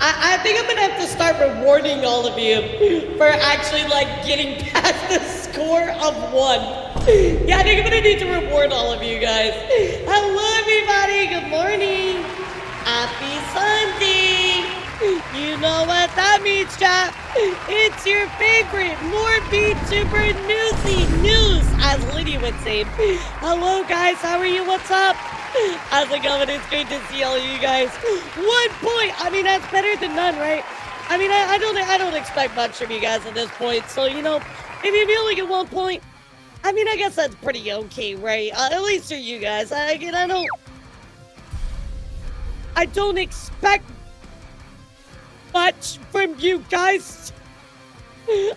I think I'm gonna have to start rewarding all of you for actually like getting past the score of 1. Yeah, I think I'm gonna need to reward all of you guys. Hello everybody, good morning. Happy Sunday. You know what that means, chat. It's your favorite more VTuber news, as Lydia would say. Hello guys, how are you? What's up? How's it going? It's great to see all of you guys. 1 point. I mean, that's better than none, right? I mean, I don't expect much from you guys at this point. So, you know, if you only get 1 point, I mean, I guess that's pretty okay, right? At least for you guys. I don't expect much from you guys.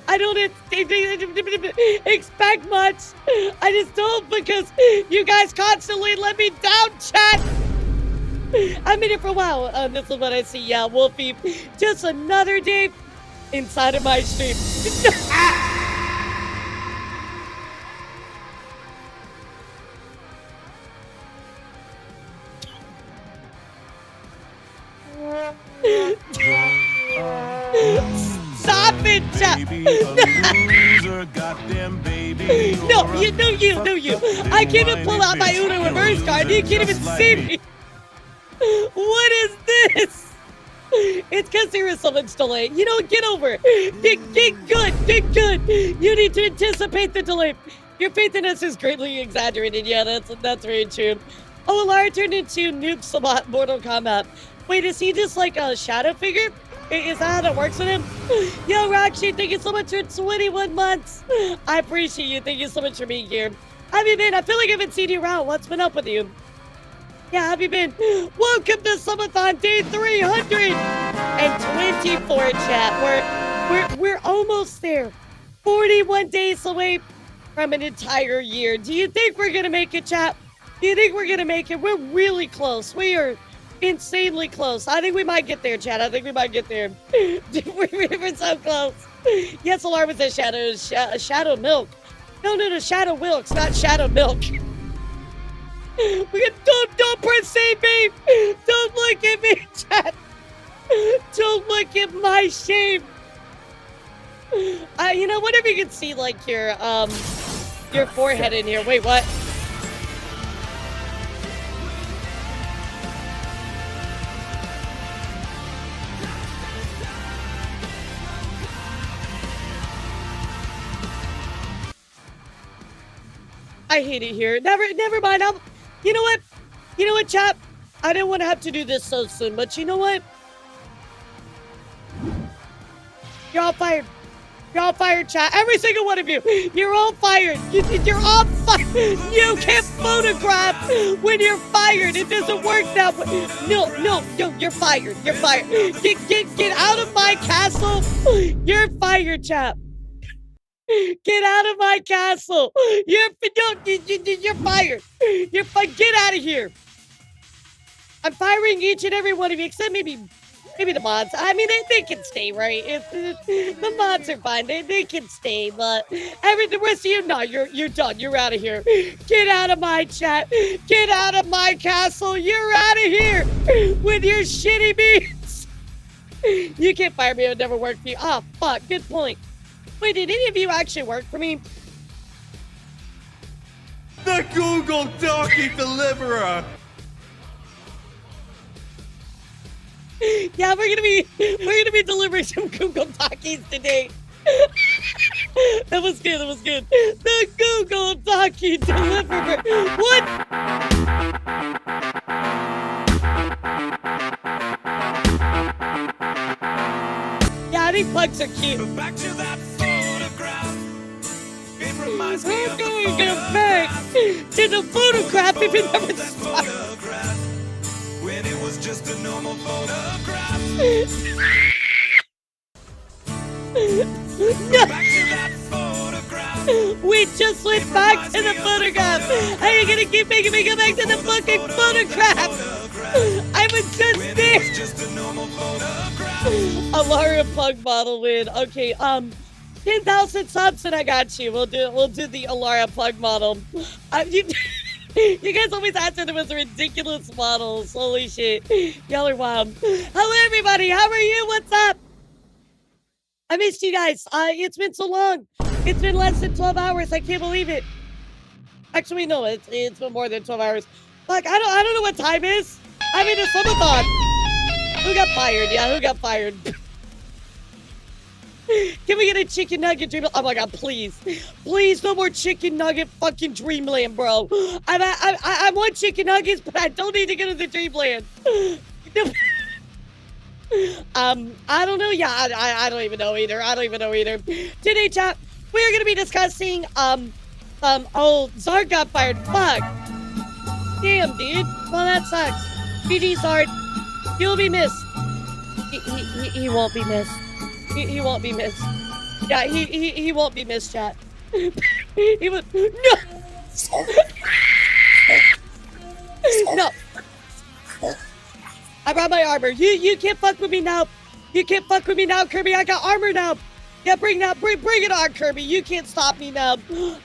I don't expect much. I just don't, because you guys constantly let me down, chat. I've been here for a while. This is what I see. Yeah, Wolfie. Just another day inside of my stream. Stop it, chat. No, you. I can't even pull out my Uno reverse card. You can't even see me. What is this? It's because there is so much delay. You know, get over it. Get good. You need to anticipate the delay. Your faith in us is greatly exaggerated. Yeah, that's very true. Oh, Elara turned into Nuke Sabat Mortal Kombat. Wait, is he just like a shadow figure? Is that how it works with him? Yo, Roxy, thank you so much for 21 months. I appreciate you. Thank you so much for being here. How have you been? I feel like I haven't seen you around. What's been up with you? Yeah, how have you been? Welcome to Summithon Day 324, chat. We're almost there. 41 days away from an entire year. Do you think we're gonna make it, chat? Do you think we're gonna make it? We're really close. We are insanely close. I think we might get there, chat. I think we might get there. We're so close. Yes, Elara was a shadow milk. No, Shadow Wilkes, not Shadow Milk. Don't press save me. Don't look at me, chat. Don't look at my shame. You know, whatever you can see, like your forehead in here. Wait, what? I hate it here. Never mind. You know what, chap? I didn't want to have to do this so soon, but you know what? You're all fired. You're all fired, chat. Every single one of you. You're all fired. You're all fired. You can't photograph when you're fired. It doesn't work that way. No, you're fired. You're fired. Get out of my castle. You're fired, chap. Get out of my castle! You're fired! You're fired! Get out of here! I'm firing each and every one of you, except maybe the mods. I mean, they can stay, right? The mods are fine. They can stay, but the rest of you, no, you're done. You're out of here. Get out of my chat. Get out of my castle. You're out of here with your shitty beats. You can't fire me. It would never work for you. Oh, fuck. Good point. Wait, did any of you actually work for me? The Google Donkey Deliverer! Yeah, we're gonna be delivering some Google Dockies today. That was good. The Google Donkey Deliverer. What? Yeah, I think pugs are cute. Back to that photograph. It reminds me We're of going to go back to the photograph if it never started. When it was just a normal photograph. No. Back to that photograph. We just went back to the photograph. How are you gonna keep making me go back to the fucking photograph? I was just there. Just a normal photograph. Elara Pug model win. Okay, 10,000 subs and I got you. We'll do the Elara Pug model. You guys always answer them as ridiculous models. Holy shit. Y'all are wild. Hello, everybody. How are you? What's up? I missed you guys. It's been so long. It's been less than 12 hours. I can't believe it. Actually, no, it's been more than 12 hours. Like, I don't know what time is. I'm in a subathon. Who got fired? Yeah, who got fired? Can we get a chicken nugget dream? Oh my god, please. Please, no more chicken nugget fucking dreamland, bro. I want chicken nuggets, but I don't need to go to the dreamland. I don't know. Yeah, I don't even know either. I don't even know either. Today, chat, we're gonna be discussing, oh, Zard got fired. Fuck. Damn, dude. Well, that sucks. GG, Zard. You'll be missed. He won't be missed. He won't be missed. Yeah, he won't be missed, chat. He was no. No. I brought my armor. You can't fuck with me now. You can't fuck with me now, Kirby. I got armor now. Yeah, bring it on, Kirby. You can't stop me now.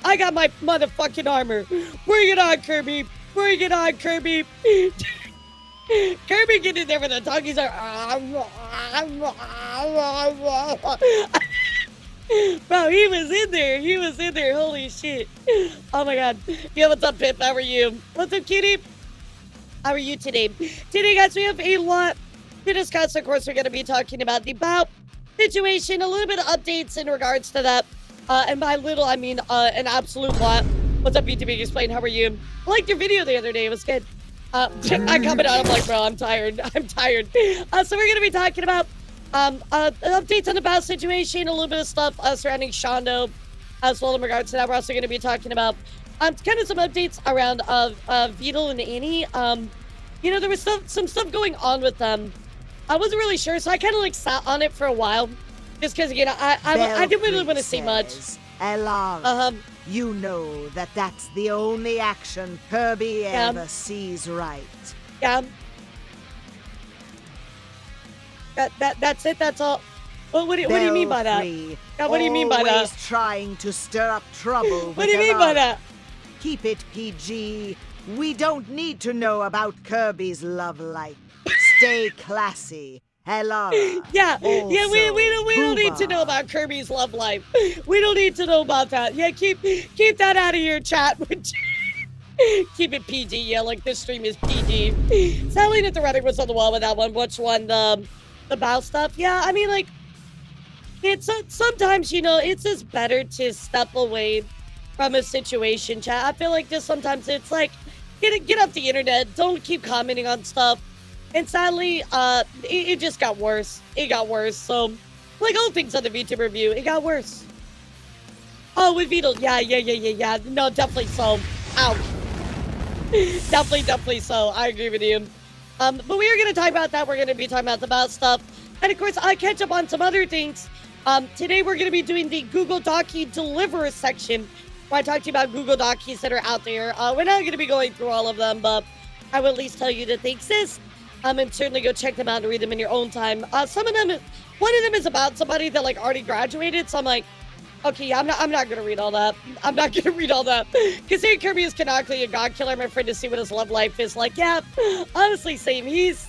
I got my motherfucking armor. Bring it on, Kirby. Bring it on, Kirby. Kirby, get in there with the doggies are. Bro, he was in there. He was in there. Holy shit. Oh my god. Yeah, what's up, Pip? How are you? What's up, cutie? How are you today? Today, guys, we have a lot to discuss. Of course, we're going to be talking about the bout situation, a little bit of updates in regards to that. And by little, I mean an absolute lot. What's up, Vtubers? Explain, how are you? I liked your video the other day. It was good. I commented out, I'm like, bro, I'm tired. I'm tired. So we're going to be talking about updates on the bout situation, a little bit of stuff surrounding Shondo as well in regards to that. We're also going to be talking about kind of some updates around Vedal and Anny. You know, there was some stuff going on with them. I wasn't really sure, so I kind of like sat on it for a while. Just because, again, I didn't really want to say much. Elara, you know that's the only action Kirby ever sees right. Yeah. That's it, that's all. What do you mean by that? Yeah, what do you mean by that? Always trying to stir up trouble with What do you mean by that? Keep it PG. We don't need to know about Kirby's love life. Stay classy, Elara. Yeah, we don't need to know about Kirby's love life. We don't need to know about that. Yeah, keep that out of your chat. Keep it PG. Yeah, like this stream is PG. Sadly, at the Reddit was on the wall with that one. Which one? The bow stuff. Yeah, I mean, like, it's sometimes, you know, it's just better to step away from a situation, chat. I feel like just sometimes it's like, get off the internet. Don't keep commenting on stuff. And sadly, it just got worse. It got worse. So, like all things on the VTuber review, it got worse. Oh, with Vedal, yeah. No, definitely so. Ouch. definitely so. I agree with you. But we are going to talk about that. We're going to be talking about the bout stuff. And of course, I catch up on some other things. Today, we're going to be doing the Google Docky Deliverer section, where I talk to you about Google Dockies that are out there. We're not going to be going through all of them, but I will at least tell you that they exist. And certainly go check them out and read them in your own time. Some of them, one of them is about somebody that like already graduated. So I'm like, okay, yeah, I'm not gonna read all that. I'm not gonna read all that. Considering Kirby is canonically a god killer, I'm afraid to see what his love life is like. Yeah, honestly, same. He's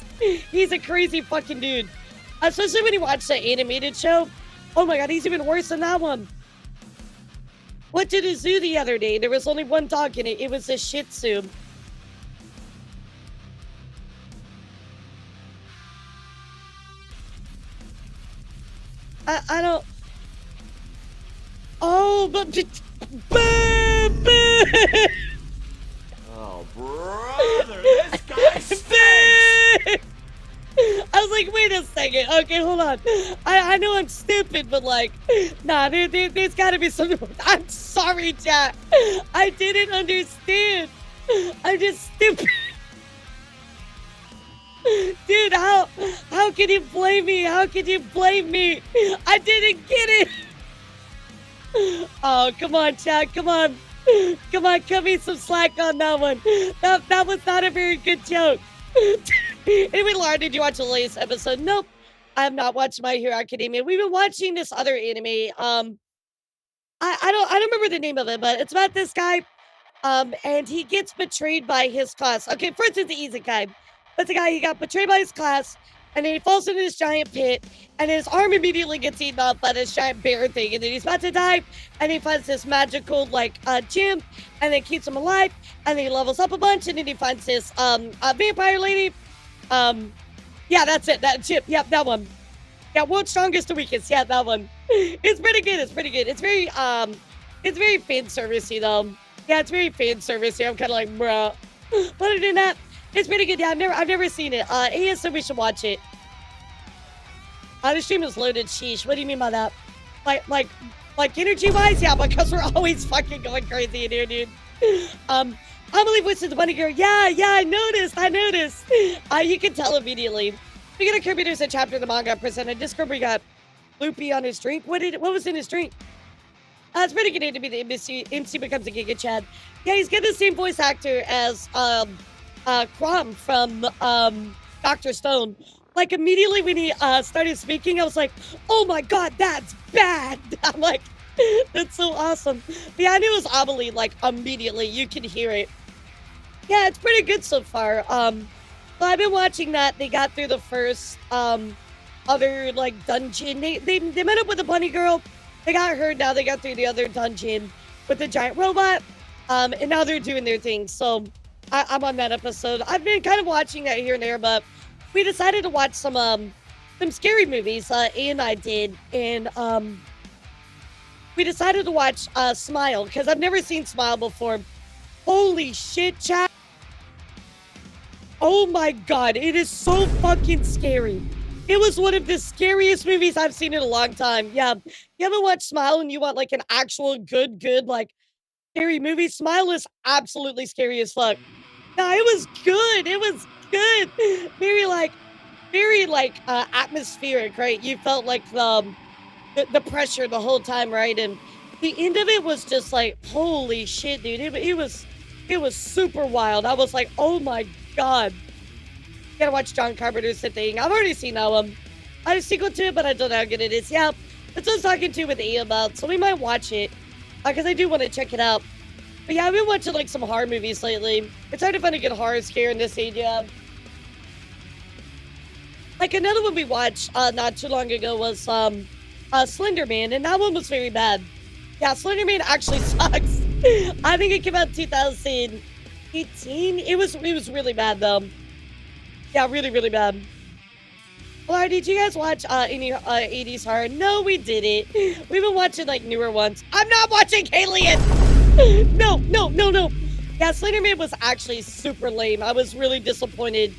a crazy fucking dude. Especially when you watch the animated show. Oh my god, he's even worse than that one. Went to the zoo the other day. There was only one dog in it. It was a Shih Tzu. I don't. Oh, but. Oh, brother, this guy stinks. I was like, wait a second. Okay, hold on. I know I'm stupid, but like, nah, there's gotta be something. I'm sorry, chat. I didn't understand. I'm just stupid. Dude, how can you blame me? How can you blame me? I didn't get it. Oh, come on, chat. Come on. Come on, cut me some slack on that one. That was not a very good joke. Anyway, Laura, did you watch the latest episode? Nope. I have not watched My Hero Academia. We've been watching this other anime. I don't remember the name of it, but it's about this guy And he gets betrayed by his class. Okay, first it's the easy guy. That's a guy, he got betrayed by his class, and then he falls into this giant pit, and his arm immediately gets eaten up by this giant bear thing, and then he's about to die, and he finds this magical, like, gym, and it keeps him alive, and then he levels up a bunch, and then he finds this, vampire lady. Yeah, that's it, that gym, yep, that one. Yeah, world's strongest to weakest, yeah, that one. It's pretty good, it's pretty good. It's very fan servicey, though. Yeah, it's very fan servicey. I'm kind of like, bruh. But other than that, it's pretty good. Yeah, I've never seen it. He said we should watch it. The stream is loaded. Sheesh. What do you mean by that? Like energy-wise? Yeah, because we're always fucking going crazy in here, dude. I believe this is the bunny girl. Yeah, I noticed. You can tell immediately. We got a Kirby, there's a chapter of the manga presented. Discord, we got Loopy on his drink. What was in his drink? It's pretty good to be the MC becomes a Giga Chad. Yeah, he's got the same voice actor as Crom from Dr. Stone. Like immediately when he started speaking, I was like, oh my god, that's bad. I'm like, that's so awesome. But yeah, I knew it was Amelie, like immediately. You can hear it. Yeah, it's pretty good so far. So I've been watching that. They got through the first other like dungeon. They met up with a bunny girl. They got her, now they got through the other dungeon with the giant robot, and now they're doing their thing, so I'm on that episode. I've been kind of watching that here and there, but we decided to watch some scary movies, and I did, and we decided to watch Smile, because I've never seen Smile before. Holy shit, chat. Oh my god, it is so fucking scary. It was one of the scariest movies I've seen in a long time. Yeah, you haven't watched Smile and you want like an actual good, like scary movie? Smile is absolutely scary as fuck. No, it was good. It was good. Very atmospheric, right? You felt like the pressure the whole time, right? And the end of it was just like, holy shit, dude. It was super wild. I was like, oh my god. Gotta watch John Carpenter's The Thing. I've already seen that one. I had a sequel to it, but I don't know how good it is. Yeah, that's what I was talking to with Ian about, so we might watch it, because I do want to check it out. But yeah, I've been watching like some horror movies lately. It's hard to find a good horror scare in this age, yeah. Like another one we watched not too long ago was Slender Man, and that one was very bad. Yeah, Slender Man actually sucks. I think it came out in 2018. It was really bad though. Yeah, really bad. Well, did you guys watch any 80s horror? No, we didn't. We've been watching like newer ones. I'm not watching Alien! No. Yeah, Slender Man was actually super lame. I was really disappointed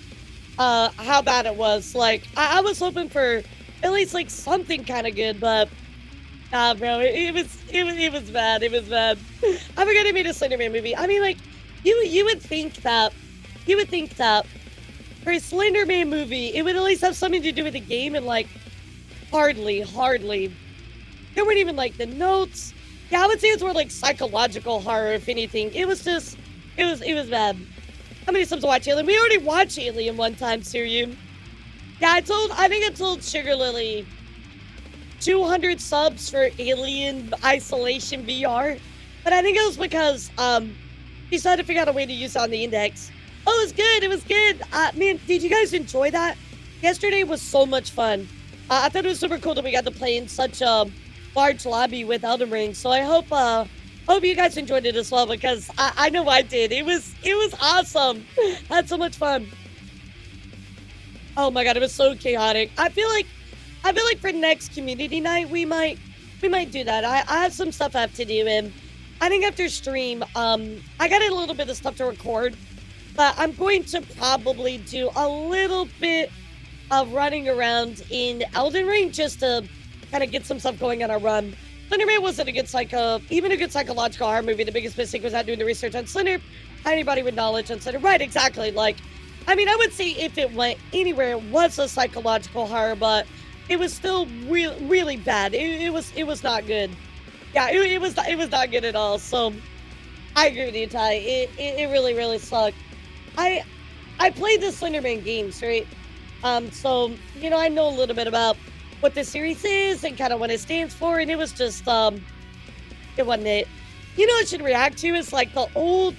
how bad it was. Like, I was hoping for at least like something kind of good, but nah, bro, it was bad. It was bad. I forgot they made a Slender Man movie. I mean, like, you would think that for a Slender Man movie, it would at least have something to do with the game, and like, hardly. There weren't even like the notes. Yeah, I would say it's more like psychological horror, if anything. It was bad. How many subs to watch Alien? We already watched Alien one time, Sirium. Yeah, I think I told Sugar Lily 200 subs for Alien Isolation VR. But I think it was because he decided to figure out a way to use it on the index. Oh, it was good. Man, did you guys enjoy that? Yesterday was so much fun. I thought it was super cool that we got to play in such a large lobby with Elden Ring. So I hope you guys enjoyed it as well, because I know I did. It was awesome. Had so much fun. Oh my god, it was so chaotic. I feel like for next community night we might do that. I have some stuff I have to do, and I think after stream, I got a little bit of stuff to record. But I'm going to probably do a little bit of running around in Elden Ring just to kind of get some stuff going on our run. Slender Man wasn't a good psychological horror movie. The biggest mistake was not doing the research on Slender. Anybody with knowledge on Slender. Right, exactly. Like, I mean, I would say if it went anywhere, it was a psychological horror, but it was still really bad. It was not good. Yeah, it was not good at all. So I agree with you, Ty. It really sucked. I played the Slender Man games, right? So, you know, I know a little bit about what the series is and kind of what it stands for, and it was just, it wasn't it. You know what I should react to is like the old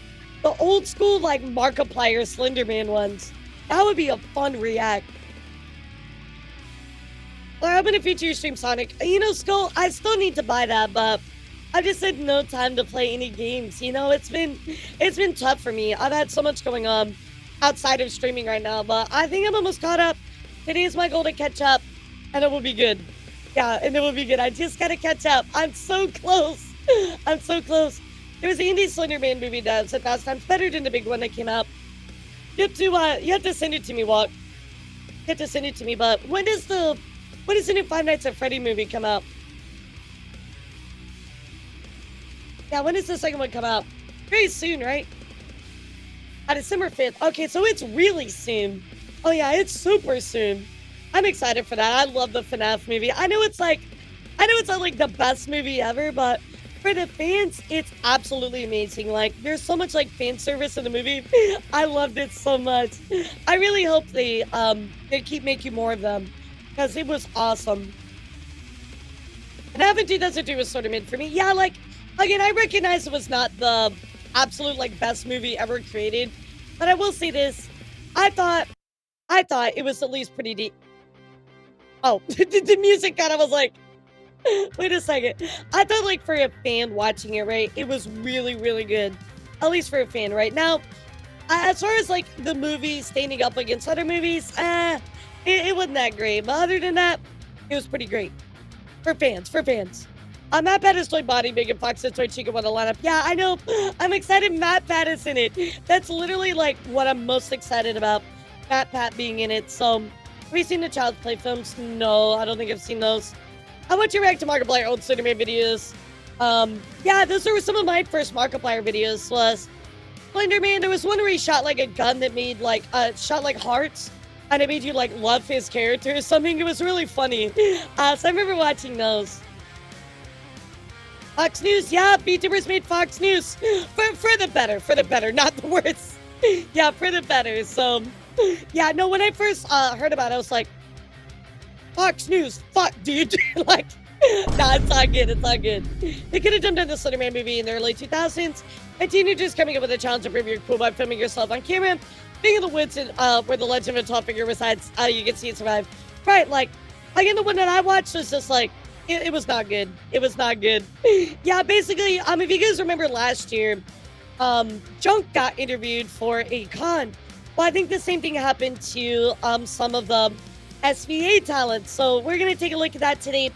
school like Markiplier Slenderman ones. That would be a fun react. Or I'm gonna feature your stream, Sonic. You know, Skull, I still need to buy that, but I just had no time to play any games. You know, it's been tough for me. I've had so much going on outside of streaming right now, but I think I'm almost caught up. Today is my goal to catch up, and it will be good. Yeah, and it will be good. I just gotta catch up. I'm so close. I'm so close. There was the Indie Slenderman movie that said last time. It's better than the big one that came out. You have to send it to me, Walk. You have to send it to me, but when does the new Five Nights at Freddy movie come out? Yeah, when does the second one come out? Very soon, right? December 5th. Okay, so it's really soon. Oh yeah, it's super soon. I'm excited for that. I love the FNAF movie. I know it's not like the best movie ever, but for the fans, it's absolutely amazing. Like, there's so much like fan service in the movie. I loved it so much. I really hope they keep making more of them because it was awesome. And FNAF 2002 was sort of mid for me. Yeah, like, again, I recognize it was not the absolute like best movie ever created, but I will say this: I thought it was at least pretty deep. Oh, the music kind of was like, wait a second. I thought like for a fan watching it, right, it was really, really good. At least for a fan, right? Now, as far as like the movie standing up against other movies, it wasn't that great. But other than that, it was pretty great. For fans. Matt Pattis toy body, Megan Fox, and Toy Chica won the lineup. Yeah, I know. I'm excited Matt Pattis in it. That's literally like what I'm most excited about. Matt Pat being in it. So, have you seen the Child's Play films? No, I don't think I've seen those. I want you to react to Markiplier old Slenderman videos. Yeah, those were some of my first Markiplier videos. Was Slenderman. There was one where he shot like a gun that made like shot like hearts, and it made you like love his character or something. It was really funny. So I remember watching those. Fox News, yeah, Vtubers made Fox News for the better, not the worse. Yeah, for the better. So, yeah, no, when I first heard about it, I was like, Fox News, fuck, dude. Like, nah, it's not good. They could have done the Slenderman movie in the early 2000s, and teenagers coming up with a challenge to prove you're cool by filming yourself on camera, being in the woods and, where the legend of a tall figure resides, you can see it survive. Right, like, again, the one that I watched was just like, it was not good. It was not good. Yeah, basically, if you guys remember last year, Junk got interviewed for a con. Well, I think the same thing happened to some of the SVA talent. So we're going to take a look at that today,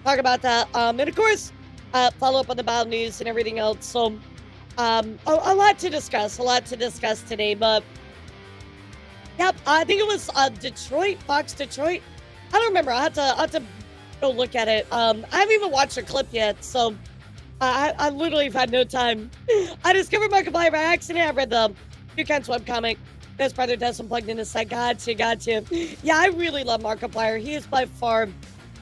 talk about that, and of course, follow up on the battle news and everything else. So a lot to discuss today, but yep, I think it was Fox Detroit. I don't remember. I'll have to go look at it. I haven't even watched a clip yet, so I literally have had no time. I discovered Markiplier by accident. I read the Two Kinds webcomic. His brother does some plugged in his site. Gotcha. Yeah, I really love Markiplier. He is by far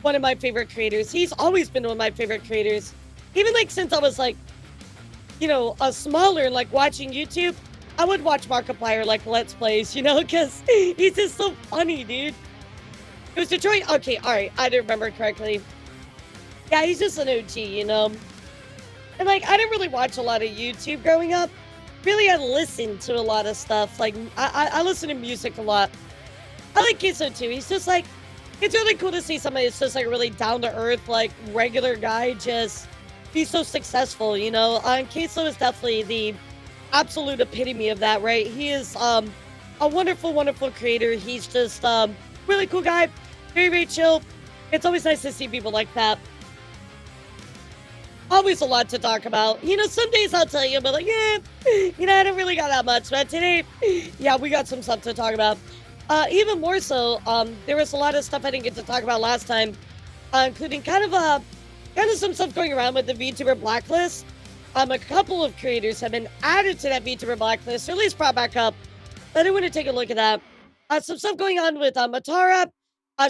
one of my favorite creators. He's always been one of my favorite creators. Even like since I was like, you know, a smaller, like watching YouTube, I would watch Markiplier like Let's Plays, you know, because he's just so funny, dude. It was Detroit? Okay, alright, I didn't remember correctly. Yeah, he's just an OG, you know? And like, I didn't really watch a lot of YouTube growing up. Really, I listened to a lot of stuff. Like, I listen to music a lot. I like Queso too. He's just like, it's really cool to see somebody that's just like really down-to-earth, like regular guy just be so successful, you know? And Queso is definitely the absolute epitome of that, right? He is a wonderful, wonderful creator. He's just really cool guy. Very, very chill. It's always nice to see people like that. Always a lot to talk about. You know, some days I'll tell you, but like, yeah, you know, I don't really got that much. But today, yeah, we got some stuff to talk about. Even more so, there was a lot of stuff I didn't get to talk about last time, including kind of some stuff going around with the VTuber blacklist. A couple of creators have been added to that VTuber blacklist, or at least brought back up. I do want to take a look at that. Some stuff going on with Matara.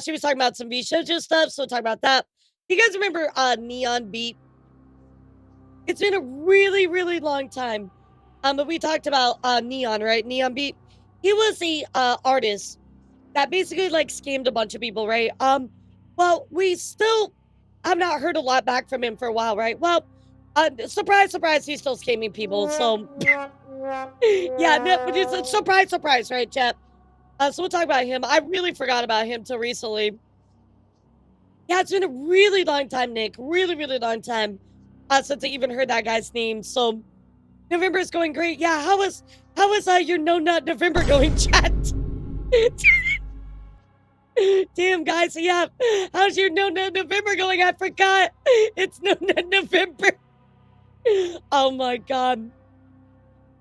She was talking about some V-Shoujo stuff, so we'll talk about that. You guys remember Neon Beat? It's been a really, really long time. But we talked about Neon, right? Neon Beat. He was a artist that basically like scammed a bunch of people, right? Well, we still have not heard a lot back from him for a while, right? Well, Surprise, surprise, he's still scamming people, so... yeah, no, but it's a surprise, surprise, right, chat? So we'll talk about him. I really forgot about him till recently. Yeah, it's been a really long time, Nick. Really, really long time since I even heard that guy's name. So November is going great. Yeah, how was your No Nut November going, chat? Damn, guys. Yeah, how's your No Nut November going? I forgot. It's No Nut November. Oh my god.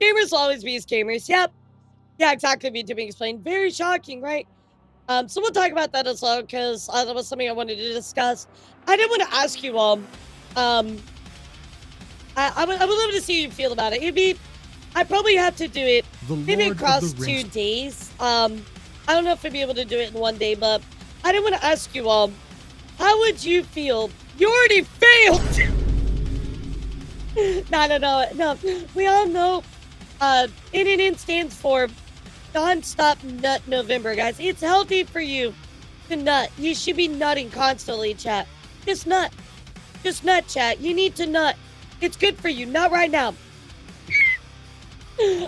Gamers will always be gamers. Yep. Yeah, exactly. Vtubing explained. Very shocking, right? So we'll talk about that as well, because that was something I wanted to discuss. I did want to ask you all. I would love to see how you feel about it. I'd probably have to do it maybe across 2 days. I don't know if I'd be able to do it in 1 day, but I did want to ask you all, how would you feel? You already failed. No. We all know NNN stands for Non-Stop Nut November, guys. It's healthy for you to nut. You should be nutting constantly, chat. Just nut. Just nut, chat. You need to nut. It's good for you. Not right now.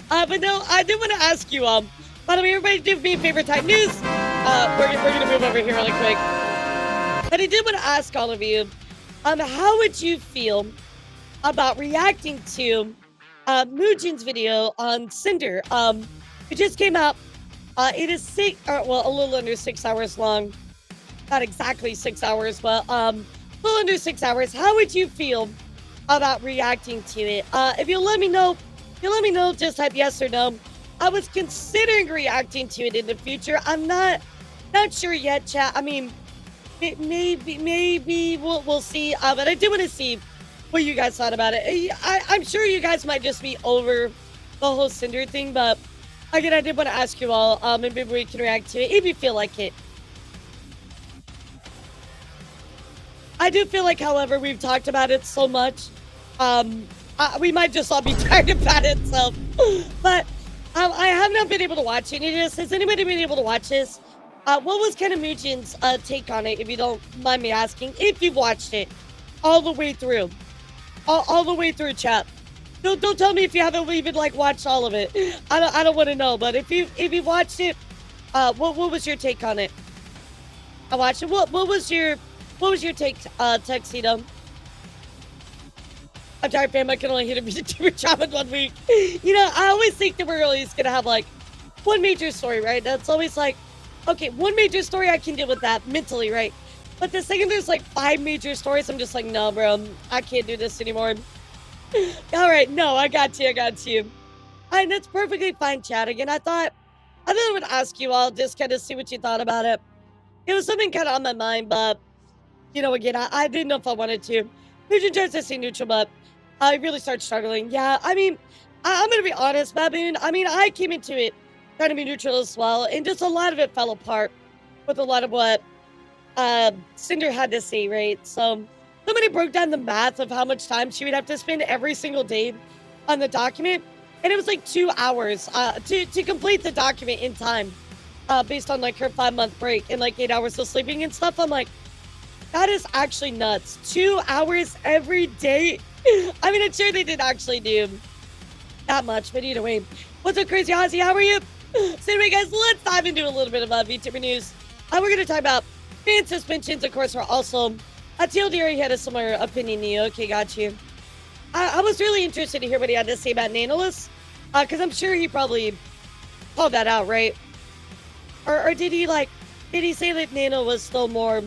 But no, I did want to ask you, by the way, everybody do me favorite type news. We're going to move over here really quick. But I did want to ask all of you, how would you feel about reacting to Mujin's video on Cinder? It just came out. It is a little under 6 hours long. Not exactly 6 hours, but a little under 6 hours. How would you feel about reacting to it? If you let me know, just type yes or no. I was considering reacting to it in the future. I'm not sure yet, chat. I mean, maybe we'll see. But I do want to see what you guys thought about it. I'm sure you guys might just be over the whole Cinder thing, but again, I did want to ask you all, and maybe we can react to it if you feel like it. I do feel like, however, we've talked about it so much, we might just all be tired about it, so. But I have not been able to watch any of this. Has anybody been able to watch this? What was kind of Mujin's take on it, if you don't mind me asking, if you've watched it all the way through? All the way through, chat. Don't tell me if you haven't even watched all of it. I don't want to know. But if you watched it, what was your take on it? I watched it. What was your take, Tuxedo? I'm tired, fam. I can only hit a vtuber job in 1 week. You know, I always think that we're always gonna have one major story, right? That's always okay, one major story I can deal with that mentally, right? But the second there's 5 major stories, I'm just no, bro, I can't do this anymore. All right, no, I got you. And that's perfectly fine, chat. Again, I thought I would ask you all, just kind of see what you thought about it. It was something kind of on my mind, but, you know, again, I didn't know if I wanted to. Mujin tries to stay neutral, but I really started struggling. Yeah, I mean, I'm going to be honest, Baboon. I mean, I came into it trying to be neutral as well, and just a lot of it fell apart with a lot of what Cinder had to say, right? So somebody broke down the math of how much time she would have to spend every single day on the document, and it was 2 hours to complete the document in time, based on her 5-month break and 8 hours of sleeping and stuff. I'm that is actually nuts. 2 hours every day. I mean, I'm sure they didn't actually do that much, but either way, what's up, Crazy Ozzy? How are you? So anyway, guys, let's dive into a little bit of VTuber news. We're going to talk about fan suspensions. Of course, we're also TLDR had a similar opinion to you. Okay, got you. I was really interested to hear what he had to say about Nanolus, because I'm sure he probably called that out, right? Or did he say that Nano was still more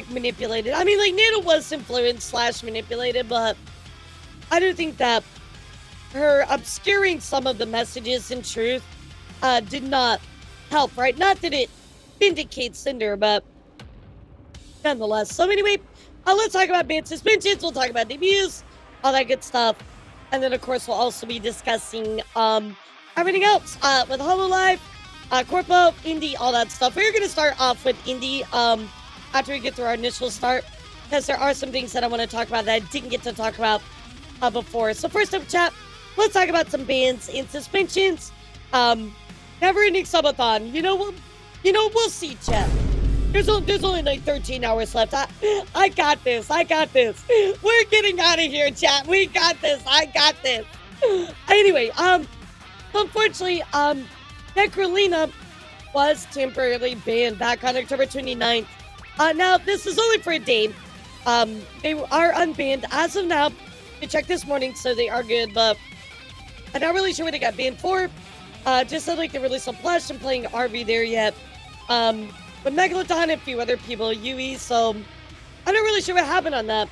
manipulated? I mean, Nano was influenced / manipulated, but I do think that her obscuring some of the messages and truth did not help, right? Not that it vindicates Cinder, but nonetheless. So anyway, let's talk about ban suspensions. We'll talk about debuts, all that good stuff. And then, of course, we'll also be discussing everything else with HoloLive, Corpo, Indie, all that stuff. We're going to start off with Indie after we get through our initial start, because there are some things that I want to talk about that I didn't get to talk about before. So first up, chat, let's talk about some bans and suspensions. Never-ending subathon. We'll see, chat. There's only like 13 hours left. I got this. I got this. We're getting out of here, chat. We got this. I got this. Anyway, unfortunately, Necrolina was temporarily banned back on October 29th. Now, this is only for a day. They are unbanned as of now. I checked this morning, so they are good, but I'm not really sure what they got banned for. Just said like they released some plush and playing RV there yet. But Megalodon and a few other people, UE, so I'm not really sure what happened on that.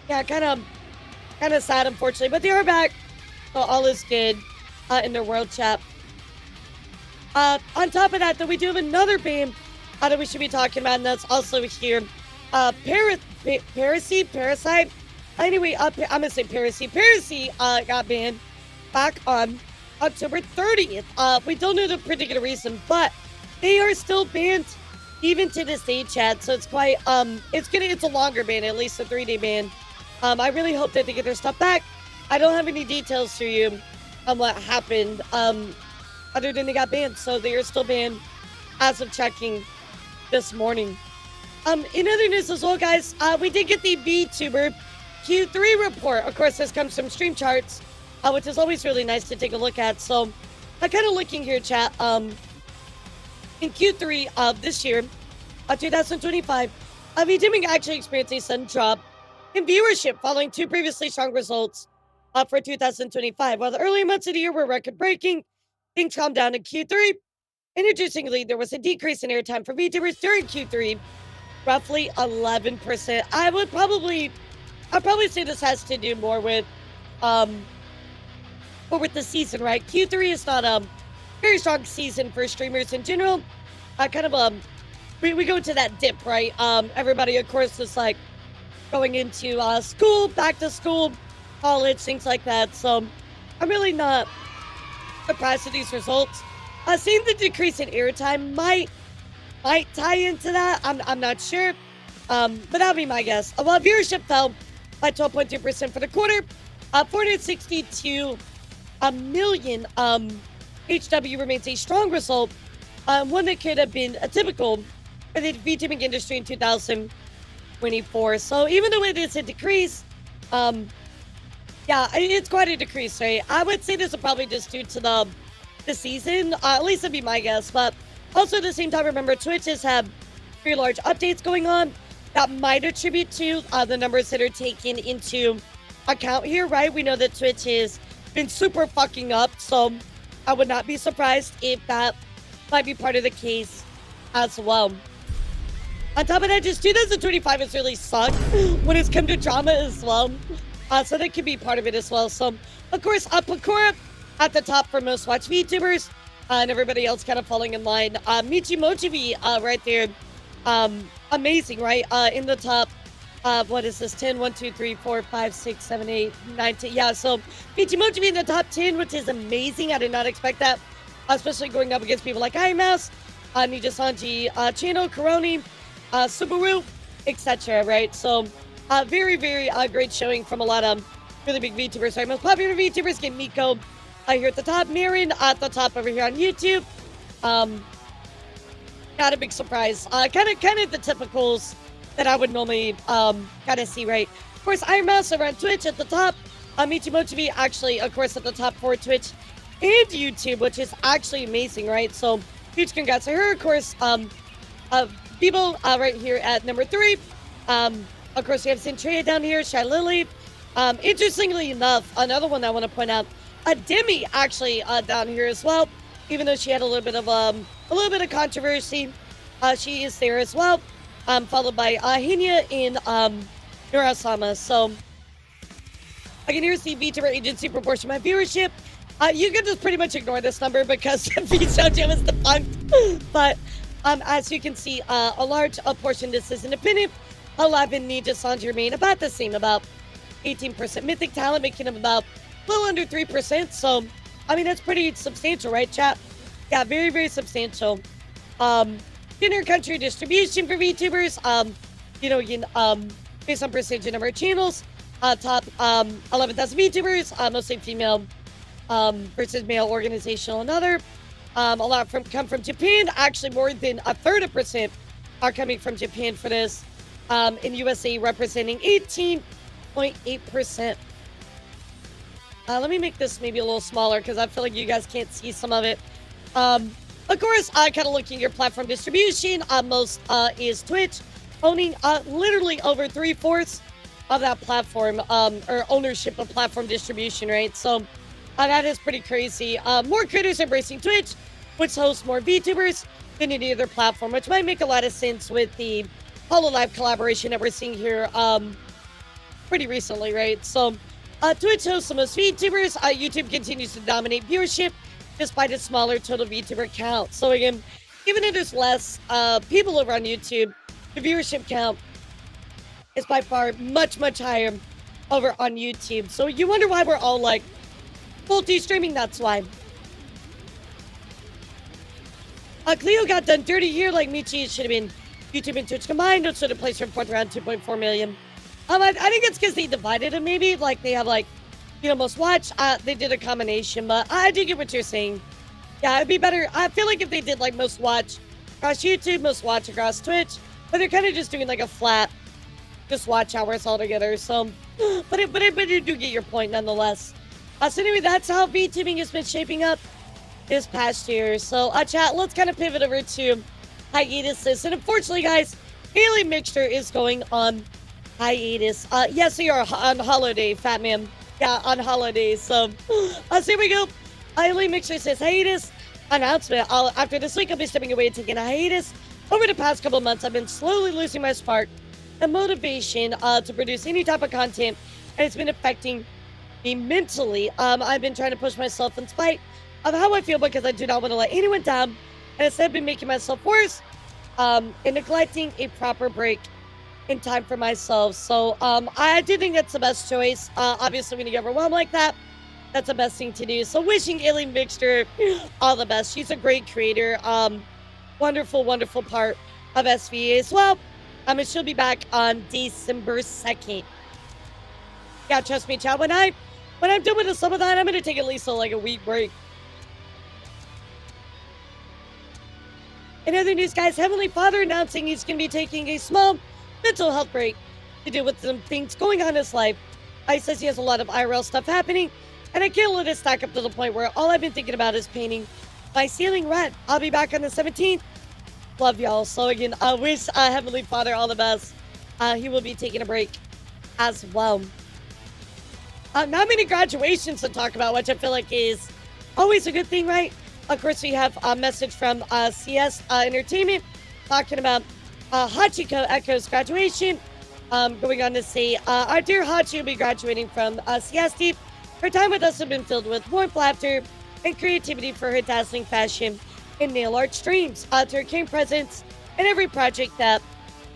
Yeah, kind of sad, unfortunately, but they are back, so all is good in their world chat. On top of that, though, we do have another ban that we should be talking about, and that's also here. Parasite. Anyway, I'm gonna say Parasite got banned back on October 30th. We don't know the particular reason, but they are still banned even to this day, chat. So it's quite it's a longer ban, at least a 3-day ban. I really hope that they get their stuff back. I don't have any details for you on what happened other than they got banned, so they are still banned as of checking this morning. In other news as well, guys, we did get the VTuber Q3 report. Of course, this comes from Stream Charts, which is always really nice to take a look at. So I'm kind of looking here, chat. In Q3 of this year, 2025, VTubing actually experienced a sudden drop in viewership following two previously strong results for 2025. While the earlier months of the year were record-breaking, things calmed down in Q3. Interestingly, there was a decrease in airtime for VTubers during Q3, roughly 11%. I'd probably say this has to do more with the season, right? Q3 is not a very strong season for streamers in general. We go into that dip, right? Everybody, of course, is like going into school, back to school, college, things like that. So I'm really not surprised at these results. Seeing the decrease in airtime might tie into that. I'm not sure, but that'll be my guess. While viewership fell by 12.2% for the quarter, 462 million HW remains a strong result, one that could have been typical for the VTubing industry in 2024. So even though it is a decrease, yeah, it's quite a decrease, right? I would say this is probably just due to the season, at least that'd be my guess. But also at the same time, remember, Twitch has had very large updates going on that might attribute to the numbers that are taken into account here, right? We know that Twitch has been super fucking up, so I would not be surprised if that might be part of the case as well. On top of that, just 2025 has really sucked when it's come to drama as well. So that could be part of it as well. So, of course, Pakora at the top for most watched VTubers, and everybody else kind of falling in line. Michi Mochivi right there. Amazing, right? In the top, what is this? 10, 1, 2, 3, 4, 5, 6, 7, 8, 9, 10. Yeah, so Michi Mochivi in the top 10, which is amazing. I did not expect that, especially going up against people like iMouse, Nija Sanji, Chino, Karoni, Subaru, etc., right? So, very, very great showing from a lot of really big VTubers. Our most popular VTubers get Miko here at the top, Marin at the top over here on YouTube. Not a big surprise. Kind of the typicals that I would normally kind of see, right? Of course, Iron Mouse over on Twitch at the top. Michi Mochivi actually, of course, at the top for Twitch and YouTube, which is actually amazing, right? So, huge congrats to her. Of course, people right here at number 3. Of course, we have Centrea down here, Shy Lily. Interestingly enough, another one I want to point out, Demi actually down here as well. Even though she had a little bit of controversy, she is there as well. Followed by Hinya in Haachama. So again, here's the VTuber agency proportion by viewership. You can just pretty much ignore this number because VShojo is defunct. But as you can see, a large portion this is independent. 11 Nija Sanji remain about the same, about 18%. Mythic Talent making up about a little under 3%. So, I mean, that's pretty substantial, right, chat? Yeah, very, very substantial. Inner country distribution for VTubers. Based on percentage of number of channels. Top 11,000 VTubers, mostly female versus male organizational and other. A lot come from Japan. Actually, more than a third of percent are coming from Japan for this. In USA representing 18.8%. Let me make this maybe a little smaller because I feel like you guys can't see some of it. Of course, kind of looking at your platform distribution, most is Twitch, owning literally over 3/4 of that platform, or ownership of platform distribution, right? So that is pretty crazy. More creators embracing Twitch, which hosts more VTubers than any other platform, which might make a lot of sense with the HoloLive collaboration that we're seeing here pretty recently, right? So Twitch hosts the most VTubers. YouTube continues to dominate viewership despite its smaller total VTuber count. So again, even if there's less people over on YouTube, the viewership count is by far much, much higher over on YouTube. So you wonder why we're all like multi-streaming, that's why. Cleo got done dirty here like Michi. It should have been YouTube and Twitch combined. It should have placed her in 4th round, 2.4 million. I think it's because they divided them maybe. Like they have like, you know, most watch. They did a combination, but I do get what you're saying. Yeah, it'd be better. I feel like if they did like most watch across YouTube, most watch across Twitch, but they're kind of just doing like a flat, just watch hours all together. So, but you do get your point nonetheless. So anyway, that's how VTubing has been shaping up this past year. So, chat, let's kind of pivot over to hiatus. And unfortunately, guys, Alien Mixture is going on hiatus. Yes, we are on holiday, Fat Man. Yeah, on holidays. So here we go. Alien Mixture says hiatus announcement. After this week, I'll be stepping away and taking a hiatus. Over the past couple of months, I've been slowly losing my spark and motivation to produce any type of content, and it's been affecting me mentally. I've been trying to push myself in spite of how I feel because I do not want to let anyone down, and instead I've been making myself worse and neglecting a proper break in time for myself. So I do think that's the best choice. Obviously, when you get overwhelmed like that, that's the best thing to do. So wishing Alien Mixture all the best. She's a great creator. Wonderful, wonderful part of SVA as well. And she'll be back on December 2nd. Yeah, trust me, chat. When I'm done with some of that, I'm gonna take at least a week break. In other news, guys, Heavenly Father announcing he's gonna be taking a small mental health break to deal with some things going on in his life. He says he has a lot of IRL stuff happening, and I can't let it stack up to the point where all I've been thinking about is painting my ceiling red. I'll be back on the 17th. Love y'all. So again, I wish Heavenly Father all the best. He will be taking a break as well. Not many graduations to talk about, which I feel like is always a good thing, right? Of course, we have a message from CS Entertainment talking about Hachiko Echo's graduation. Going on to say, our dear Hachi will be graduating from CSD. Her time with us has been filled with warmth, laughter, and creativity for her dazzling fashion and nail art streams. To her came presence in every project that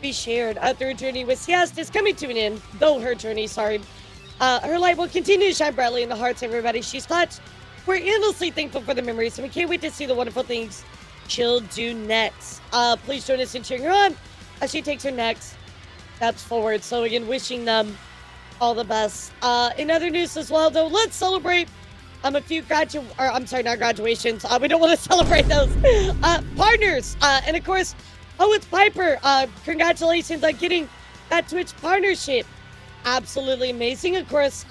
we shared. Through her journey with CSD is coming to an end, though her journey, her light will continue to shine brightly in the hearts of everybody she's touched. We're endlessly thankful for the memories, and we can't wait to see the wonderful things she'll do next. Please join us in cheering her on as she takes her next steps forward. So again, wishing them all the best. In other news as well, though, let's celebrate a few not graduations. We don't want to celebrate those. Partners. And of course, it's Piper. Congratulations on getting that Twitch partnership. Absolutely amazing. Of course,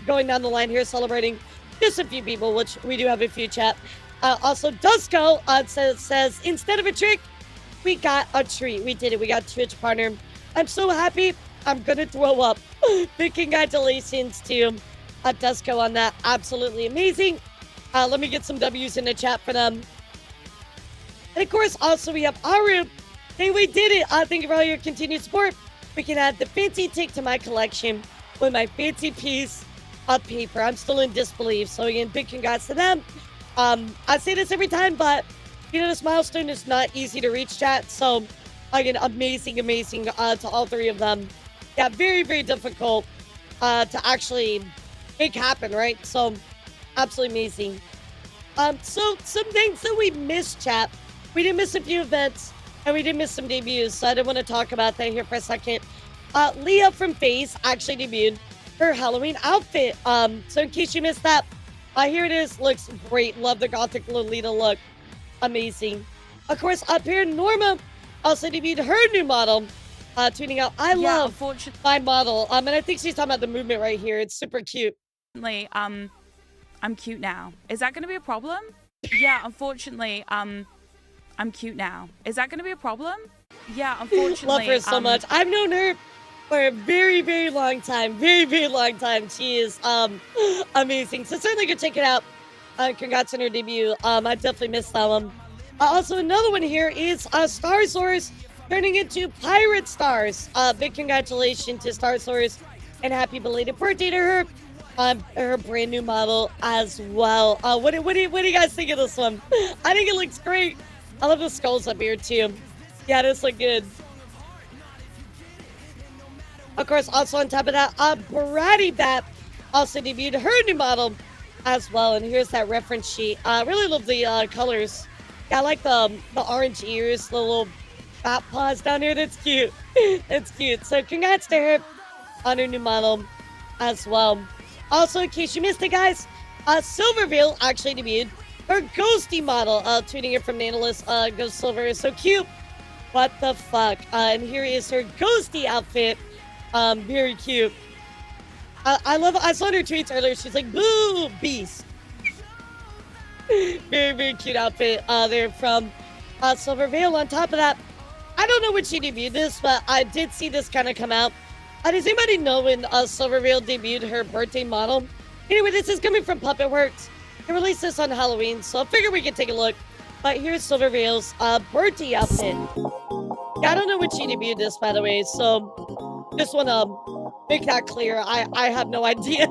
going down the line here, celebrating just a few people, which we do have a few, chat. Also, Dusko says, instead of a trick, we got a treat. We did it. We got Twitch partner. I'm so happy. I'm going to throw up. Big congratulations to Dusko on that. Absolutely amazing. Let me get some W's in the chat for them. And of course, also we have Aru. Hey, we did it. Thank you for all your continued support. We can add the fancy tick to my collection with my fancy piece of paper. I'm still in disbelief. So again, big congrats to them. I say this every time, but you know, this milestone is not easy to reach, chat. So again, amazing to all three of them. Yeah, very, very difficult to actually make happen, right? So absolutely amazing. So some things that we missed, chat. We did miss a few events, and we did miss some debuts. So I did want to talk about that here for a second. Leah from FaZe actually debuted her Halloween outfit. So in case you missed that, here it is. Looks great. Love the gothic Lolita look. Amazing. Of course, up here, Norma also debuted her new model, tweeting out, I love unfortunately, my model. And I think she's talking about the movement right here. It's super cute. I'm cute now. Is that going to be a problem? Yeah, unfortunately, I'm cute now. Is that going to be a problem? Yeah, unfortunately. Love her so much. I've known her for a very, very long time. Very, very long time. She is amazing. So certainly go check it out. Congrats on her debut. I definitely missed that one. Also, another one here is Star Source turning into Pirate Stars. Big congratulations to Star Source and happy belated birthday to her. Her brand new model as well. What do you guys think of this one? I think it looks great. I love the skulls up here too. Yeah, this look good. Of course, also on top of that, Bratty Bat also debuted her new model as well. And here's that reference sheet. I really love the colors. Yeah, I like the orange ears, the little bat paws down here. That's cute. That's cute. So congrats to her on her new model as well. Also, in case you missed it, guys, Silvervale actually debuted her Ghosty model, tweeting it from the analyst, Ghost Silver is so cute. What the fuck? And here is her Ghosty outfit. Very cute. I love, I saw her tweets earlier. She's like, boo, beast. Very, very cute outfit there from Silvervale. On top of that, I don't know when she debuted this, but I did see this kind of come out. Does anybody know when Silvervale debuted her birthday model? Anyway, this is coming from Puppet Works. They released this on Halloween, so I figured we could take a look. But here's Silvervale's birthday outfit. Yeah, I don't know when she debuted this, by the way, so just want to make that clear. I have no idea.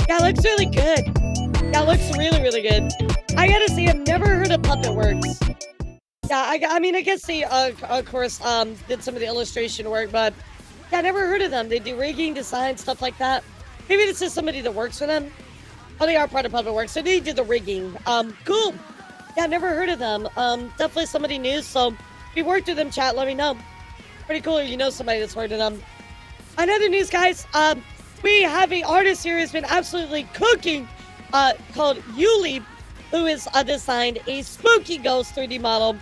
Yeah, it looks really good. Yeah, it looks really, really good. I gotta say, I've never heard of Puppet Works. Yeah, I mean, I guess they, of course, did some of the illustration work, but yeah, I never heard of them. They do rigging, design, stuff like that. Maybe this is somebody that works for them. Oh, they are part of Puppet Works, so they did the rigging. Cool. Yeah, never heard of them. Definitely somebody new, so if you worked with them, chat, let me know. Pretty cool if you know somebody that's worked with them. Another news, guys, we have an artist here who's been absolutely cooking, called Yuli, who has designed a spooky ghost 3D model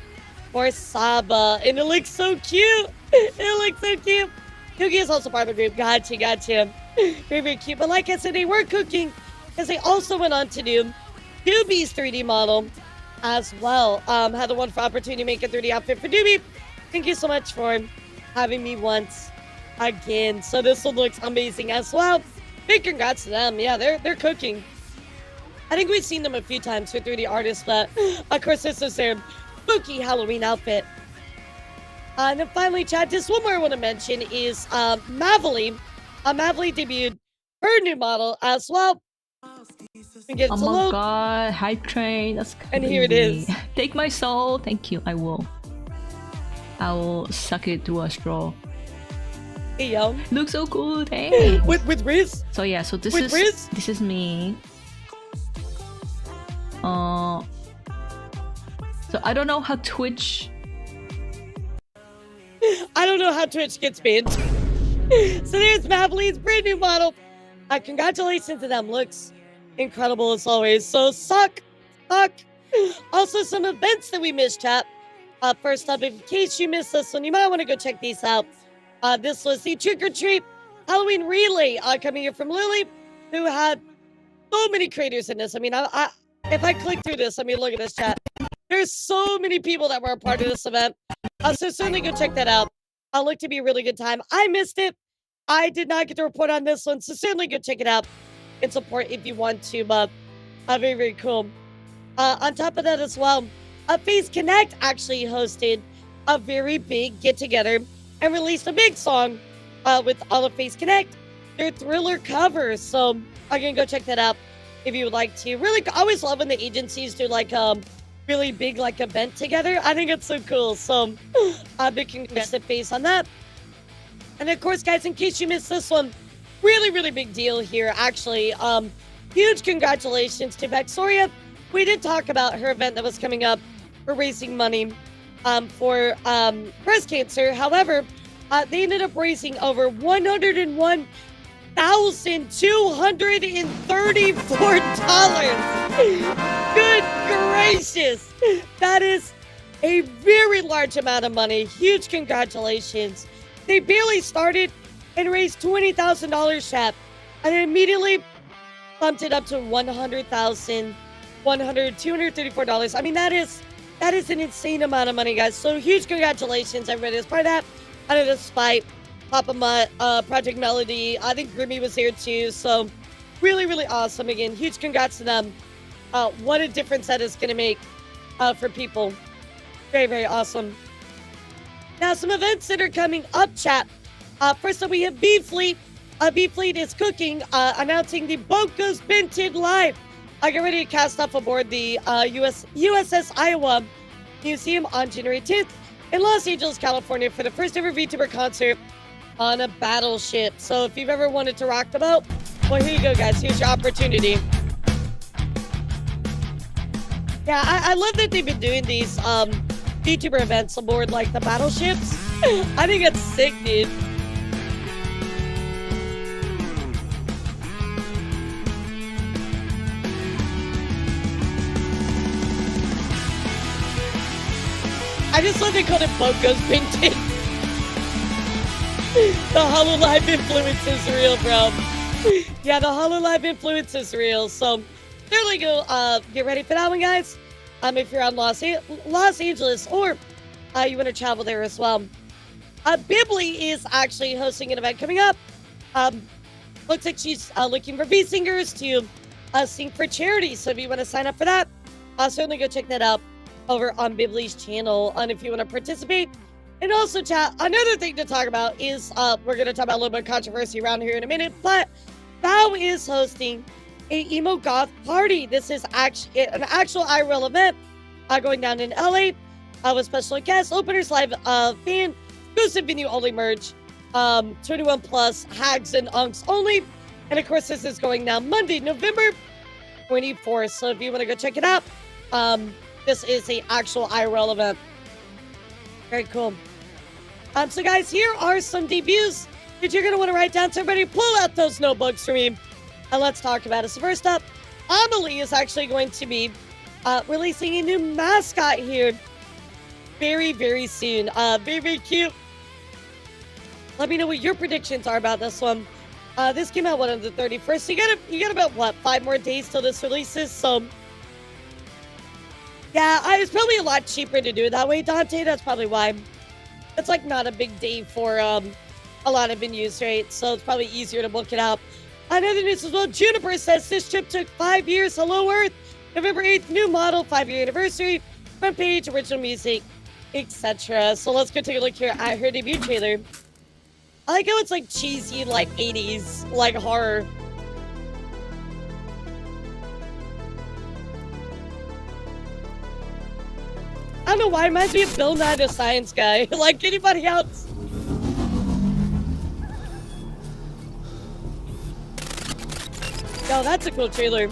for Saba, and it looks so cute. It looks so cute. Yugi is also part of the group. Gotcha. Very, very cute. But like I said, they were cooking because they also went on to do Doobie's 3D model as well. Had the wonderful opportunity to make a 3D outfit for Doobie. Thank you so much for having me once again. So this one looks amazing as well. Big congrats to them. Yeah, they're cooking. I think we've seen them a few times for 3D artists, but of course this is their spooky Halloween outfit. And then finally, chat, just one more I want to mention is Mavely. Mavely debuted her new model as well. Oh my god, hype train, that's crazy. And here it is. Take my soul, thank you, I will suck it through a straw. Hey yo. Looks so cool, thanks. with Riz? So yeah, so this is me. So I don't know how Twitch gets banned. So there's Mavely's brand new model. Congratulations to them. Looks incredible as always. So suck. Also some events that we missed, chat. First up, in case you missed this one, you might want to go check these out. This was the Trick or Treat Halloween Relay coming here from Lily, who had so many creators in this. I mean, if I click through this, I mean, look at this chat. There's so many people that were a part of this event. So certainly go check that out. Look to be a really good time. I missed it. I did not get to report on this one, so certainly go check it out and support if you want to. But very, very cool. On top of that as well, Face Connect actually hosted a very big get-together and released a big song with all of Face Connect, their Thriller covers. So again, go check that out if you would like to. Really, I always love when the agencies do like really big like event together. I think it's so cool. So big congrats to Face on that. And of course, guys, in case you missed this one, really, really big deal here, actually. Huge congratulations to Vexoria. We did talk about her event that was coming up for raising money for breast cancer. However, they ended up raising over $101,234. Good gracious. That is a very large amount of money. Huge congratulations. They barely started and raised $20,000, chat, and immediately bumped it up to $234. I mean, that is an insane amount of money, guys. So huge congratulations, everybody that's part of that. I know despite Papa Mutt, Project Melody, I think Grimmy was here too. So really, really awesome. Again, huge congrats to them. What a difference that is going to make for people. Very, very awesome. Now, some events that are coming up, chat. First up, we have B-Fleet. B-Fleet is cooking, announcing the boat goes Benton live. Get ready to cast off aboard the USS Iowa Museum on January 10th in Los Angeles, California for the first ever VTuber concert on a battleship. So if you've ever wanted to rock the boat, well, here you go, guys. Here's your opportunity. Yeah, I love that they've been doing these VTuber events aboard, like, the battleships. I think it's sick, dude. I just love they called it Boat Goes Benton. The HoloLive influence is real, bro. Yeah, the HoloLive influence is real. So, certainly go get ready for that one, guys. If you're on Los Angeles or you want to travel there as well. Bibli is actually hosting an event coming up. Looks like she's looking for V singers to sing for charity. So if you want to sign up for that, certainly go check that out over on Bibli's channel. And if you want to participate, and also chat, another thing to talk about is we're going to talk about a little bit of controversy around here in a minute, but Bao is hosting a emo goth party. This is actually an actual IRL event going down in LA with special guests, openers, live fan, exclusive venue only merch, 21 plus, hags and unks only. And of course, this is going down Monday, November 24th. So if you want to go check it out, this is the actual IRL event. Very cool. So guys, here are some debuts that you're going to want to write down. So everybody pull out those notebooks for me and let's talk about it. So first up, Amelie is actually going to be releasing a new mascot here very, very soon. Very, very cute. Let me know what your predictions are about this one. This came out on the 31st. So you got about, what, 5 more days till this releases? So yeah, it's probably a lot cheaper to do it that way, Dante. That's probably why. It's like not a big day for a lot of venues, right? So it's probably easier to book it out. Another news as well, Juniper says this trip took 5 years. Hello, Earth. November 8th, new model, 5-year anniversary. Front page, original music, etc. So let's go take a look here at her debut trailer. I like how it's like cheesy, like 80s, like horror. I don't know why, it reminds me of Bill Nye the Science Guy. Like anybody else. Yo, that's a cool trailer.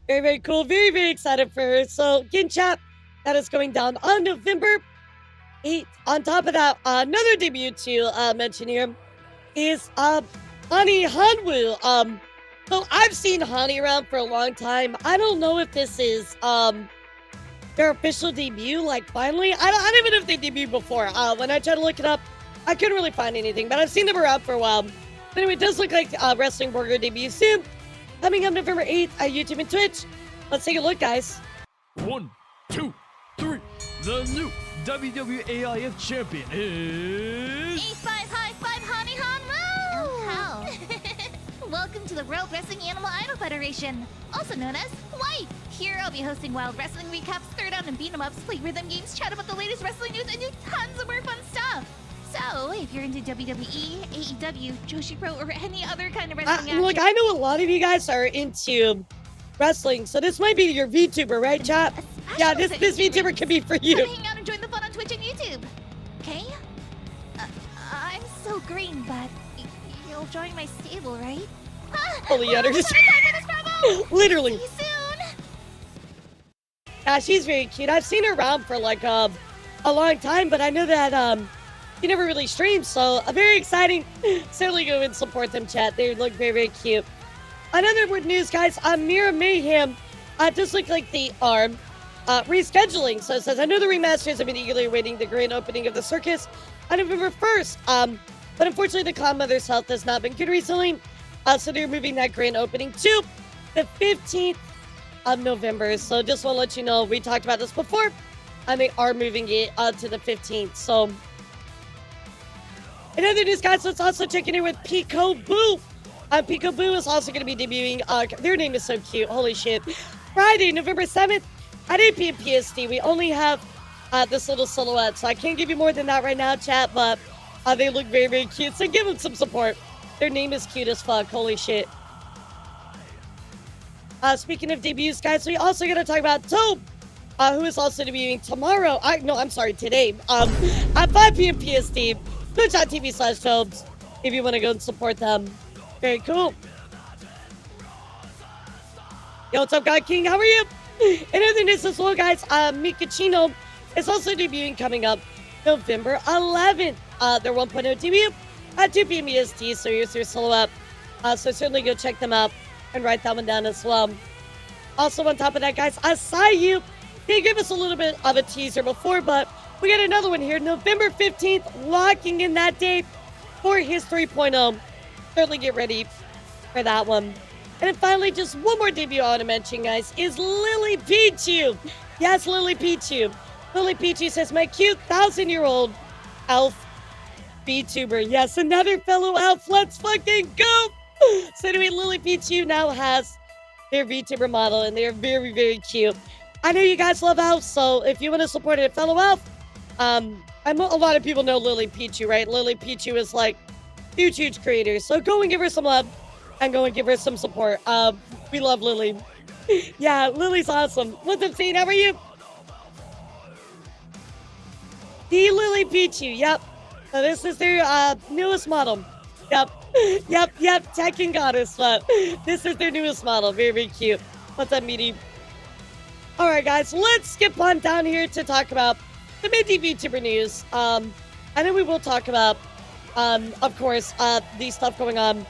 Very, very cool. Very, very excited for her. So, again, chat, that is going down on November 8th. On top of that, another debut to mention here is Anny Hanwoo. So I've seen Hani around for a long time. I don't know if this is their official debut, like finally. I don't even know if they debuted before. When I tried to look it up, I couldn't really find anything, but I've seen them around for a while. But anyway, it does look like Wrestling Burger debut soon. Coming up November 8th at YouTube and Twitch. Let's take a look, guys. 1, 2, 3. The new WWAIF champion is... A5 High 5 Hani Hanwoo! Oh, welcome to the World Wrestling Animal Idol Federation, also known as WIFE. Here I'll be hosting wild wrestling recaps, throw down and beat 'em ups, play rhythm games, chat about the latest wrestling news, and do tons of more fun stuff. So, if you're into WWE, AEW, Joshi Pro, or any other kind of wrestling action... Look, I know a lot of you guys are into wrestling, so this might be your VTuber, right, chat? Yeah, this VTuber could be for you. Come hang out and join the fun on Twitch and YouTube. Okay? I'm so green, but you'll join my stable, right? Holy utters. Time for this promo. Literally. See you soon. She's very cute. I've seen her around for like a long time, but I know that she never really streams, so very exciting. Certainly go and support them, chat. They look very, very cute. Another word news, guys. Mira Mayhem does look like they are rescheduling. So it says, I know the remasters have been eagerly awaiting the grand opening of the circus on November 1st. But unfortunately, the Clown Mother's health has not been good recently. So they're moving that grand opening to the 15th of November. So just want to let you know, we talked about this before, and they are moving it to the 15th. So in other news, guys, let's also check in here with Peekaboo. Peekaboo is also going to be debuting. Their name is so cute. Holy shit. Friday, November 7th at 8 p.m. PST. We only have this little silhouette, so I can't give you more than that right now, chat, but they look very, very cute, so give them some support. Their name is cute as fuck. Holy shit. Speaking of debuts, guys, we also got to talk about Tobe, who is also debuting tomorrow. Today. At 5 p.m. PST. Twitch.tv/Tobes if you want to go and support them. Very cool. Yo, what's up, God King? How are you? In other news as well, guys, Mikachino is also debuting coming up November 11th. Their 1.0 debut at 2 p.m. EST, so here's their silhouette. So certainly go check them out and write that one down as well. Also, on top of that, guys, Asayu, they gave us a little bit of a teaser before, but we got another one here, November 15th, locking in that date for his 3.0. Certainly get ready for that one. And then finally, just one more debut I want to mention, guys, is Lily Pichu. Yes, Lily Pichu. Lily Pichu says, my cute 1,000-year-old elf VTuber. Yes, another fellow elf. Let's fucking go. So anyway, Lily Pichu now has their VTuber model, and they're very, very cute. I know you guys love elves, so if you want to support a fellow elf, I know a lot of people know Lily Pichu, right? Lily Pichu is like huge creator. So go and give her some love and go and give her some support. We love Lily. Yeah, Lily's awesome. What's up, Zane? How are you? The Lily Pichu. Yep. So this is their newest model. Yep. Tech and Goddess. But this is their newest model. Very, very cute. What's up, Meaty? All right, guys. Let's skip on down here to talk about the mid-D VTuber news. And then we will talk about of course, the stuff going on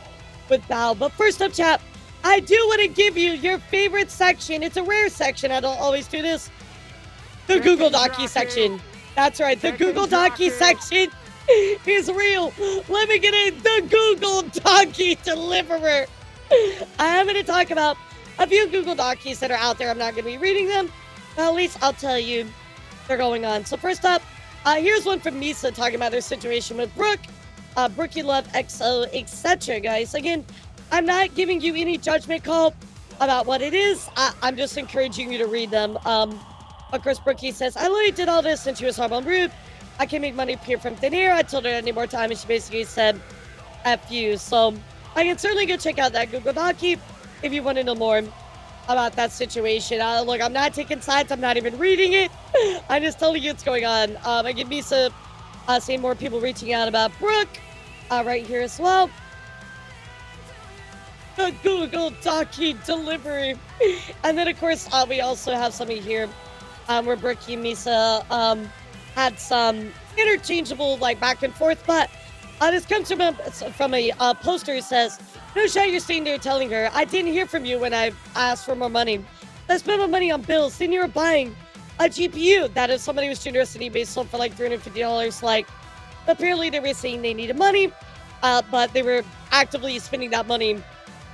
with Val. But first up, chat, I do want to give you your favorite section. It's a rare section. I don't always do this. The Google Docky section. That's right. The Google Docky section is real. Let me get in the Google Docky Deliverer. I'm going to talk about a few Google Dockies that are out there. I'm not going to be reading them. But at least I'll tell you they're going on. So first up, here's one from Misa talking about their situation with Brooke. Brookie Love XO, etc. Guys, again, I'm not giving you any judgment call about what it is. I'm just encouraging you to read them. Of course, Brookie says, I literally did all this since she was horrible and rude. I can make money appear from thin air. I told her any more time, and she basically said, F you. So I can certainly go check out that Google Docky if you want to know more about that situation. Look, I'm not taking sides. I'm not even reading it. I'm just telling you what's going on. I get Misa seeing more people reaching out about Brooke. Right here as well. The Google Docky Delivery. And then, of course, we also have something here where Brookie and Misa had some interchangeable, like, back and forth. But this comes from a poster who says, no shot, you're staying there telling her, I didn't hear from you when I asked for more money. I spent my money on bills. Then you were buying a GPU that if somebody was generous and eBay sold for like $350, like, apparently they were saying they needed money, but they were actively spending that money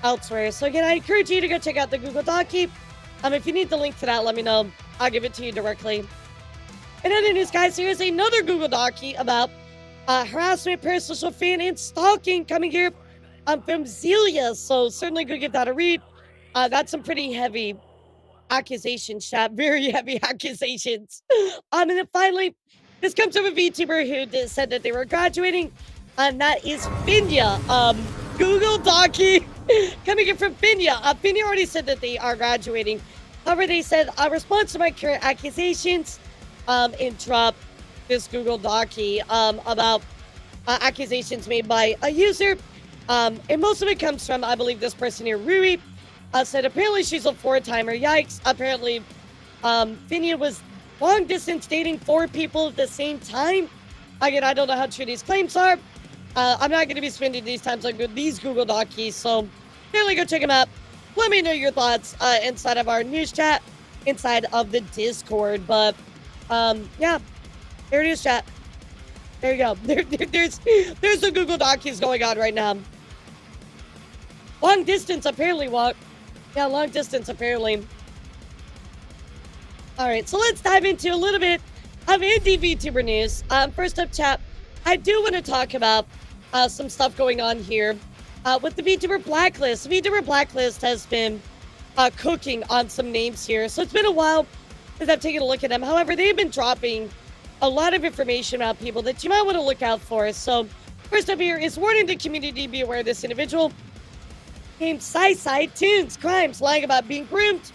elsewhere. So again, I encourage you to go check out the Google Docky. If you need the link to that, let me know. I'll give it to you directly. In other news, guys, here's another Google Docky about harassment, parasocial fan, and stalking coming here from Zelia. So certainly go give that a read. That's some pretty heavy accusations, chat. Very heavy accusations. And then finally, this comes from a VTuber who said that they were graduating, and that is Finya. Google Docky coming in from Finya. Finya already said that they are graduating. However, they said, a response to my current accusations, and dropped this Google Docky about accusations made by a user And most of it comes from, I believe, this person here, Rui, said apparently she's a 4-timer. Yikes. Apparently, Finia was long distance dating 4 people at the same time. Again, I don't know how true these claims are. I'm not going to be spending these times on these Google Doc keys, so definitely go check them out. Let me know your thoughts inside of our news chat, inside of the Discord. But, yeah, there it is, chat. There you go. There's the Google Doc keys going on right now. Long distance, apparently, what? Yeah, long distance, apparently. All right, so let's dive into a little bit of indie VTuber news. First up, chat, I do want to talk about some stuff going on here with the VTuber Blacklist. The VTuber Blacklist has been cooking on some names here, so it's been a while since I've taken a look at them. However, they've been dropping a lot of information about people that you might want to look out for. So first up here is warning the community, be aware of this individual named Tunes, crimes, lying about being groomed,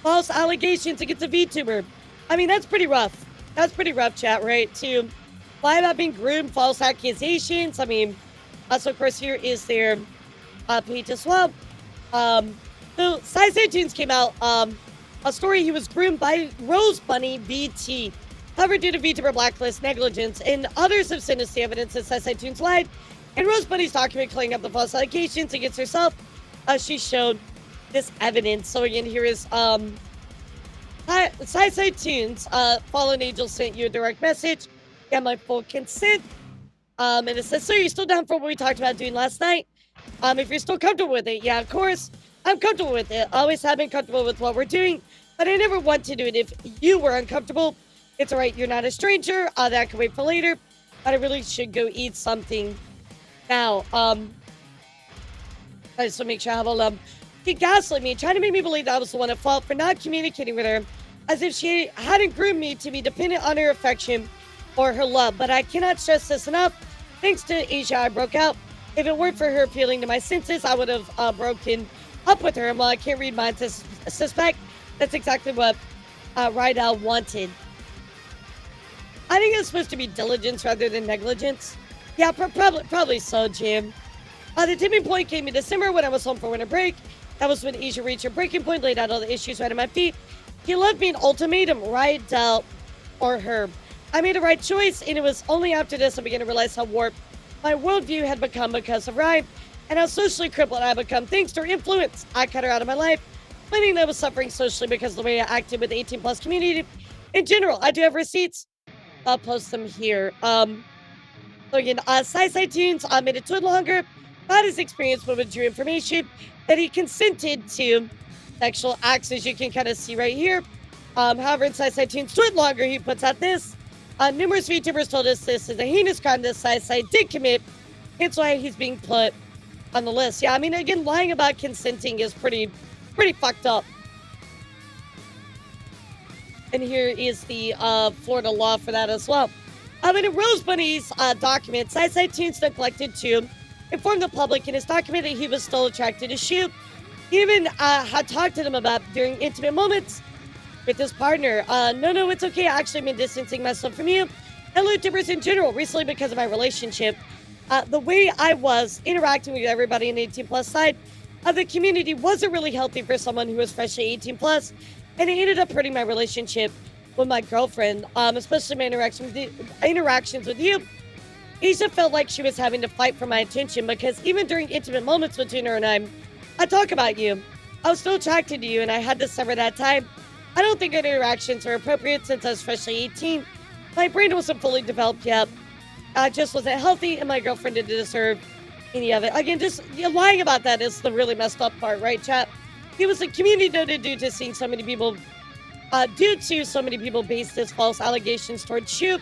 false allegations against a VTuber. I mean, that's pretty rough. That's pretty rough, chat, right? To lie about being groomed, false accusations. I mean, so of course here is their page as well. So Tunes came out, a story he was groomed by Rose Bunny VT. However, due to VTuber Blacklist negligence and others have sent us the evidence that Tunes lied, and Rose Bunny's document clearing up the false allegations against herself, she showed this evidence. So again, here is Tunes, Fallen Angel sent you a direct message. Got my full consent. And it says, so you're still down for what we talked about doing last night? If you're still comfortable with it, yeah, of course, I'm comfortable with it. Always have been comfortable with what we're doing, but I never want to do it if you were uncomfortable. It's all right, you're not a stranger. That can wait for later, but I really should go eat something now. I just want to make sure I have all She gaslit me, trying to make me believe that I was the one at fault for not communicating with her, as if she hadn't groomed me to be dependent on her affection or her love. But I cannot stress this enough. Thanks to Asia, I broke out. If it weren't for her appealing to my senses, I would have broken up with her. And while I can't read minds to suspect, that's exactly what Rydell wanted. I think it's supposed to be diligence rather than negligence. Yeah, probably so, Jim. The tipping point came in December when I was home for winter break. That was when Asia reached her breaking point, laid out all the issues right at my feet. He left me an ultimatum, Rydell or her. I made the right choice, and it was only after this I began to realize how warped my worldview had become because of Rye, and how socially crippled I had become thanks to her influence. I cut her out of my life, finding that I was suffering socially because of the way I acted with the 18+ community. In general, I do have receipts. I'll post them here. So again, Tunes made it to longer about his experience but withdrew information that he consented to sexual acts, as you can kind of see right here. However, in Tunes to longer, he puts out this. Numerous VTubers told us this is a heinous crime that Side did commit. It's why he's being put on the list. Yeah, I mean, again, lying about consenting is pretty fucked up. And here is the Florida law for that as well. In Rose Bunny's document, Tunes neglected to inform the public in his document that he was still attracted to Shoot. He even had talked to them about during intimate moments with his partner. No, it's okay. I actually been distancing myself from you and YouTubers in general recently because of my relationship. The way I was interacting with everybody in the 18+ side of the community wasn't really healthy for someone who was freshly 18+, and it ended up hurting my relationship with my girlfriend, especially my interactions with you. Asia felt like she was having to fight for my attention because even during intimate moments between her and I talk about you. I was still attracted to you, and I had to sever that time. I don't think our interactions are appropriate since I was freshly 18. My brain wasn't fully developed yet. I just wasn't healthy, and my girlfriend didn't deserve any of it. Again, just lying about that is the really messed up part, right, chat? He was a community noted due to so many people base this false allegations towards Shoot.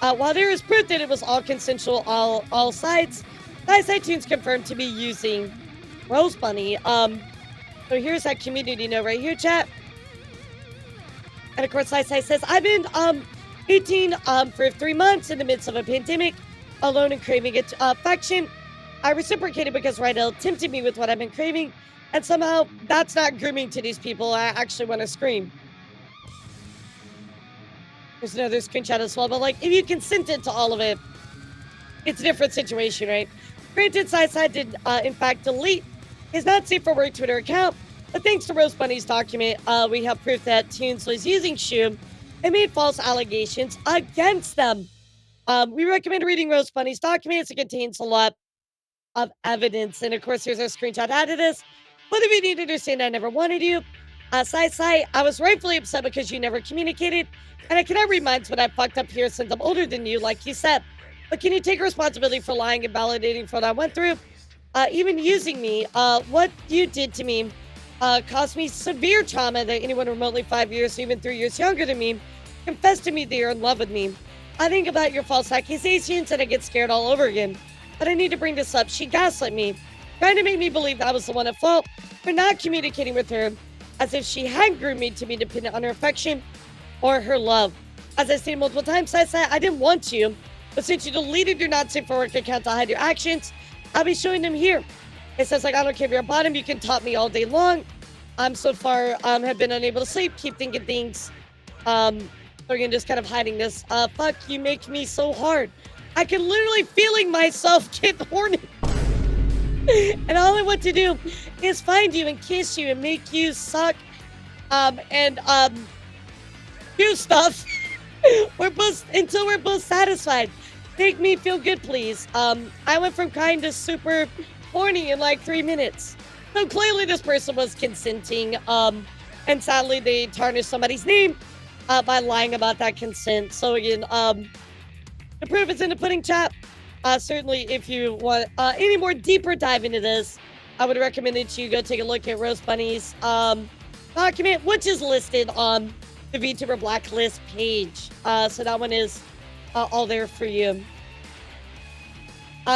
While there is proof that it was all consensual, all sides, Tunes confirmed to be using Rose Bunny. So here's that community note right here, chat. And of course, says, I've been 18 for 3 months in the midst of a pandemic, alone and craving affection. I reciprocated because Rydell tempted me with what I've been craving, and somehow that's not grooming to these people. I actually want to scream. There's another screenshot as well, but like, if you consented to all of it, it's a different situation, right? Granted, Sai did, in fact, delete his not safe for work Twitter account, but thanks to Rose Bunny's document, we have proof that Toons was using Shu and made false allegations against them. We recommend reading Rose Bunny's documents. It contains a lot of evidence, and of course, here's our screenshot out of this. Both of you need to understand I never wanted you. Sai, I was rightfully upset because you never communicated, and I cannot read minds when I fucked up here since I'm older than you, like you said. But can you take responsibility for lying and validating for what I went through? Even using me, what you did to me caused me severe trauma that anyone remotely 5 years or even 3 years younger than me confessed to me that you're in love with me. I think about your false accusations and I get scared all over again. But I need to bring this up. She gaslit me, trying to make me believe that I was the one at fault for not communicating with her, as if she had groomed me to be dependent on her affection or her love. As I stated multiple times, I didn't want you, but since you deleted your not safe for work account to hide your actions, I'll be showing them here. It says, like, I don't care if you're a bottom, you can top me all day long. I'm so far have been unable to sleep, keep thinking things. So again, just kind of hiding this. Fuck, you make me so hard. I can literally feeling myself get horny. And all I want to do is find you and kiss you and make you suck and do stuff. Until we're both satisfied. Make me feel good, please. I went from kind to super horny in like 3 minutes. So clearly this person was consenting. And sadly they tarnished somebody's name by lying about that consent. So again, the proof is in the pudding, chat. Certainly, if you want any more deeper dive into this, I would recommend that you go take a look at Rose Bunny's document, which is listed on the VTuber Blacklist page. So that one is all there for you.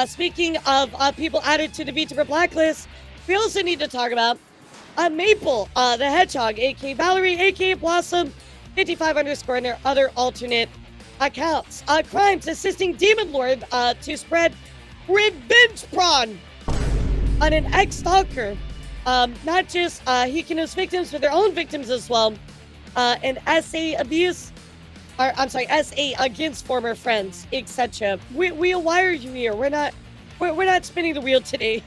Speaking of people added to the VTuber Blacklist, we also need to talk about Maple, the Hedgehog, aka Valerie, aka Blossom, 55 _ and their other alternate accounts. Crimes assisting Demon Lord to spread revenge porn on an ex-stalker. Not just Hikanu's victims, but their own victims as well. And SA abuse, or I'm sorry, SA against former friends, etc. Why are you here? We're not spinning the wheel today.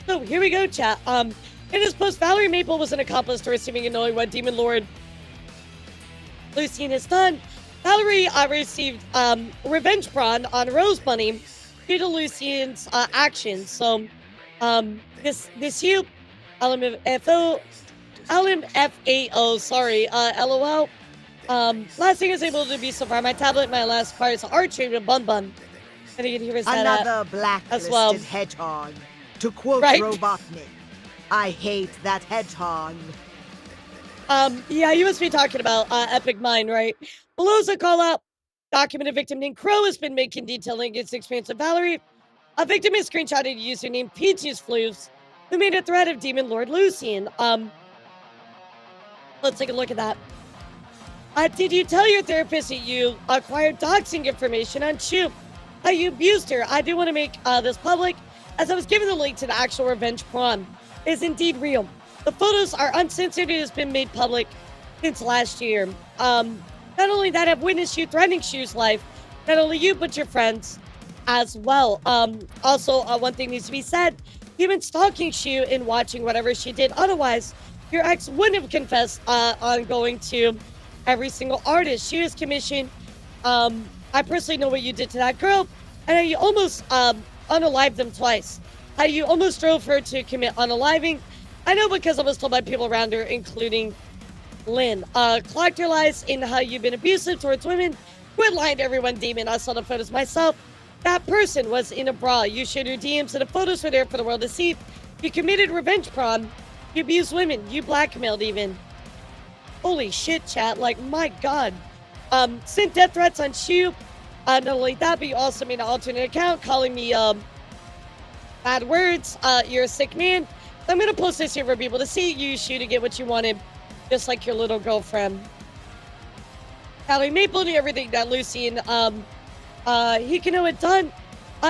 So here we go, chat. In his post, Valerie Maple was an accomplice to receiving and knowing what Demon Lord Lucien has done. Valerie received revenge porn on Rose Bunny due to Lucien's actions. So this you LMFAO, sorry, LOL. Last thing I was able to be so far, my tablet, my last part is art trade with Bun Bun. And again, here is that another blacklisted well. hedgehog. To quote Right. Robotnik, I hate that hedgehog. Yeah, you must be talking about Epic Mind, right? Below's a call out. Documented victim named Crow has been making detailing its experience of Valerie. A victim is screenshotted a user named Peaches Floofs, who made a threat of Demon Lord Lucien. Let's take a look at that. Did you tell your therapist that you acquired doxing information on Shu? You abused her. I do want to make this public, as I was given the link to the actual revenge porn. It is indeed real. The photos are uncensored and has been made public since last year. Not only that, I've witnessed you threatening Shu's life. Not only you, but your friends as well. Also, one thing needs to be said. You've been stalking Shu and watching whatever she did. Otherwise, your ex wouldn't have confessed on going to every single artist Shu has commissioned. I personally know what you did to that girl, and how you almost unalived them twice. How you almost drove her to commit unaliving. I know because I was told by people around her, including Lynn. Clocked your lies in how you've been abusive towards women. Quit lying to everyone, Demon. I saw the photos myself. That person was in a bra. You shared your DMs and the photos were there for the world to see. You committed revenge porn. You abused women. You blackmailed even. Holy shit, chat. Like, my God. Sent death threats on Shu. Not only that, but you also made an alternate account calling me bad words. You're a sick man. I'm going to post this here for people to see. You use Shu to get what you wanted. Just like your little girlfriend. Valerie Maple knew everything that Lucien Hikaru had done.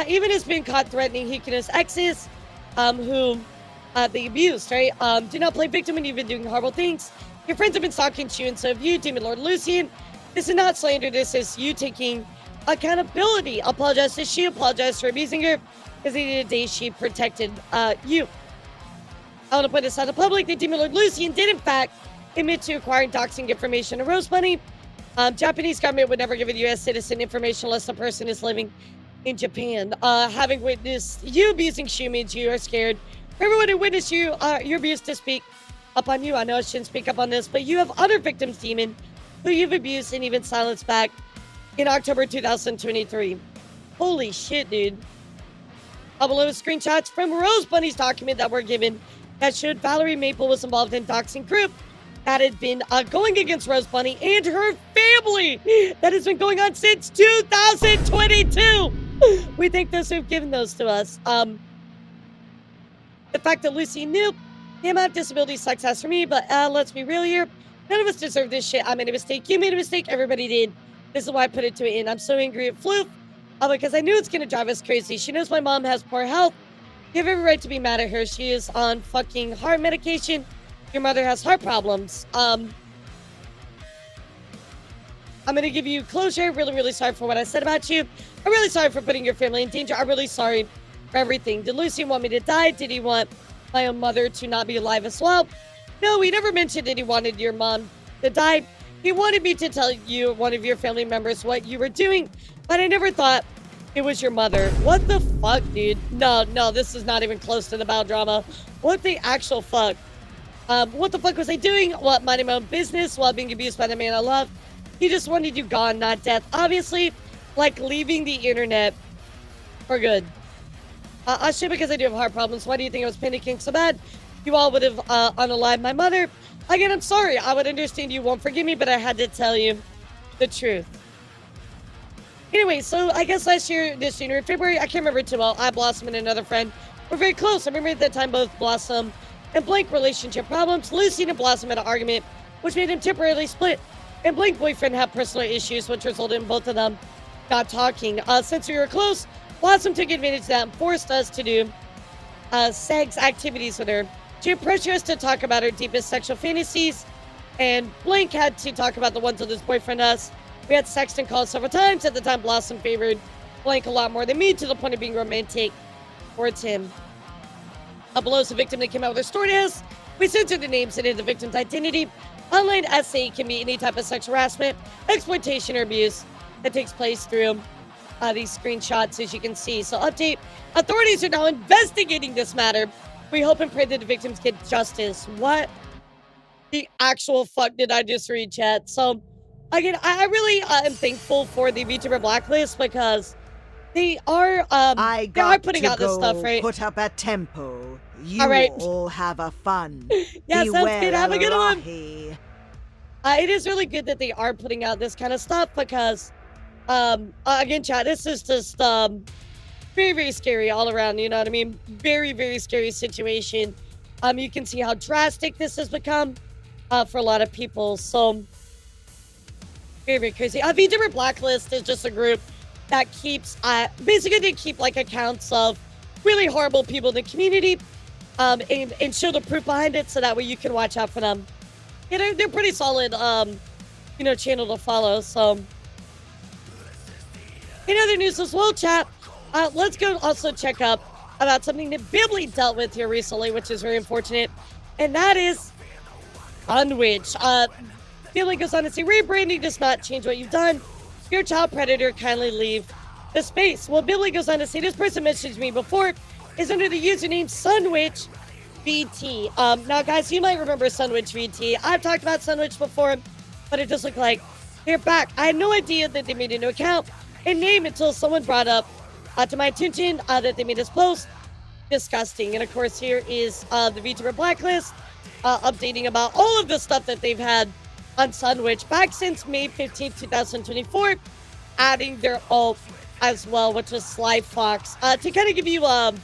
Even has been caught threatening Hikaru's exes, who they abused, right? Do not play victim when you've been doing horrible things. Your friends have been stalking you, and so have you, Demon Lord Lucien. This is not slander. This is you taking accountability. Apologized. She apologized for abusing her because the other day she protected you. I want to put this out in public. The Demon Lord Lucian did, in fact, admit to acquiring doxing information of Rose Bunny. Japanese government would never give a U.S. citizen information unless the person is living in Japan. Having witnessed you abusing Shumage, you are scared. For everyone who witnessed your abuse to speak upon you. I know I shouldn't speak up on this, but you have other victims, Demon, who you've abused and even silenced back in October 2023. Holy shit, dude. Below screenshots from Rose Bunny's document that were given that showed Valerie Maple was involved in doxing group that had been going against Rose Bunny and her family. That has been going on since 2022. We thank those who've given those to us. The fact that Lucy knew the amount of disability sucks ass for me, but let's be real here. None of us deserve this shit. I made a mistake. You made a mistake. Everybody did. This is why I put it to an end. I'm so angry at Floof because I knew it's going to drive us crazy. She knows my mom has poor health. You have every right to be mad at her. She is on fucking heart medication. Your mother has heart problems. I'm going to give you closure. Really, really sorry for what I said about you. I'm really sorry for putting your family in danger. I'm really sorry for everything. Did Lucy want me to die? Did he want my own mother to not be alive as well? No, he never mentioned that he wanted your mom to die. He wanted me to tell you, one of your family members, what you were doing, but I never thought it was your mother. What the fuck, dude? No, this is not even close to the bowel drama. What the actual fuck? What the fuck was I doing? What, minding my own business while being abused by the man I love? He just wanted you gone, not death. Obviously, like leaving the internet for good. I should because I do have heart problems. Why do you think I was panicking so bad? You all would have unalived my mother. Again, I'm sorry. I would understand you won't forgive me, but I had to tell you the truth. Anyway, so I guess last year, this January, February, I can't remember too well. I, Blossom, and another friend were very close. I remember at that time both Blossom and Blank relationship problems. Lucy and Blossom had an argument, which made them temporarily split. And Blank boyfriend had personal issues, which resulted in both of them not talking. Since we were close, Blossom took advantage of that and forced us to do sex activities with her. She pressured us to talk about her deepest sexual fantasies, and Blank had to talk about the ones with his boyfriend, us. We had sexting calls several times. At the time, Blossom favored Blank a lot more than me, to the point of being romantic towards him. Below is a victim that came out with her story to us. We censored the names and the victim's identity. Online essay can be any type of sexual harassment, exploitation, or abuse that takes place through these screenshots, as you can see. So update, authorities are now investigating this matter. We hope and pray that the victims get justice. What the actual fuck did I just read, chat? So again, I really am thankful for the VTuber blacklist because they are putting out this stuff, right? Put up a tempo. You all right. all have a fun. Yeah, sounds good. Have a good one. Elahi. It is really good that they are putting out this kind of stuff because, again, chat, this is just very, very scary all around. You know what I mean? Very, very scary situation. You can see how drastic this has become for a lot of people. So very, very crazy. VTuber Blacklist is just a group that keeps, basically they keep like accounts of really horrible people in the community and show the proof behind it so that way you can watch out for them. You know, they're pretty solid, channel to follow. So in other news as well, chat, let's go also check up about something that Bibli dealt with here recently, which is very unfortunate, and that is Unwitch. Bibli goes on to say, rebranding does not change what you've done. Your child predator, kindly leave the space. Well, Bibli goes on to say, this person messaged me before, is under the username Sunwitch VT. Now, guys, you might remember Sunwitch VT. I've talked about Sunwitch before, but it just looked like they're back. I had no idea that they made a new account and name until someone brought up to my attention that they made this post. Disgusting. And of course, here is the VTuber Blacklist updating about all of the stuff that they've had on Sunwitch back since May 15th, 2024, adding their ult as well, which was Sly Fox. To kind of give you an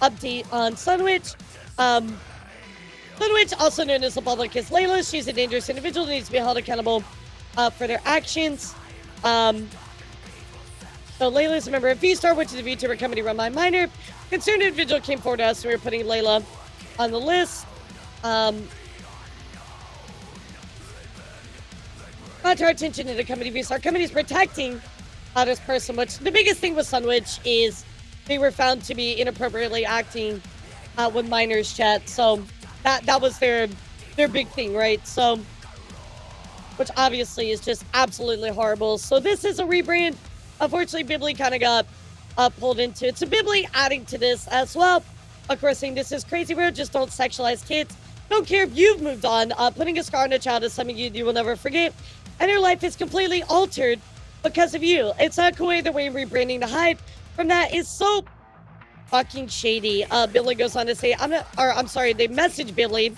update on Sunwitch, Sunwitch, also known as the public, is Layla. She's a dangerous individual that needs to be held accountable for their actions. So Layla is a member of V-Star, which is a VTuber company run by a minor. Concerned individual came forward to us, and we were putting Layla on the list. Brought to our attention to the company V-Star. Company is protecting this person, which the biggest thing with Sunwitch is they were found to be inappropriately acting with minors, chat. So that was their big thing, right? So, which obviously is just absolutely horrible. So this is a rebrand. Unfortunately, Bibli kind of got pulled into it. So Bibli adding to this as well. Of course, saying this is crazy weird. Just don't sexualize kids. Don't care if you've moved on. Putting a scar on a child is something you will never forget. And your life is completely altered because of you. It's not cool either way. Rebranding to hide from that is so fucking shady. Billy goes on to say, I'm sorry, they message Billy.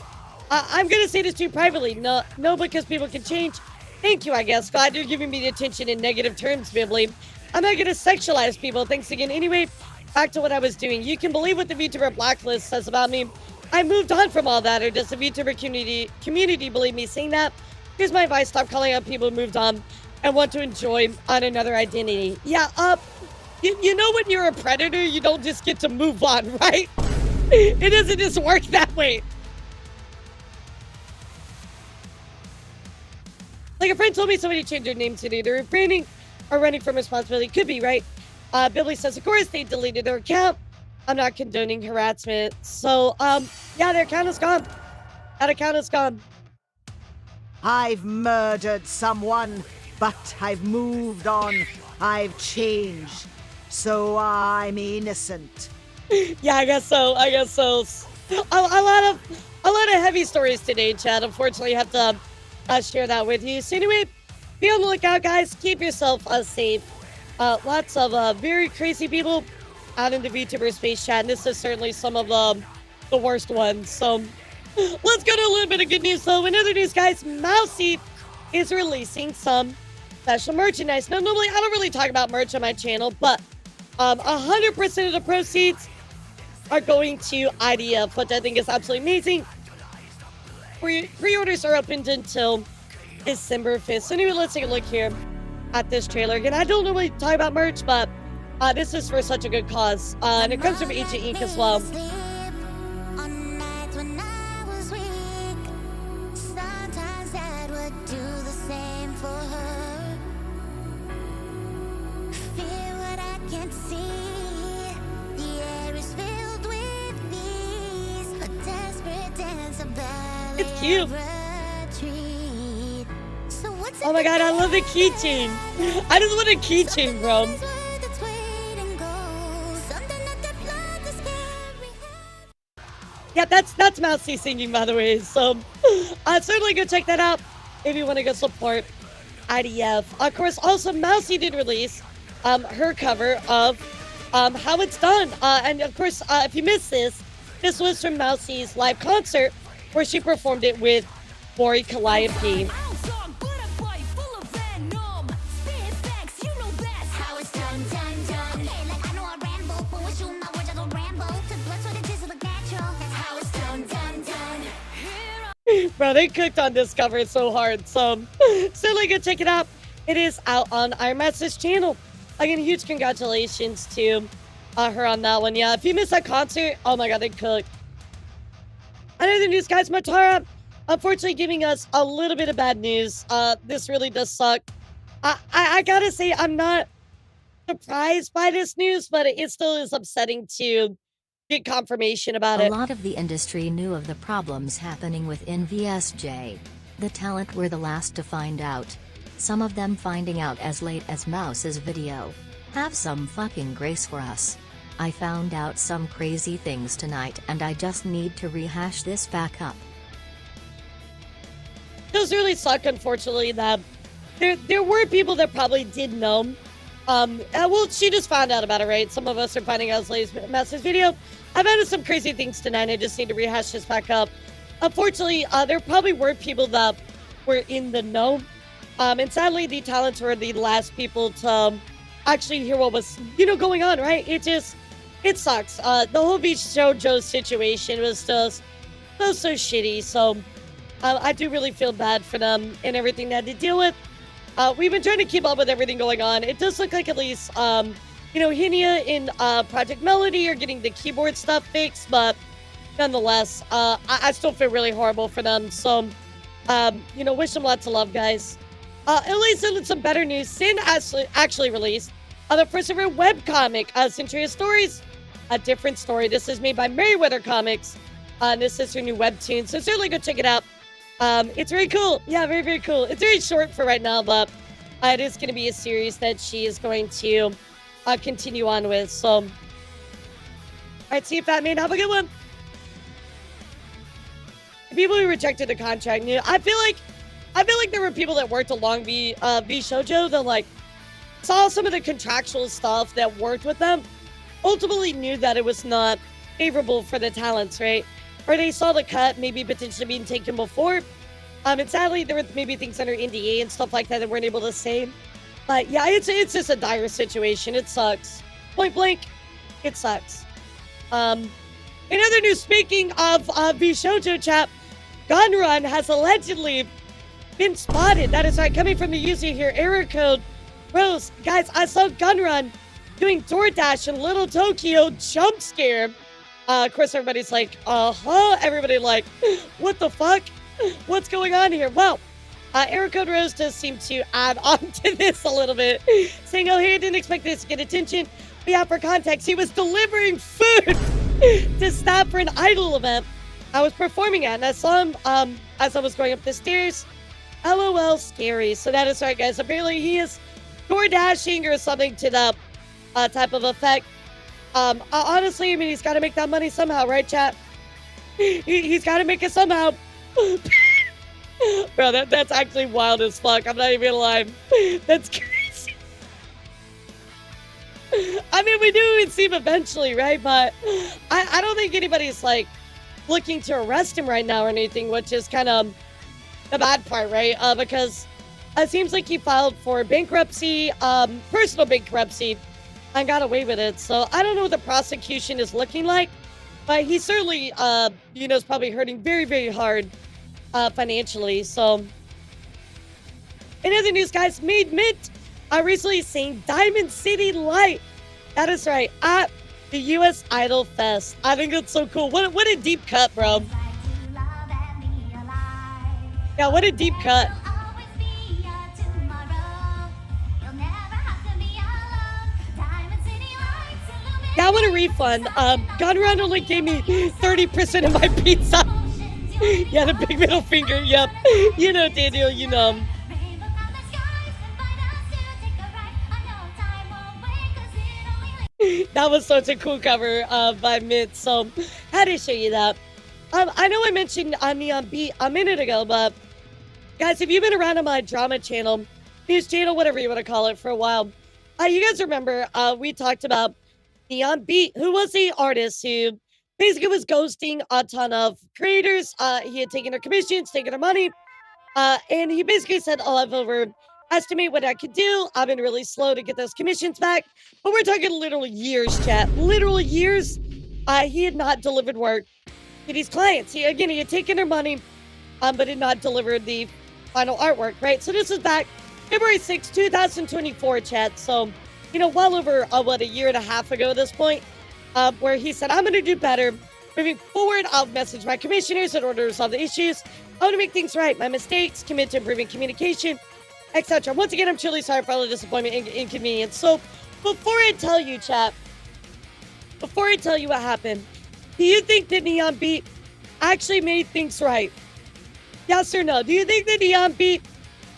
I'm gonna say this to you privately. No, because people can change. Thank you, I guess. Glad you're giving me the attention in negative terms, Bibli. I'm not gonna sexualize people. Thanks again. Anyway, back to what I was doing. You can believe what the VTuber blacklist says about me. I moved on from all that, or does the VTuber community believe me saying that? Here's my advice. Stop calling out people who moved on and want to enjoy on another identity. Yeah, you know when you're a predator, you don't just get to move on, right? It doesn't just work that way. Like a friend told me somebody changed their name to either rebranding or running from responsibility. Could be, right? Billy says, of course, they deleted their account. I'm not condoning harassment. So, yeah, their account is gone. That account is gone. I've murdered someone, but I've moved on. I've changed. So I'm innocent. Yeah, I guess so. A lot of heavy stories today, Chad. Unfortunately, I have to share that with you. So anyway, be on the lookout, guys. Keep yourself safe. Lots of very crazy people out in the VTuber space, chat. And this is certainly some of the worst ones. So let's go to a little bit of good news. So in other news, guys, Mousy is releasing some special merchandise. Now, normally I don't really talk about merch on my channel, but 100% of the proceeds are going to IDF, which I think is absolutely amazing. Pre-orders are opened until December 5th. So anyway, let's take a look here at this trailer. Again, I don't normally talk about merch, but this is for such a good cause. And it comes from Ancient Ink as well. It's cute. Oh my god, I love the keychain. I just want a keychain, bro. Yeah, that's Mousy singing, by the way. So, certainly go check that out if you want to go support IDF. Of course, also Mousy did release her cover of How It's Done. And of course, if you missed this was from Mousy's live concert where she performed it with Bori Calliope. Bro, they cooked on this cover so hard. So, certainly go check it out. It is out on Iron Master's channel. Again, huge congratulations to her on that one. Yeah, if you missed that concert, oh my god, they cooked. Another news, guys, Matara, unfortunately giving us a little bit of bad news. This really does suck. I gotta say, I'm not surprised by this news, but it still is upsetting to get confirmation about it. A lot of the industry knew of the problems happening with NVSJ. The talent were the last to find out. Some of them finding out as late as Mouse's video. Have some fucking grace for us. I found out some crazy things tonight and I just need to rehash this back up. It does really suck, unfortunately, that there were people that probably did know. Well, she just found out about it, right? Some of us are finding out as late as Mouse's video. I've had some crazy things tonight. I just need to rehash this back up. Unfortunately, there probably were people that were in the know. And sadly, the talents were the last people to actually hear what was, going on, right? It sucks. The whole Beach JoJo situation was just so shitty. So I do really feel bad for them and everything they had to deal with. We've been trying to keep up with everything going on. It does look like at least, Hinia and Project Melody are getting the keyboard stuff fixed, but nonetheless, I still feel really horrible for them. So, wish them lots of love, guys. At least in some better news, Sin actually released the first ever webcomic, Century of Stories. A different story. This is made by Merryweather Comics. This is her new webtoon, so certainly go check it out. It's very cool. Yeah, very, very cool. It's very short for right now, but it is going to be a series that she is going to continue on with. So, all right, see you, Fat Man. Have a good one. People who rejected the contract, I feel like there were people that worked along V Shoujo that like saw some of the contractual stuff that worked with them, ultimately knew that it was not favorable for the talents, right? Or they saw the cut maybe potentially being taken before. And sadly, there were maybe things under NDA and stuff like that that weren't able to say. But yeah, it's just a dire situation. It sucks. Point blank, it sucks. In other news, speaking of V Shoujo chat, Gunrun has allegedly been spotted. That is right, coming from the user here, error code Rose. Guys, I saw Gunrun doing DoorDash in Little Tokyo, jump scare. Of course, everybody's like, everybody like, what the fuck? What's going on here? Well, error code Rose does seem to add on to this a little bit, saying, oh, hey, I didn't expect this to get attention. But yeah, for context, he was delivering food to staff for an idol event I was performing at, and I saw him as I was going up the stairs. LOL, scary. So that is right, guys. Apparently, he is door dashing or something to the type of effect. Honestly, I mean, he's got to make that money somehow, right, chat? He's got to make it somehow. Bro, that's actually wild as fuck. I'm not even gonna lie. That's crazy. I mean, we knew it would seem eventually, right? But I don't think anybody's like looking to arrest him right now or anything, which is kind of the bad part, right? Because it seems like he filed for bankruptcy, personal bankruptcy, and got away with it. So I don't know what the prosecution is looking like, but he certainly, is probably hurting very, very hard financially. So in other news, guys, Made Mint recently sang Diamond City Light. That is right, at the US Idol Fest. I think that's so cool. What a deep cut, bro. Yeah, what a deep cut. Yeah, I want a refund. Gunrun only gave me 30% of my pizza. Yeah, the big middle finger, yep. You know, Daniel, you know. That was such a cool cover by Mint, so had to show you that. I know I mentioned Neon Beat a minute ago, but guys, if you've been around on my drama channel, news channel, whatever you want to call it, for a while, you guys remember we talked about Neon Beat, who was the artist who basically was ghosting a ton of creators. He had taken their commissions, taken their money, and he basically said, oh, I've overestimated what I could do. I've been really slow to get those commissions back. But we're talking literal years, chat. Literal years. He had not delivered work to these clients. He had taken their money, but had not delivered the final artwork, right? So this was back February 6, 2024, chat. So, well over, a year and a half ago at this point, where he said, I'm going to do better. Moving forward, I'll message my commissioners in order to resolve the issues. I want to make things right. My mistakes, commit to improving communication, etc. Once again, I'm truly sorry for all the disappointment and inconvenience. So, before I tell you, chat, before I tell you what happened, do you think that Neon Beat actually made things right? Yes or no? Do you think that Neon Beat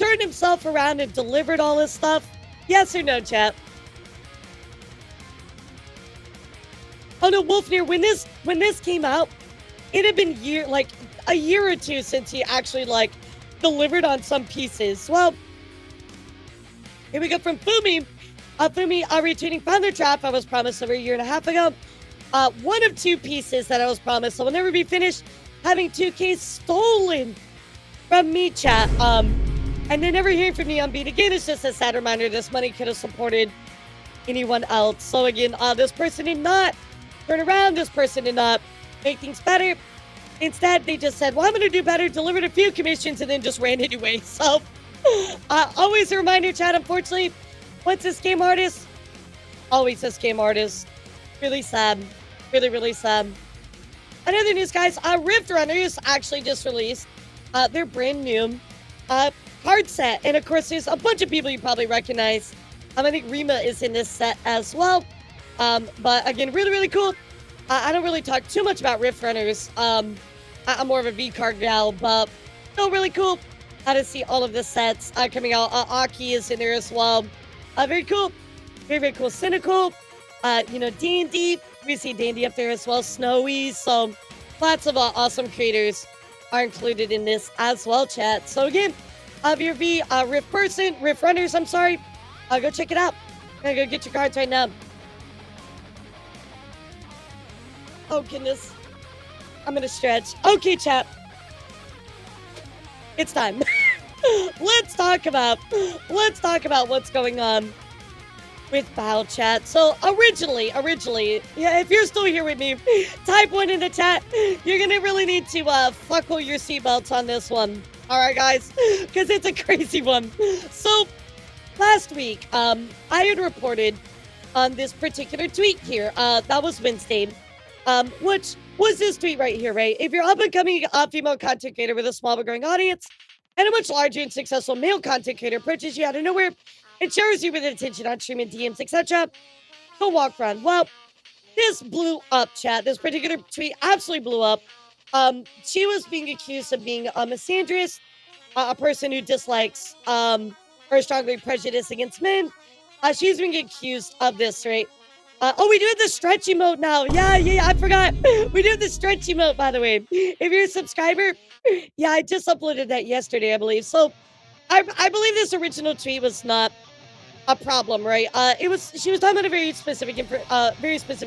turned himself around and delivered all this stuff? Yes or no, chat? Oh no, Wolfnir, when this came out, it had been a year or two since he actually delivered on some pieces. Well, here we go from Fumi. Fumi retweeting found the trap I was promised over a year and a half ago. One of two pieces that I was promised that will never be finished, having 2K stolen from me, chat. And then never hearing from Neon Beat again is just a sad reminder this money could have supported anyone else. So again, this person did not turn around. This person did not make things better. Instead, they just said, well, I'm going to do better, delivered a few commissions, and then just ran anyway. So, always a reminder, chat, unfortunately, once a scam artist, always a scam artist. Really sad. Really, really sad. Another news, guys, Rift Runners actually just released their brand new card set. And of course, there's a bunch of people you probably recognize. I think Rima is in this set as well. But again, really, really cool. I don't really talk too much about Rift Runners. I'm more of a V-card gal, but still really cool to see all of the sets coming out. Aki is in there as well. Very cool. Very, very cool. Cynical. D&D. We see D&D up there as well. Snowy. So lots of awesome creators are included in this as well, chat. So again, if you're Rift Runners, I'm sorry. Go check it out. Go get your cards right now. Oh, goodness. I'm gonna stretch. Okay, chat. It's time. Let's talk about what's going on with Bow, chat. So originally, yeah, if you're still here with me, type 1 in the chat. You're gonna really need to buckle your seatbelts on this one. All right, guys, because it's a crazy one. So last week, I had reported on this particular tweet here. That was Wednesday, which was this tweet right here, right? If you're up and coming female content creator with a small but growing audience and a much larger and successful male content creator approaches you out of nowhere and showers you with attention on streaming DMs, etc., go walk around. Well, this blew up, chat. This particular tweet absolutely blew up. She was being accused of being a misandrist, a person who dislikes or strongly prejudiced against men. She's being accused of this, right? We do the stretch emote now. Yeah, I forgot. We do the stretch emote, by the way. If you're a subscriber, yeah, I just uploaded that yesterday, I believe. So I believe this original tweet was not a problem, right? She was talking about a very specific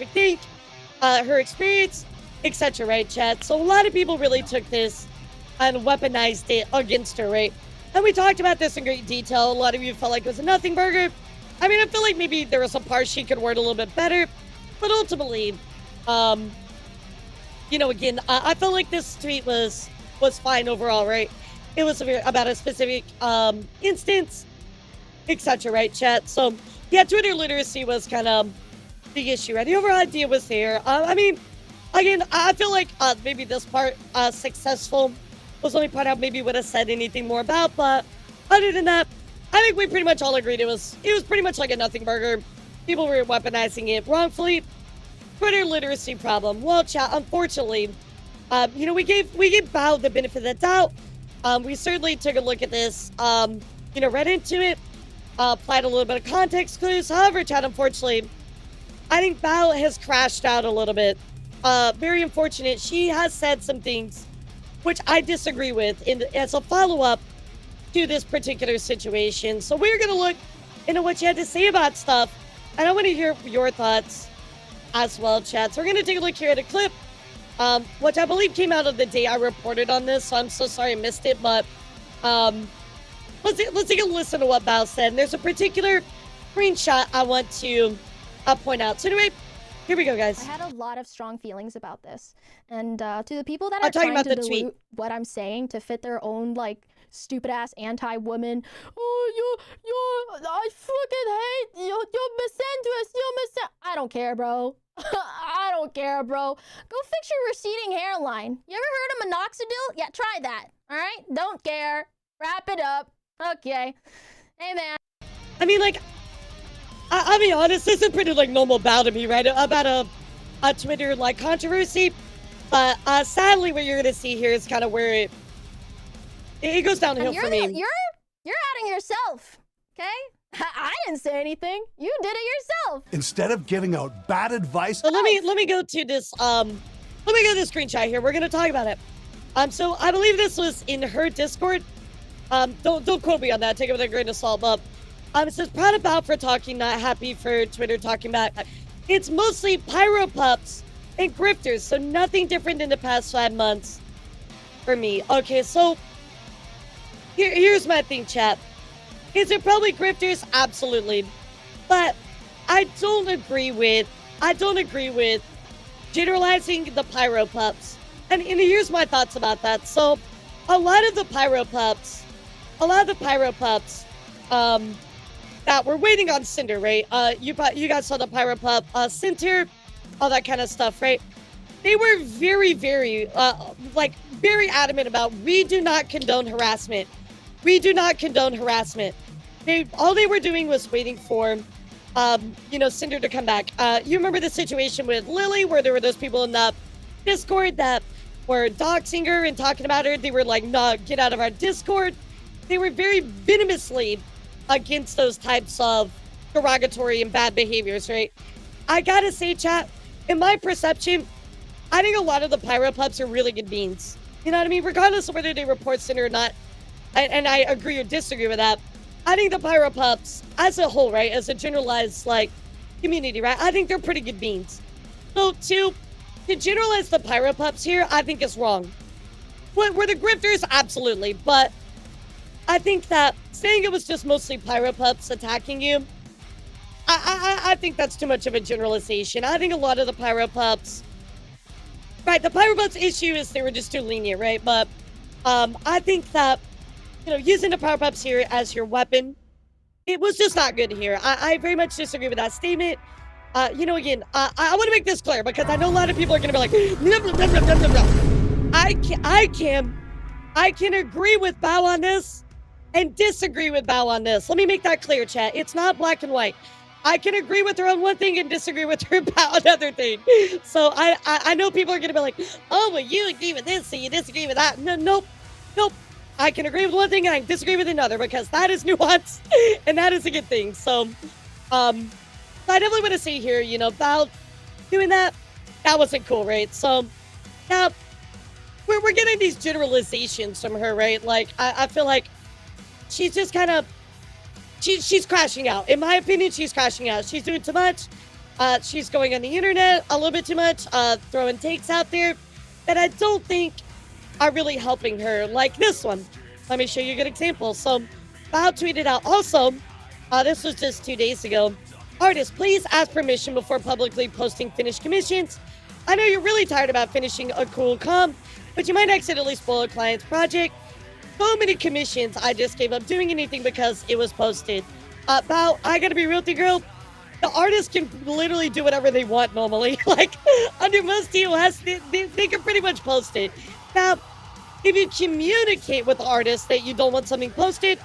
thing, her experience, etc., right, chat? So a lot of people really took this and weaponized it against her, right? And we talked about this in great detail. A lot of you felt like it was a nothing burger. I mean, I feel like maybe there was some parts she could word a little bit better, but ultimately, again, I felt like this tweet was fine overall, right? It was about a specific instance, etc., right, chat? So, yeah, Twitter literacy was kind of the issue, right? The overall idea was there. I mean, again, I feel like maybe this part, successful, was the only part I maybe would have said anything more about, but other than that, I think we pretty much all agreed it was pretty much like a nothing burger. People were weaponizing it wrongfully. Twitter literacy problem. Well, chat, unfortunately, we gave Bao the benefit of the doubt. We certainly took a look at this, read into it, applied a little bit of context clues. However, chat, unfortunately, I think Bao has crashed out a little bit. Very unfortunate. She has said some things which I disagree with as a follow-up to this particular situation. So we're going to look into what you had to say about stuff. And I want to hear your thoughts as well, chat. So we're going to take a look here at a clip, which I believe came out of the day I reported on this. So I'm so sorry I missed it. But let's take a listen to what Bao said. And there's a particular screenshot I want to point out. So anyway, here we go, guys. I had a lot of strong feelings about this. And to the people that are trying to dilute what I'm saying to fit their own, stupid ass anti-woman. Oh, I fucking hate you. You're misandrist. I don't care, bro. I don't care, bro. Go fix your receding hairline. You ever heard of minoxidil? Yeah, try that. All right? Don't care. Wrap it up. Okay. Hey, man. I mean, I'll be honest, this is pretty, normal Bao to me, right? About a Twitter, controversy. But sadly, what you're going to see here is kind of where it goes downhill for me. You're outing yourself, okay? I didn't say anything. You did it yourself. Instead of giving out bad advice. So let me go to this this screenshot here. We're gonna talk about it. So I believe this was in her Discord. Don't quote me on that. Take it with a grain of salt. But it says proud about for talking, not happy for Twitter talking back. It's mostly pyro pups and grifters, so nothing different in the past 5 months for me. Okay, so here's my thing, chat. Is it probably grifters? Absolutely. But I don't agree with generalizing the pyro pups. And here's my thoughts about that. So a lot of the pyro pups that were waiting on Cinder, right? You guys saw the pyro pup Cinder, all that kind of stuff, right? They were very, very, very adamant about we do not condone harassment. we do not condone harassment. All they were doing was waiting for, Cinder to come back. You remember the situation with Lily where there were those people in the Discord that were doxing her and talking about her. They were like, "No, get out of our Discord." They were very venomously against those types of derogatory and bad behaviors, right? I gotta say, chat, in my perception, I think a lot of the Pyro Pups are really good beans. You know what I mean? Regardless of whether they report Cinder or not, and I agree or disagree with that, I think the Pyro Pups, as a whole, right, as a generalized, like, community, right, I think they're pretty good beans. So, to generalize the Pyro Pups here, I think is wrong. Were the grifters? Absolutely. But I think that saying it was just mostly Pyro Pups attacking you, I think that's too much of a generalization. I think a lot of the Pyro Pups, right, the Pyro Pups issue is they were just too lenient, right? But I think that, using the Pyro Pups here as your weapon, it was just not good here. I very much disagree with that statement. Again, I want to make this clear because I know a lot of people are going to be like, blah, blah, blah, blah, blah, blah. I can agree with Bao on this and disagree with Bao on this. Let me make that clear, chat. It's not black and white. I can agree with her on one thing and disagree with her about another thing. So I know people are going to be like, oh, well, you agree with this, so you disagree with that. No, nope. I can agree with one thing and I disagree with another because that is nuance and that is a good thing. So, I definitely want to say here, about doing that wasn't cool, right? So, now, we're getting these generalizations from her, right? Like, I feel like she's just kind of, she's crashing out. In my opinion, she's crashing out. She's doing too much. She's going on the internet a little bit too much, throwing takes out there that I don't think are really helping her, like this one. Let me show you a good example. So, Bao tweeted out also, this was just 2 days ago, artists, please ask permission before publicly posting finished commissions. I know you're really tired about finishing a cool comp, but you might accidentally spoil a client's project. So many commissions, I just gave up doing anything because it was posted. Bao, I gotta be real with you, girl. The artists can literally do whatever they want normally. Like, under most TOS, they can pretty much post it. Now, if you communicate with the artist that you don't want something posted,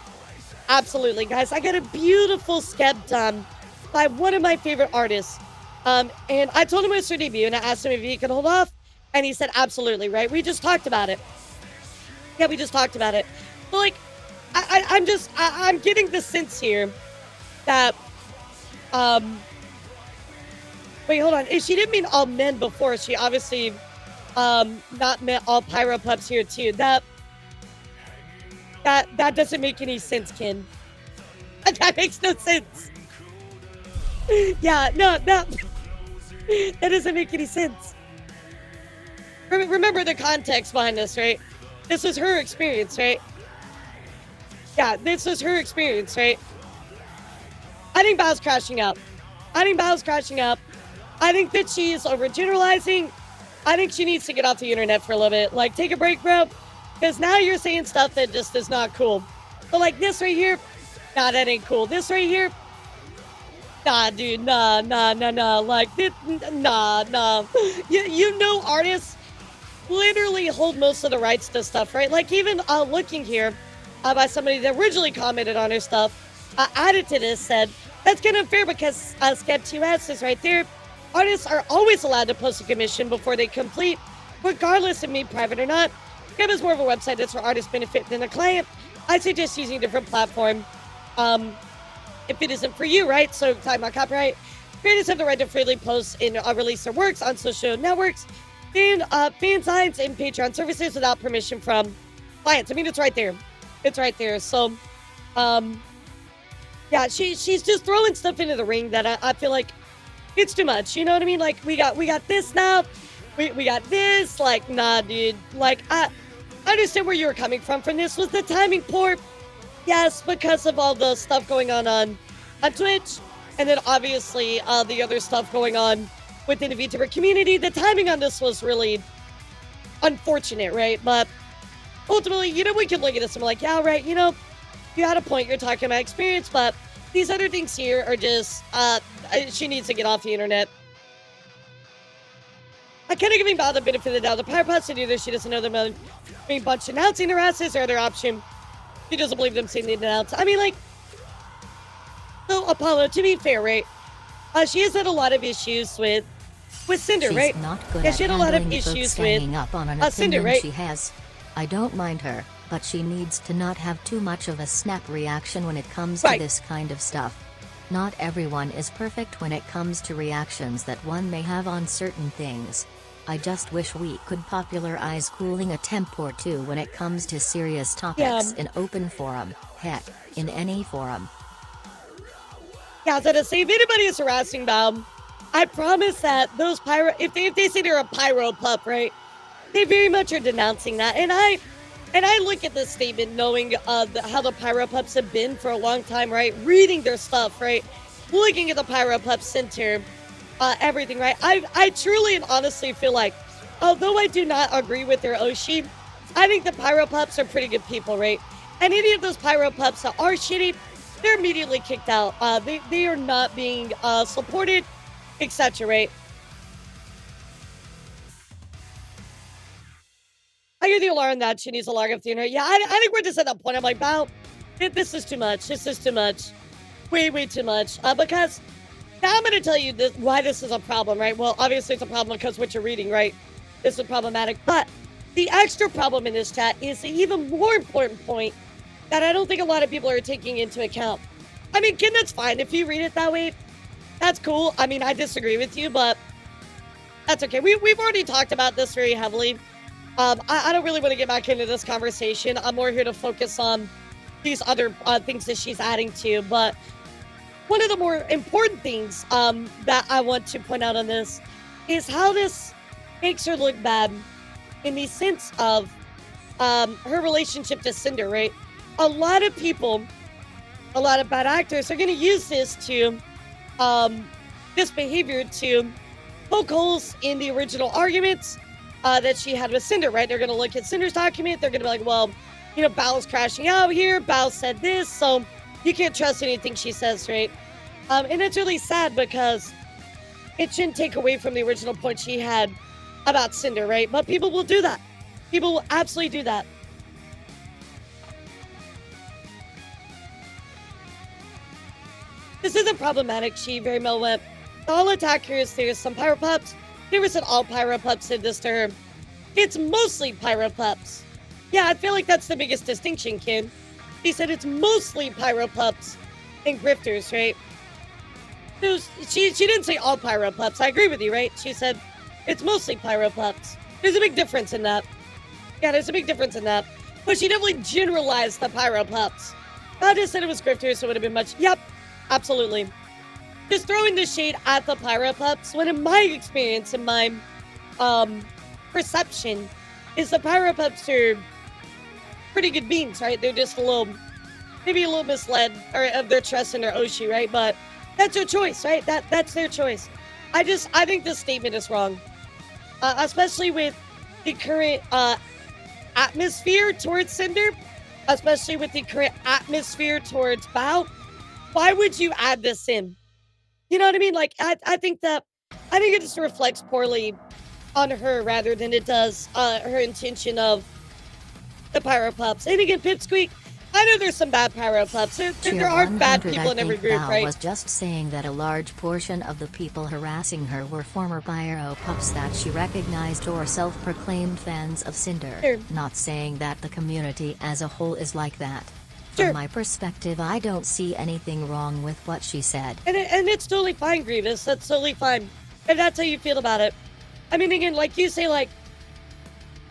absolutely, guys. I got a beautiful skep done by one of my favorite artists. And I told him it was her debut, and I asked him if he could hold off, and he said absolutely, right? We just talked about it. Yeah, we just talked about it. But, like, I'm getting the sense here that, wait, hold on. She didn't mean all men before. She obviously, not meant all Pyro Pups here, too. That doesn't make any sense, Ken. That makes no sense. Yeah, no. That doesn't make any sense. Remember the context behind this, right? This was her experience, right? Yeah, this was her experience, right? I think Bao's crashing up. I think that she is overgeneralizing. I think she needs to get off the internet for a little bit. Like, take a break, bro. Because now you're saying stuff that just is not cool. But like this right here, nah, that ain't cool. This right here, nah, dude, nah. Like, this, nah. You know artists literally hold most of the rights to stuff, right? Like, even looking here by somebody that originally commented on her stuff, added to this, said, that's kind of unfair because Skep2S is right there. Artists are always allowed to post a commission before they complete, regardless of me private or not. Skep is more of a website that's for artist benefit than the client. I suggest using a different platform if it isn't for you, right? So, talking about copyright, creators have the right to freely post and release their works on social networks, fan signs, and Patreon services without permission from clients. I mean, it's right there. It's right there. So, yeah, she's just throwing stuff into the ring that I feel like it's too much. You know what I mean? Like, we got this now. We got this. Like, nah, dude. Like, I understand where you were coming from this. Was the timing poor? Yes, because of all the stuff going on Twitch. And then, obviously, the other stuff going on within the VTuber community. The timing on this was really unfortunate, right? But ultimately, we can look at this and be like, yeah, right, you had a point. You're talking about experience, but these other things here are just, she needs to get off the internet. I kind of giving Val the benefit of the doubt. The Pyro Pups said either she doesn't know them being bunched announcing her asses or their option. She doesn't believe them saying the announce. I mean, like, so Apollo, to be fair, right? She has had a lot of issues with Cinder, She's right? not good Yeah, at she had a lot of handling issues folks with ganging up on an Cinder, opinion right? she has. I don't mind her, but she needs to not have too much of a snap reaction when it comes to this kind of stuff. Not everyone is perfect when it comes to reactions that one may have on certain things. I just wish we could popularize cooling a temp or two when it comes to serious topics in open forum, heck, in any forum. Yeah, so to say, if anybody is harassing them, I promise that those if they say they're a pyro pup, right? They very much are denouncing that. And I look at this statement knowing how the pyro pups have been for a long time, right? Reading their stuff, right? Looking at the pyro pup center, everything, right? I truly and honestly feel like, although I do not agree with their Oshi, I think the pyro pups are pretty good people, right? And any of those pyro pups that are shitty, they're immediately kicked out. They are not being supported, etc., right? I hear the alarm that she needs a log of theater. Yeah, I think we're just at that point. I'm like, wow, this is too much. This is too much. Way, way too much. Because now I'm going to tell you why this is a problem, right? Well, obviously it's a problem because what you're reading, right? This is problematic. But the extra problem in this chat is the even more important point that I don't think a lot of people are taking into account. I mean, Ken, that's fine. If you read it that way, that's cool. I mean, I disagree with you, but that's okay. We've already talked about this very heavily. I don't really want to get back into this conversation. I'm more here to focus on these other things that she's adding to. But one of the more important things that I want to point out on this is how this makes her look bad in the sense of her relationship to Cinder, right? A lot of people, a lot of bad actors are going to use this to, this behavior to poke holes in the original arguments that she had with Cinder, right? They're going to look at Cinder's document. They're going to be like, well, you know, Bao's crashing out here. Bao said this, so you can't trust anything she says, right? And it's really sad because it shouldn't take away from the original point she had about Cinder, right? But people will do that. People will absolutely do that. This isn't problematic. She very well went, all attackers, there's some pyro pups. Never said all pyro pups did this to her. It's mostly pyro pups. Yeah, I feel like that's the biggest distinction, kid. He said it's mostly pyro pups and grifters, right? She didn't say all pyro pups. I agree with you, right? She said it's mostly pyro pups. There's a big difference in that. Yeah, there's a big difference in that. But she definitely generalized the pyro pups. If I just said it was grifters, so it would have been much. Yep, absolutely. Just throwing the shade at the pyro pups, when in my experience, in my perception, is the pyro pups are pretty good beings, right? They're just maybe a little misled of their trust in their Oshi, right? But that's their choice, right? That's their choice. I think this statement is wrong, especially with the current atmosphere towards Cinder, especially with the current atmosphere towards Bao. Why would you add this in? You know what I mean? Like, I think it just reflects poorly on her rather than it does her intention of the pyro pups. And again, Pipsqueak, I know there's some bad pyro pups. There are bad people in every group, right? I was just saying that a large portion of the people harassing her were former pyro pups that she recognized or self-proclaimed fans of Cinder. Sure. Not saying that the community as a whole is like that. Sure. From my perspective, I don't see anything wrong with what she said. And it's totally fine, Grievous. That's totally fine. And that's how you feel about it. I mean, again, like you say, like,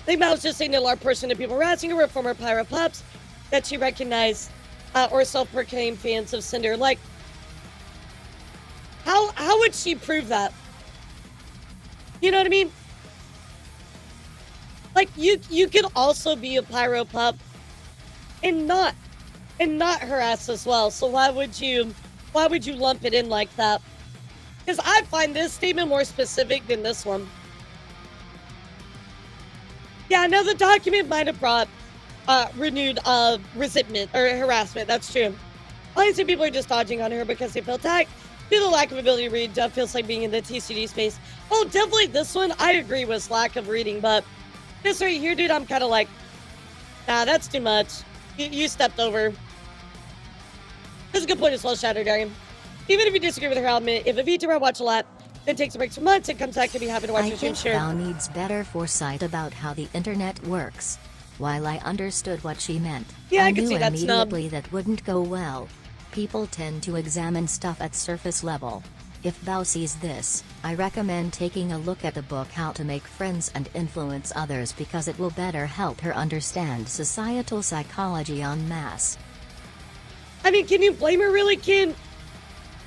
I think Mao's just saying that a large portion of people harassing her were former pyro pups that she recognized or self-proclaimed fans of Cinder. Like, how would she prove that? You know what I mean? Like, you could also be a pyro pup and not harass as well. So why would you lump it in like that? Because I find this statement more specific than this one. Yeah, no, the document might have brought renewed resentment or harassment. That's true. Honestly, people are just dodging on her because they feel attacked due to the lack of ability to read. Feels like being in the TCG space. Oh, definitely this one, I agree, was lack of reading. But this right here, dude, I'm kind of like, nah, that's too much. You stepped over. That's a good point as well, Shadow Dragon. Even if you disagree with her element, if a VTuber I watch a lot, then takes a break for months and comes back to be happy to watch your stream, sure. Val needs better foresight about how the internet works. While I understood what she meant, yeah, I can knew see that immediately that wouldn't go well. People tend to examine stuff at surface level. If Val sees this, I recommend taking a look at the book How to Make Friends and Influence Others because it will better help her understand societal psychology en masse. I mean, can you blame her really, Kin?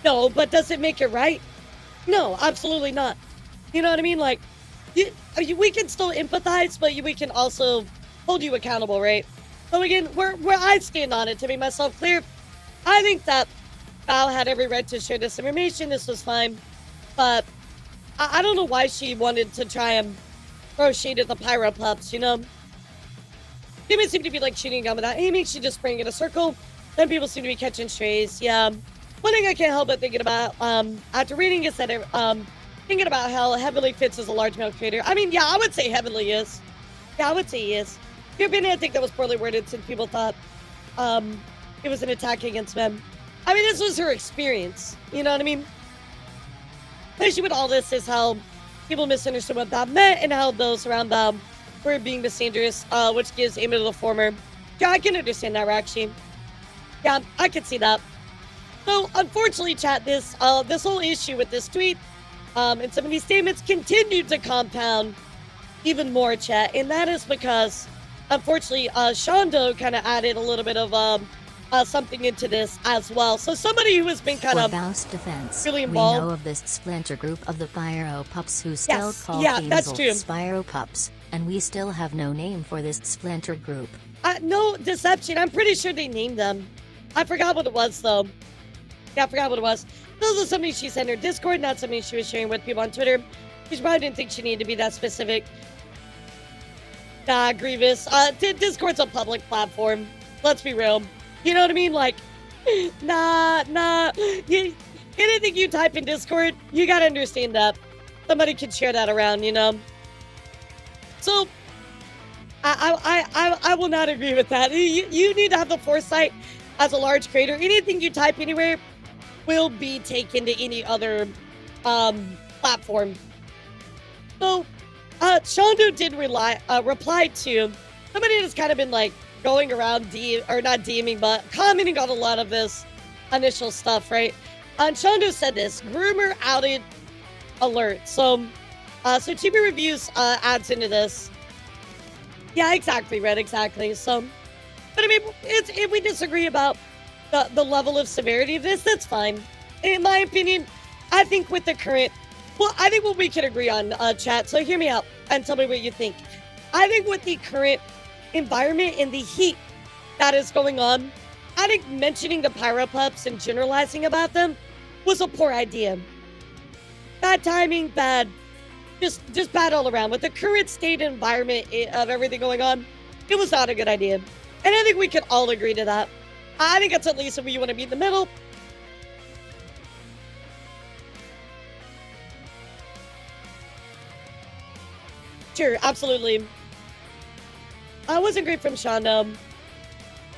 No, but does it make it right? No, absolutely not. You know what I mean? Like, we can still empathize, but we can also hold you accountable, right? So again, where I stand on it, to make myself clear, I think that Val had every right to share this information. This was fine. But I don't know why she wanted to try and throw shade at the Pyro Pups, you know? People seem to be like shooting a gun without aiming. She just sprang in a circle. Then people seem to be catching strays. Yeah. One thing I can't help but thinking about after reading is that thinking about how Heavenly fits as a large male creator. I mean, yeah, I would say Heavenly is. Yeah, I would say he is. Your opinion, I think that was poorly worded since people thought it was an attack against men. I mean, this was her experience. You know what I mean? The issue with all this is how people misunderstood what that meant and how those around them were being misdangerous, which gives aim to the former. Yeah, I can understand that, actually. Yeah, I can see that. So, unfortunately, chat, this whole issue with this tweet and some of these statements continued to compound even more, chat. And that is because, unfortunately, Shondo kind of added a little bit of something into this as well. So somebody who has been kind of defense, really involved. We know of this splinter group of the Pyro Pups who still call that's true. Spyro Pups, and we still have no name for this splinter group. No deception. I'm pretty sure they named them. I forgot what it was, though. Yeah, I forgot what it was. This was something she sent in her Discord, not something she was sharing with people on Twitter. She probably didn't think she needed to be that specific. Nah, Grievous. Discord's a public platform. Let's be real. You know what I mean? Like, nah. Anything you type in Discord, you gotta understand that. Somebody can share that around, you know? So, I will not agree with that. You need to have the foresight as a large creator. Anything you type anywhere will be taken to any other platform. So, Shondo did reply to somebody that's kind of been like going around not DMing, but commenting on a lot of this initial stuff, right? And Shondo said this, groomer outed alert. So TV Reviews adds into this. Yeah, exactly, Red, exactly. So, but I mean, if we disagree about the level of severity of this, that's fine. In my opinion, I think with the current, I think what we can agree on, chat, so hear me out and tell me what you think. I think with the current environment and the heat that is going on, I think mentioning the Pyro Pups and generalizing about them was a poor idea. Bad timing, just bad all around. With the current state and environment of everything going on, it was not a good idea. And I think we can all agree to that. I think that's at least if you want to be in the middle. Sure, absolutely. Wasn't great from Shondo.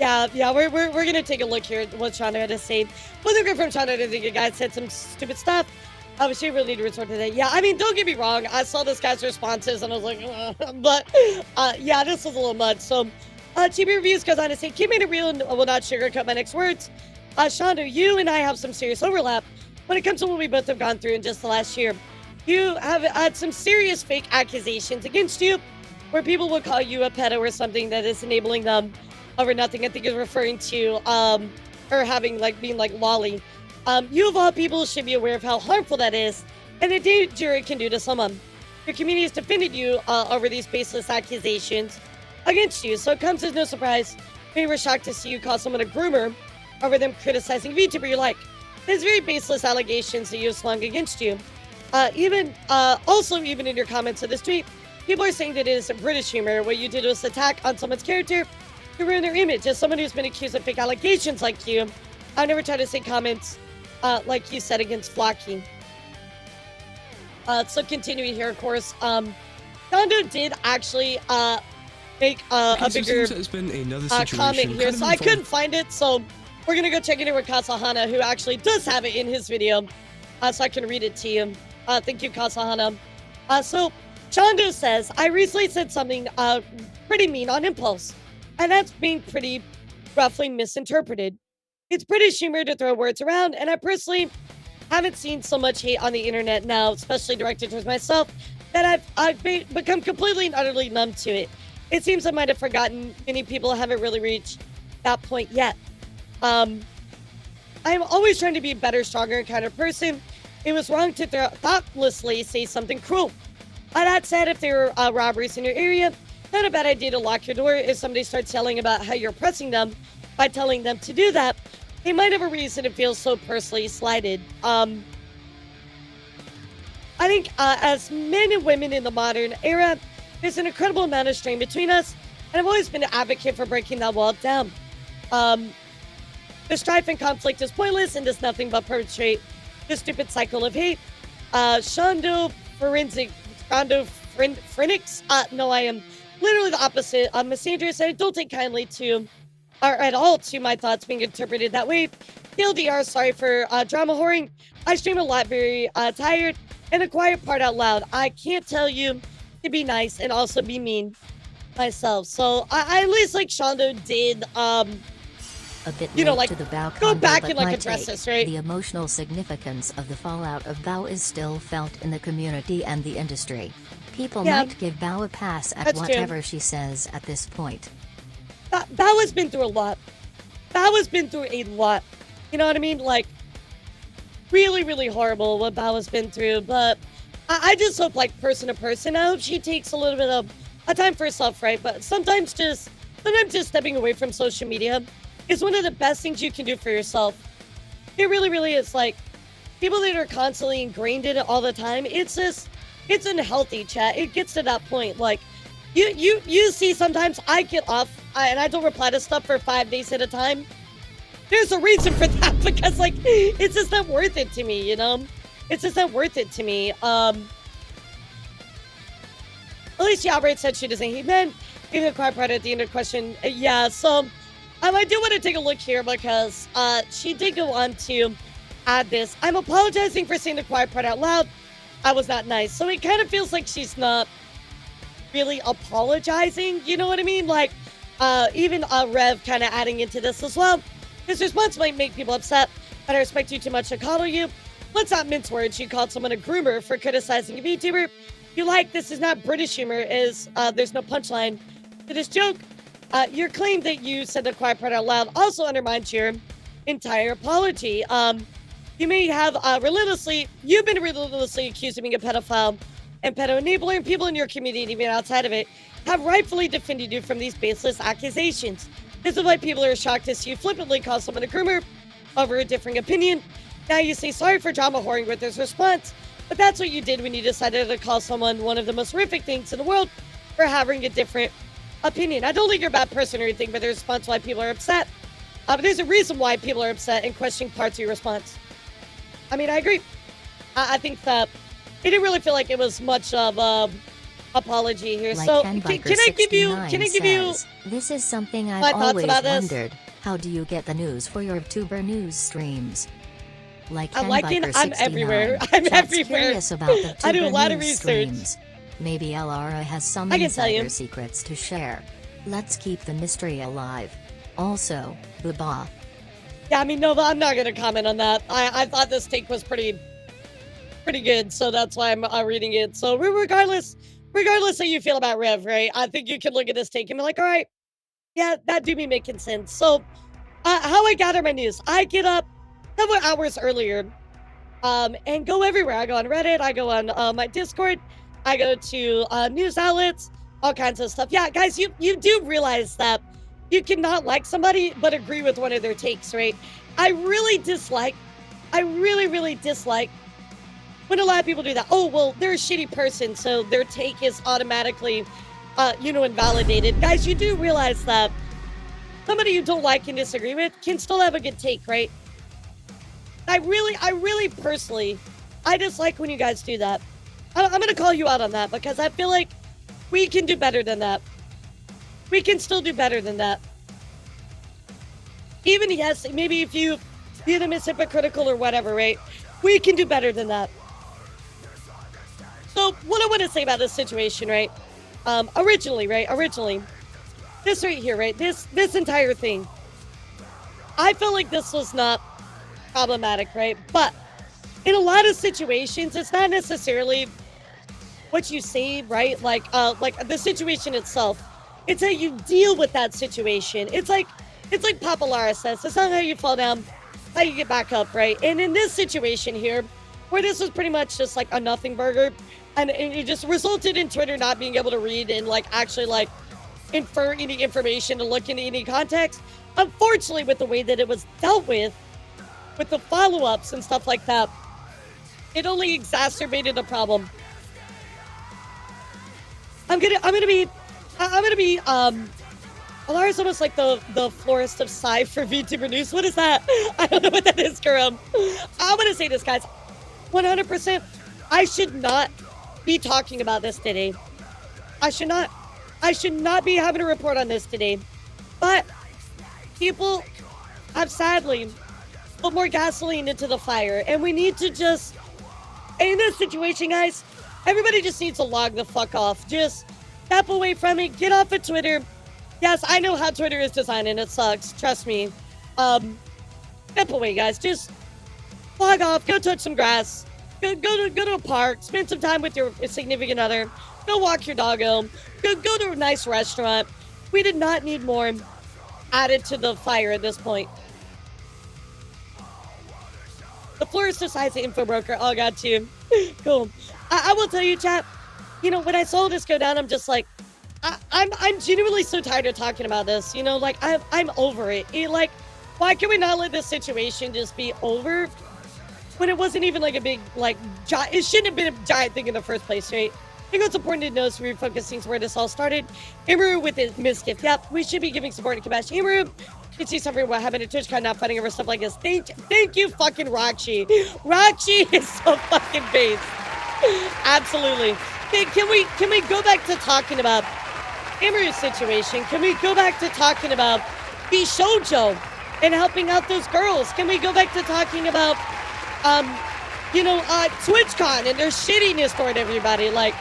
Yeah, we're gonna take a look here at what Shondo had to say. Wasn't great from Shondo. I think a guy said some stupid stuff. She really need to resort to that. Yeah, I mean, don't get me wrong. I saw this guy's responses and I was like, but yeah, this was a little much. So, TV Reviews goes on to say, keep it real and will not sugarcoat my next words. Shondo, you and I have some serious overlap when it comes to what we both have gone through in just the last year. You have had some serious fake accusations against you, where people will call you a pedo or something that is enabling them over nothing. I think is referring to or having being like lolly. You of all people should be aware of how harmful that is and the danger it can do to someone. Your community has defended you over these baseless accusations against you, so it comes as no surprise. We were shocked to see you call someone a groomer over them criticizing VTuber you like. There's very baseless allegations that you have slung against you. Even in your comments of this tweet, people are saying that it is a British humor. What you did was attack on someone's character to ruin their image. As someone who's been accused of fake allegations like you, I've never tried to say comments like you said against Flocky. So continuing here, of course, Shondo did actually make a bigger there's been another comment here. So I couldn't find it, so we're gonna go check it in with Kasahana, who actually does have it in his video, so I can read it to you. Thank you, Kasahana. So Chondo says, I recently said something pretty mean on impulse, and that's being pretty roughly misinterpreted. It's British humor to throw words around, and I personally haven't seen so much hate on the internet now, especially directed towards myself, that I've become completely and utterly numb to it. It seems I might have forgotten many people haven't really reached that point yet. I'm always trying to be a better, stronger, and kinder person. It was wrong to thoughtlessly say something cruel. That said, if there are robberies in your area, not a bad idea to lock your door. If somebody starts yelling about how you're oppressing them by telling them to do that, they might have a reason to feel so personally slighted. I think as men and women in the modern era, there's an incredible amount of strain between us, and I've always been an advocate for breaking that wall down. The strife and conflict is pointless and does nothing but perpetuate this stupid cycle of hate. Shondo Phoenix. No, I am literally the opposite. I'm misandrous, and I don't take kindly to, or at all, to my thoughts being interpreted that way. TLDR, sorry for drama whoring. I stream a lot, very tired, and a quiet part out loud. I can't tell you to be nice and also be mean myself. So I at least like Shondo did, a bit like to the Bao go combo, back but and like my address take, this, right? The emotional significance of the fallout of Bao is still felt in the community and the industry. People might give Bao a pass at whatever she says at this point. Bao has been through a lot. Bao has been through a lot. You know what I mean? Like, really, really horrible what Bao has been through. But I just hope, like, person to person, I hope she takes a little bit of a time for herself, right? But sometimes just stepping away from social media is one of the best things you can do for yourself. It really, really is. Like, people that are constantly ingrained in it all the time, it's unhealthy, chat. It gets to that point. Like, you see sometimes I get off and I don't reply to stuff for 5 days at a time. There's a reason for that, because, like, it's just not worth it to me, you know? It's just not worth it to me. Alicia Albright said she doesn't hate men. Even the quiet part at the end of the question. Yeah, so I do want to take a look here because she did go on to add this. I'm apologizing for saying the quiet part out loud. I was not nice. So it kind of feels like she's not really apologizing. You know what I mean? Like, even Rev kind of adding into this as well. His response might make people upset, but I respect you too much to coddle you. Let's not mince words. She called someone a groomer for criticizing a VTuber. You like, this is not British humor, is there's no punchline to this joke. Your claim that you said the quiet part out loud also undermines your entire apology. You may have you've been relentlessly accused of being a pedophile and pedo enabler, and people in your community, even outside of it, have rightfully defended you from these baseless accusations. This is why people are shocked to see you flippantly call someone a groomer over a differing opinion. Now you say sorry for drama whoring with this response, but that's what you did when you decided to call someone one of the most horrific things in the world for having a different opinion. I don't think you're a bad person or anything, but there's a response why people are upset. But there's a reason why people are upset and questioning parts of your response. I mean, I agree. I think that it didn't really feel like it was much of a apology here. Like so can I give you this is something I've always wondered. How do you get the news for your Vtuber news streams? I'm everywhere. I'm everywhere. Curious about the I do a Vtuber lot of news research. Streams. Maybe Elara has some I can tell you. insider secrets to share. Let's keep the mystery alive. Also, Baba. Yeah, I mean, Nova, I'm not going to comment on that. I thought this take was pretty good, so that's why I'm reading it. So regardless how you feel about Rev, right? I think you can look at this take and be like, all right, yeah, that do be making sense. So how I gather my news, I get up several hours earlier and go everywhere. I go on Reddit, I go on my Discord, I go to news outlets, all kinds of stuff. Yeah, guys, you do realize that you cannot like somebody but agree with one of their takes, right? I really dislike when a lot of people do that. Oh, well, they're a shitty person, so their take is automatically, invalidated. Guys, you do realize that somebody you don't like and disagree with can still have a good take, right? I really personally, I dislike when you guys do that. I'm going to call you out on that because I feel like we can do better than that. we can still do better than that. Even, yes, maybe if you view them as hypocritical or whatever, right? We can do better than that. So, what I want to say about this situation, right? Originally, this right here, right? This entire thing, I felt like this was not problematic, right? But in a lot of situations, it's not necessarily what you say, right? Like the situation itself. It's how you deal with that situation. It's like Papa Lara says, it's not how you fall down, how you get back up, right? And in this situation here, where this was pretty much just like a nothing burger, and it just resulted in Twitter not being able to read and like actually like infer any information and look into any context. Unfortunately, with the way that it was dealt with the follow-ups and stuff like that, it only exacerbated the problem. I'm gonna be Alara's almost like the florist of Psy for VTuber news. What is that? I don't know what that is, Karam. I'm gonna say this, guys. 100%, I should not be talking about this today. I should not be having a report on this today. But people have sadly put more gasoline into the fire, and we need to just, in this situation, guys, everybody just needs to log the fuck off. Just step away from it. Get off of Twitter. Yes, I know how Twitter is designed, and it sucks. Trust me. Step away, guys. Just log off. Go touch some grass. Go to a park. Spend some time with your significant other. Go walk your doggo. Go to a nice restaurant. We did not need more added to the fire at this point. The florist decides the info broker. Oh, got you. Cool. I will tell you, chat. You know, when I saw this go down, I'm just like, I'm genuinely so tired of talking about this. You know, like I'm over it. Like, why can we not let this situation just be over when it wasn't even like a big it shouldn't have been a giant thing in the first place, right? I think it's important to know, so we're focusing where this all started. Amaru with his misgift. Yep, we should be giving support to Kabash. Amaru, you can see something what happened to TwitchCon not fighting over stuff like this. Thank you, fucking Rakshi. Rakshi is so fucking based. Absolutely. Can we go back to talking about Amaru's situation? Can we go back to talking about Bishoujo and helping out those girls? Can we go back to talking about TwitchCon and their shittiness toward everybody? Like,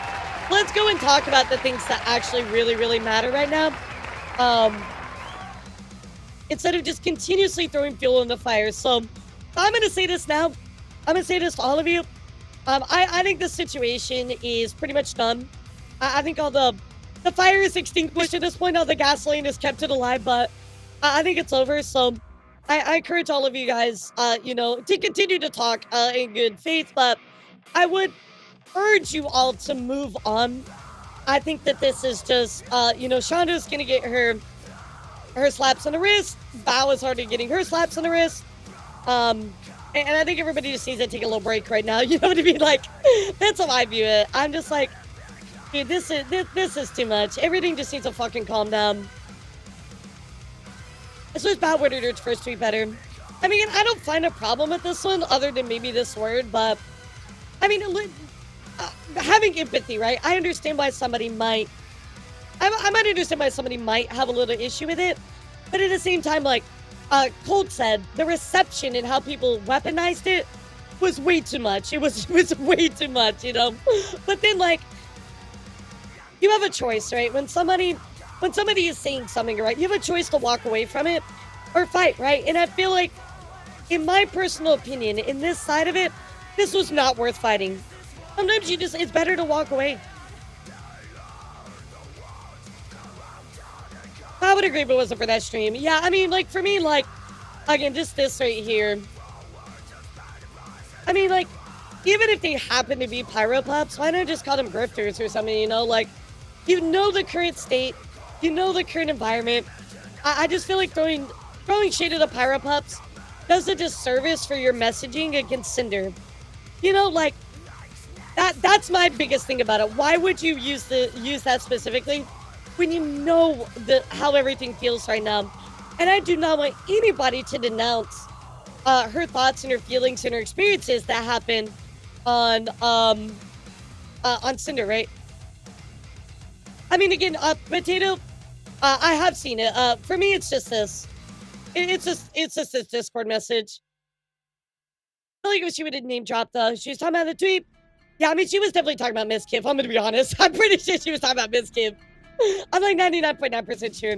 let's go and talk about the things that actually really, really matter right now. Instead of just continuously throwing fuel on the fire. So, I'm going to say this now. I'm going to say this to all of you. I think the situation is pretty much done. I think all the fire is extinguished at this point. All the gasoline is kept it alive, but I think it's over. So, I encourage all of you guys, to continue to talk in good faith, but I would urge you all to move on. I think that this is just, Shonda's going to get her slaps on the wrist. Bao is already getting her slaps on the wrist. And I think everybody just needs to take a little break right now. You know what I mean? Like, that's how I view it. I'm just like, dude, this is too much. Everything just needs to fucking calm down. This was Bao worded her first tweet better. I mean, I don't find a problem with this one other than maybe this word, but I mean, having empathy, right? I understand why somebody might, I might understand why somebody might have a little issue with it, but at the same time, like, Colt said, the reception and how people weaponized it was way too much. It was way too much, you know? But then, like, you have a choice, right? When somebody is saying something, right, you have a choice to walk away from it or fight, right? And I feel like, in my personal opinion, in this side of it, this was not worth fighting. Sometimes it's better to walk away. I would agree if it wasn't for that stream. Yeah, I mean, like, for me, like, again, just this right here. I mean, like, even if they happen to be pyro pups, why not just call them grifters or something, you know? Like, you know the current state, you know the current environment. I just feel like throwing shade at the pyro pups does a disservice for your messaging against Cinder. You know, like, that's my biggest thing about it. Why would you use that specifically when you know how everything feels right now? And I do not want anybody to denounce her thoughts and her feelings and her experiences that happened on Cinder, right? I mean, again, Potato, I have seen it. For me, it's just this. It's just this Discord message. I feel like if she would have name dropped though. She was talking about the tweet. Yeah, I mean, she was definitely talking about Miss Kim. I'm gonna be honest. I'm pretty sure she was talking about Miss Kim. I'm like 99.9% sure.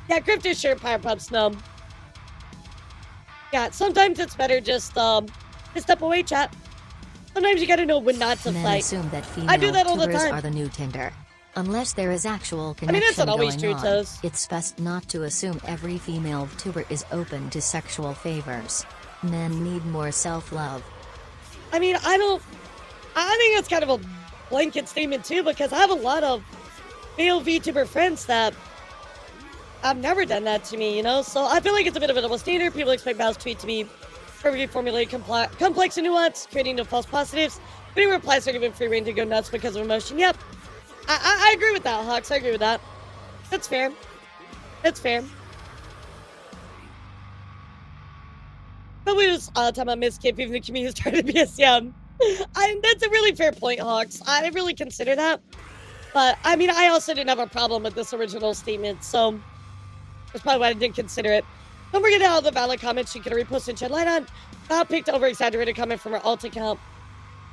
Yeah, Crypto sure, Pirate Pups, no. Yeah, sometimes it's better just to step away, chat. Sometimes you gotta know when not to Men fight. assume that I do that all the female time. are the new Tinder. Unless there is actual connection I mean, that's not always going true, on, Toes. it's best not to assume every female VTuber is open to sexual favors. Men need more self-love. I mean, I think that's kind of a blanket statement too, because I have a lot of male VTuber friends that have never done that to me, you know? So I feel like it's a bit of a double standard. People expect Val's tweet to be perfectly formulated, complex and nuanced, creating no false positives. But he replies are given free rein to go nuts because of emotion. Yep. I agree with that, Hawks. I agree with that. That's fair. That's fair. But we was talking about Miss Kip, even the community started BSM. That's a really fair point, Hawks. I didn't really consider that. But, I mean, I also didn't have a problem with this original statement, so that's probably why I didn't consider it. Don't forget all the valid comments she could have reposted and shed light on. Val picked over-exaggerated comment from her alt account.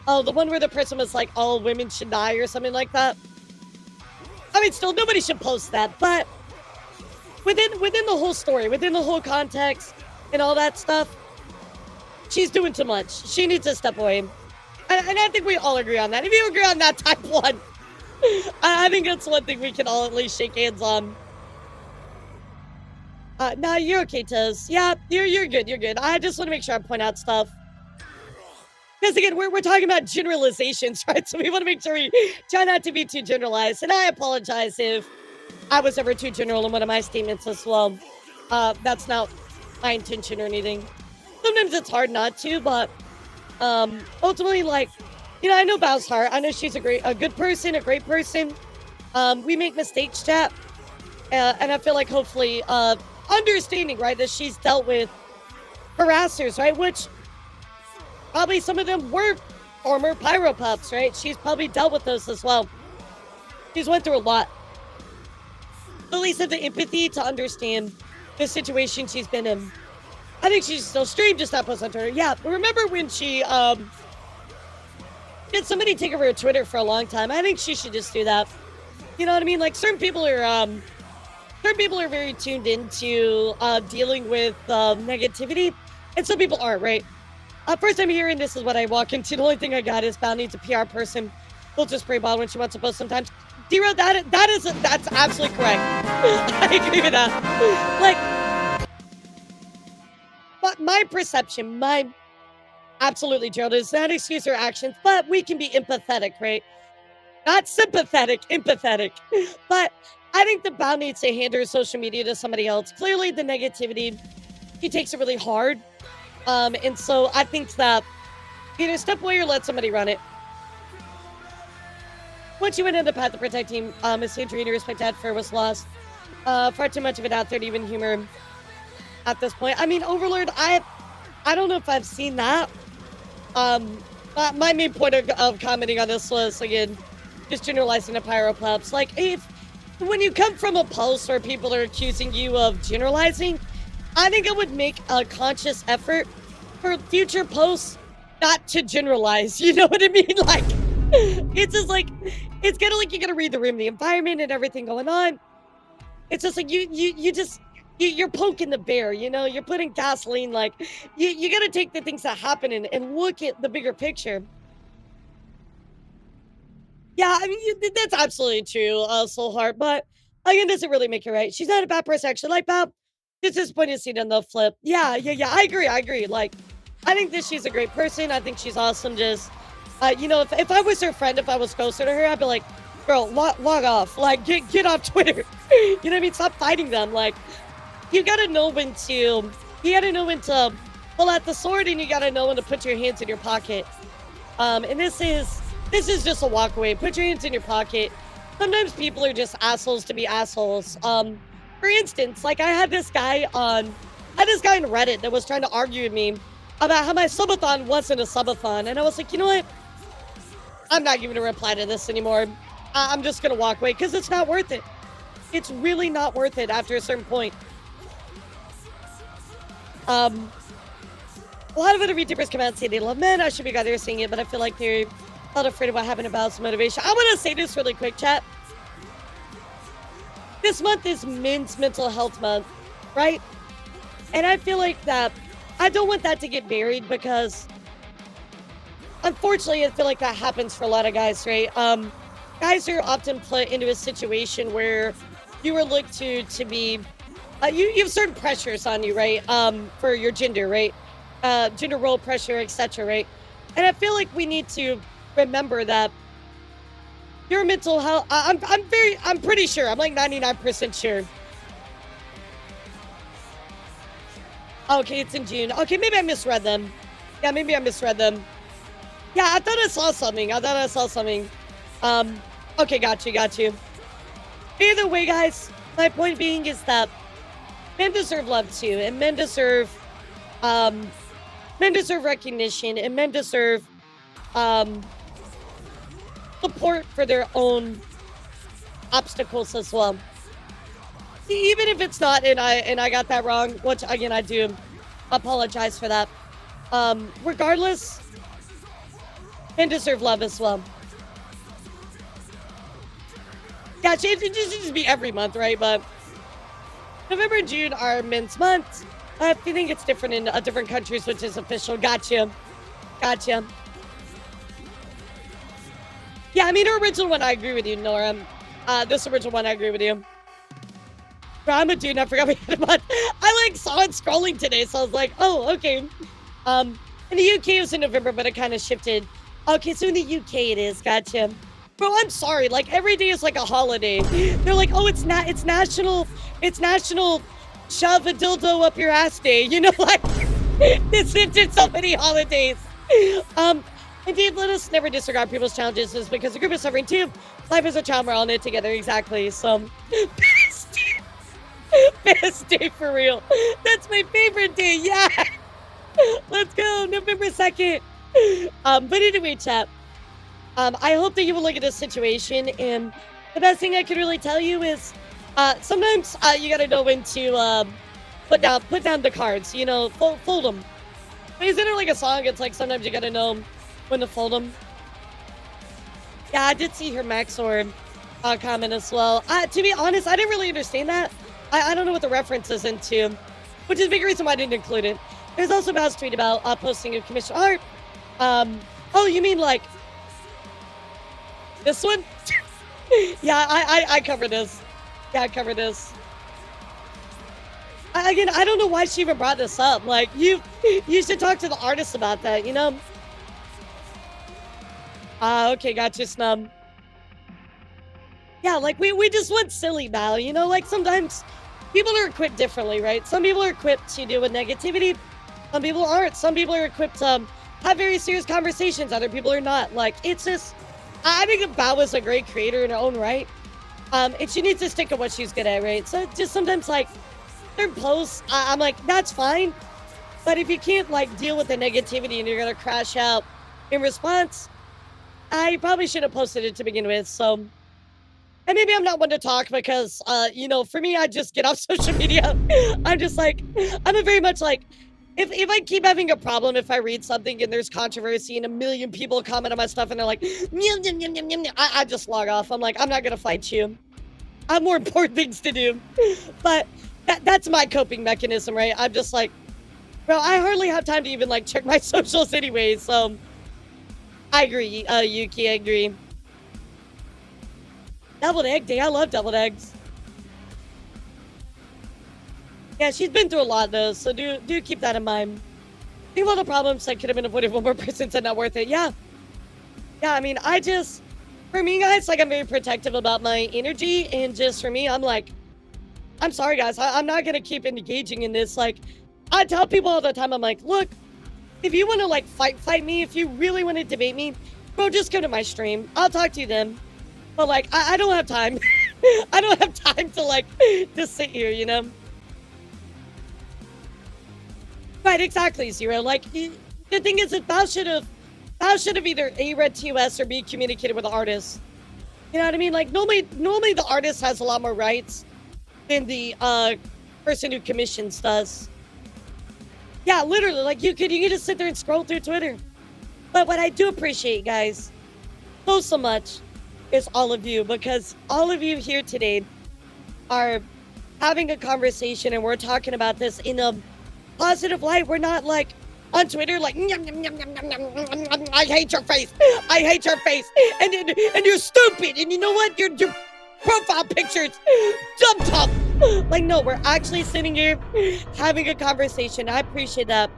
Oh, the one where the person was like, all women should die or something like that. I mean, still, nobody should post that, but within the whole story, within the whole context and all that stuff, she's doing too much. She needs to step away. And I think we all agree on that. If you agree on that, type 1. I think that's one thing we can all at least shake hands on. Nah, you're okay, Tez. Yeah, you're good, you're good. I just want to make sure I point out stuff. Because again, we're talking about generalizations, right? So we want to make sure we try not to be too generalized. And I apologize if I was ever too general in one of my statements as well. That's not my intention or anything. Sometimes it's hard not to, but ultimately, like, you know, I know Bao's heart. I know she's a good person, a great person. We make mistakes, chat. And I feel like hopefully understanding, right, that she's dealt with harassers, right? Which probably some of them were former Pyro Pups, right? She's probably dealt with those as well. She's went through a lot. At least have the empathy to understand the situation she's been in. I think she should still stream, just not post on Twitter. Yeah, but remember when she did somebody take over her Twitter for a long time? I think she should just do that. You know what I mean? Like certain people are very tuned into dealing with negativity, and some people aren't, right? First time hearing this is what I walk into. The only thing I got is Val needs a PR person. We'll just spray bottle when she wants to post sometimes. D-Ro, that's absolutely correct. I agree with that. Like, but my perception, absolutely, Gerald, does not excuse her actions, but we can be empathetic, right? Not sympathetic, empathetic. But I think the Val needs to hand her social media to somebody else. Clearly, the negativity, he takes it really hard. And so I think that either step away or let somebody run it. Once you went into the path of protecting Miss Adriana, respect that for was lost. Far too much of it out there to even humor at this point. I mean, Overlord, I don't know if I've seen that. My main point of commenting on this was, again, just generalizing the Pyro Pups. Like, when you come from a post where people are accusing you of generalizing, I think I would make a conscious effort for future posts not to generalize. You know what I mean? Like, it's just like, it's kind of like you gotta read the room, the environment and everything going on. It's just like you're poking the bear, you know? You're putting gasoline, like, you gotta take the things that happen and look at the bigger picture. Yeah, I mean, that's absolutely true, Soulheart, but again, does it really make it right? She's not a bad person, actually. Like, Bob, this is disappointed to see it on the flip. Yeah, I agree. Like, I think that she's a great person. I think she's awesome. Just, you know, if I was her friend, if I was closer to her, I'd be like, girl, log off. Like, get off Twitter. You know what I mean? Stop fighting them. Like, you gotta know when to pull out the sword, and you gotta know when to put your hands in your pocket. And this is just a walk away. Put your hands in your pocket. Sometimes people are just assholes to be assholes. For instance, like I had this guy on Reddit that was trying to argue with me about how my subathon wasn't a subathon. And I was like, you know what? I'm not giving a reply to this anymore. I'm just going to walk away because it's not worth it. It's really not worth it after a certain point. A lot of other VTubers come out and say they love men. I should be out there saying it, but I feel like they're not afraid of what happened about some motivation. I want to say this really quick, chat. This month is Men's Mental Health Month, right? And I feel like that I don't want that to get buried because unfortunately I feel like that happens for a lot of guys, right? Guys are often put into a situation where you are looked to be you have certain pressures on you, right? For your gender, right? Gender role pressure, etc., right? And I feel like we need to remember that your mental health, I'm pretty sure, I'm like 99% sure. Okay, it's in June. Okay, maybe I misread them. Yeah, maybe I misread them. Yeah, I thought I saw something. Okay, got you. Either way, guys, my point being is that men deserve love too, and men deserve recognition, and men deserve support for their own obstacles as well. Even if it's not, and I got that wrong, which again I do apologize for that. Regardless, men deserve love as well. Yeah, it should just be every month, right? But November and June are men's months. I think it's different in different countries, which is official. Gotcha. Yeah, I mean, the original one, I agree with you, Nora. This original one, I agree with you. Bro, I'm a dude, and I forgot we had a month. I, like, saw it scrolling today, so I was like, oh, okay. In the UK, it was in November, but it kind of shifted. Okay, so in the UK, it is. Gotcha. Bro, I'm sorry. Like, every day is like a holiday. They're like, oh, it's national shove a dildo up your ass day. You know, like, it's into so many holidays. Indeed, let us never disregard people's challenges just because the group is suffering too. Life is a child, we're all in it together, exactly. So, best day for real. That's my favorite day, yeah. Let's go, November 2nd. But anyway, chat. I hope that you will look at this situation, and the best thing I can really tell you is, sometimes you gotta know when to put down the cards. You know, fold them. Isn't it like a song? It's like sometimes you gotta know when to fold them. Yeah, I did see her Maxor comment as well. To be honest, I didn't really understand that. I don't know what the reference is into, which is a big reason why I didn't include it. There's also Val's tweet about posting of commissioned art. Oh, you mean like this one? Yeah, I cover this. Yeah, I cover this. Again, I don't know why she even brought this up. Like, you should talk to the artist about that, you know? Okay, gotcha, Snub. Yeah, like, we just went silly now, you know? Like, sometimes people are equipped differently, right? Some people are equipped to deal with negativity. Some people aren't. Some people are equipped to have very serious conversations. Other people are not. Like, it's just... I think that Bao is a great creator in her own right. And she needs to stick to what she's good at, right? So, just sometimes, like, certain posts, I'm like, that's fine. But if you can't, like, deal with the negativity and you're gonna crash out in response, I probably should have posted it to begin with, so... And maybe I'm not one to talk because, you know, for me, I just get off social media. I'm just like, I'm a very much like, if I keep having a problem, if I read something and there's controversy and a million people comment on my stuff and they're like, I just log off. I'm like, I'm not gonna fight you. I have more important things to do. But that's my coping mechanism, right? I'm just like, bro, I hardly have time to even, like, check my socials anyway, so... I agree, Yuki, I agree. Deviled egg day, I love deviled eggs. Yeah, she's been through a lot though, so do keep that in mind. Think of all the problems that could have been avoided one more person said not worth it. Yeah. Yeah, I mean, for me guys, like, I'm very protective about my energy, and just for me, I'm like, I'm sorry guys, I'm not gonna keep engaging in this. Like, I tell people all the time, I'm like, look, if you want to, like, fight me, if you really want to debate me, bro, just come to my stream. I'll talk to you then. But, like, I don't have time. I don't have time to, like, just sit here, you know? Right, exactly, Zero. Like, the thing is that Bao should have either A, read TOS or B, communicated with the artist. You know what I mean? Like normally the artist has a lot more rights than the person who commissions does. Yeah, literally, like you could just sit there and scroll through Twitter. But what I do appreciate, guys, so much, is all of you, because all of you here today are having a conversation and we're talking about this in a positive light. We're not like on Twitter like yum, yum, yum, yum, yum, yum, yum, I hate your face. I hate your face. And you're stupid. And you know what? Your profile picture's dumb. Like, no, we're actually sitting here having a conversation. I appreciate that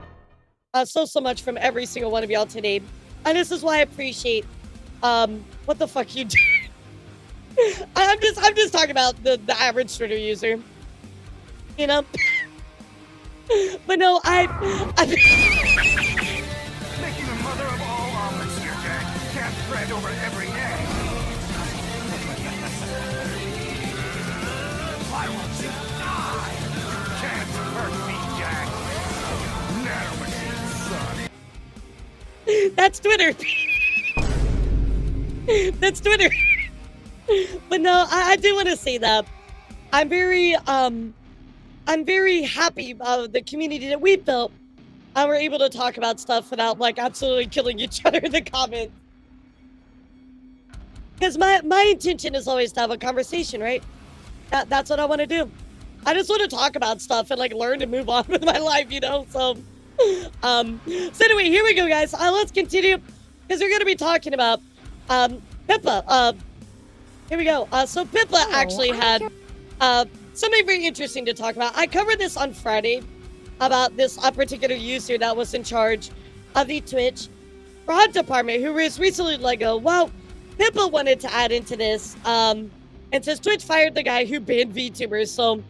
so much from every single one of y'all today. And this is why I appreciate what the fuck you did. I'm just talking about the average Twitter user. You know? But no, Making a mother of all omelets here, Jack. Can't spread over every egg. Why won't you die? Can't hurt me, Jack. Nanomachine, son. That's Twitter. That's Twitter. But no, I do want to say that I'm very happy about the community that we built, and we're able to talk about stuff without like absolutely killing each other in the comments. Because my intention is always to have a conversation, right? That's what I want to do. I just want to talk about stuff and like learn to move on with my life, you know. So anyway, here we go, guys. Let's continue, because we're gonna be talking about Pippa. Here we go. So Pippa actually had something very interesting to talk about. I covered this on Friday about this particular user that was in charge of the Twitch fraud department, who was recently let go. Well, Pippa wanted to add into this and says Twitch fired the guy who banned VTubers. So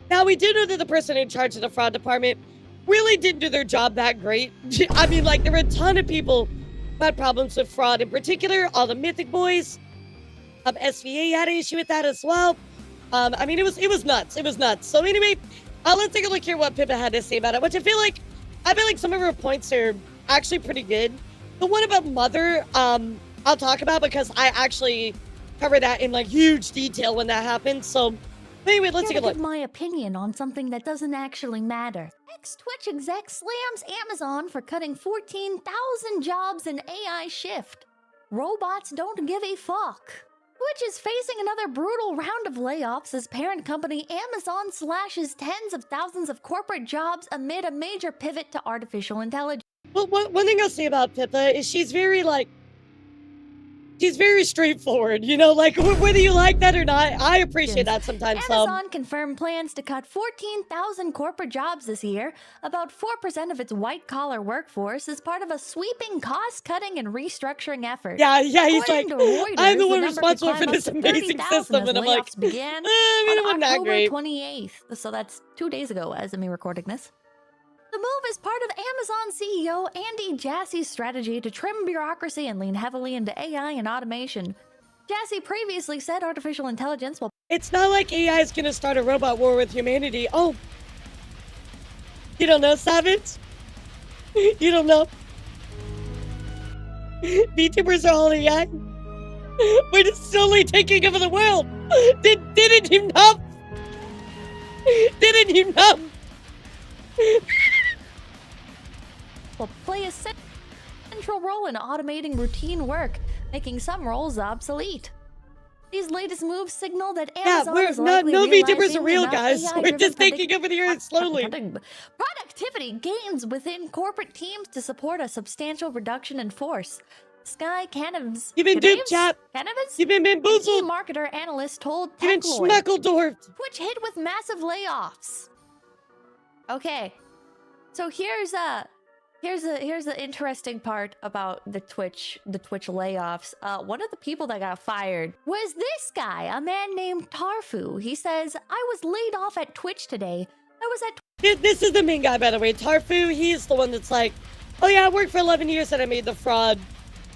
now we do know that the person in charge of the fraud department really didn't do their job that great. I mean, like, there were a ton of people who had problems with fraud. In particular, all the Mythic boys. SVA had an issue with that as well. I mean, it was nuts. It was nuts. So anyway, let's take a look here what Pippa had to say about it, which I feel like some of her points are actually pretty good. The one about Mother, I'll talk about, because I actually covered that in like huge detail when that happened. So anyway, let's take a look. My opinion on something that doesn't actually matter. Ex-Twitch exec slams Amazon for cutting 14,000 jobs in AI shift. Robots don't give a fuck. Twitch is facing another brutal round of layoffs as parent company Amazon slashes tens of thousands of corporate jobs amid a major pivot to artificial intelligence. Well, one thing I'll say about Pippa is she's very straightforward, you know, like whether you like that or not. I appreciate that sometimes. Amazon confirmed plans to cut 14,000 corporate jobs this year, about 4% of its white-collar workforce, as part of a sweeping cost-cutting and restructuring effort. Yeah, he's like, Reuters, I'm the one responsible for this amazing system, and I'm like, began I mean, it wasn't that great. October 28th, so that's 2 days ago as of me recording this. The move is part of Amazon CEO Andy Jassy's strategy to trim bureaucracy and lean heavily into AI and automation. Jassy previously said artificial intelligence will... It's not like AI is going to start a robot war with humanity. Oh. You don't know, Savage? You don't know? VTubers are all AI. We're just slowly taking over the world. Didn't you know? Didn't you know? Will play a central role in automating routine work, making some roles obsolete. These latest moves signal that Amazon is likely no VTubers are real, enough guys. We're just taking over the earth slowly. Productivity gains within corporate teams to support a substantial reduction in force. Sky Canavs. You've been duped, chat. Canavs? You've been bamboozled. Marketer analyst told You've been schmeckledorfed. Twitch hit with massive layoffs. Okay, so here's the interesting part about the Twitch layoffs. One of the people that got fired was this guy, a man named Tarfu. He says, "I was laid off at Twitch today. I was at..." This is the main guy, by the way. Tarfu, he's the one that's like, oh yeah, I worked for 11 years and I made the fraud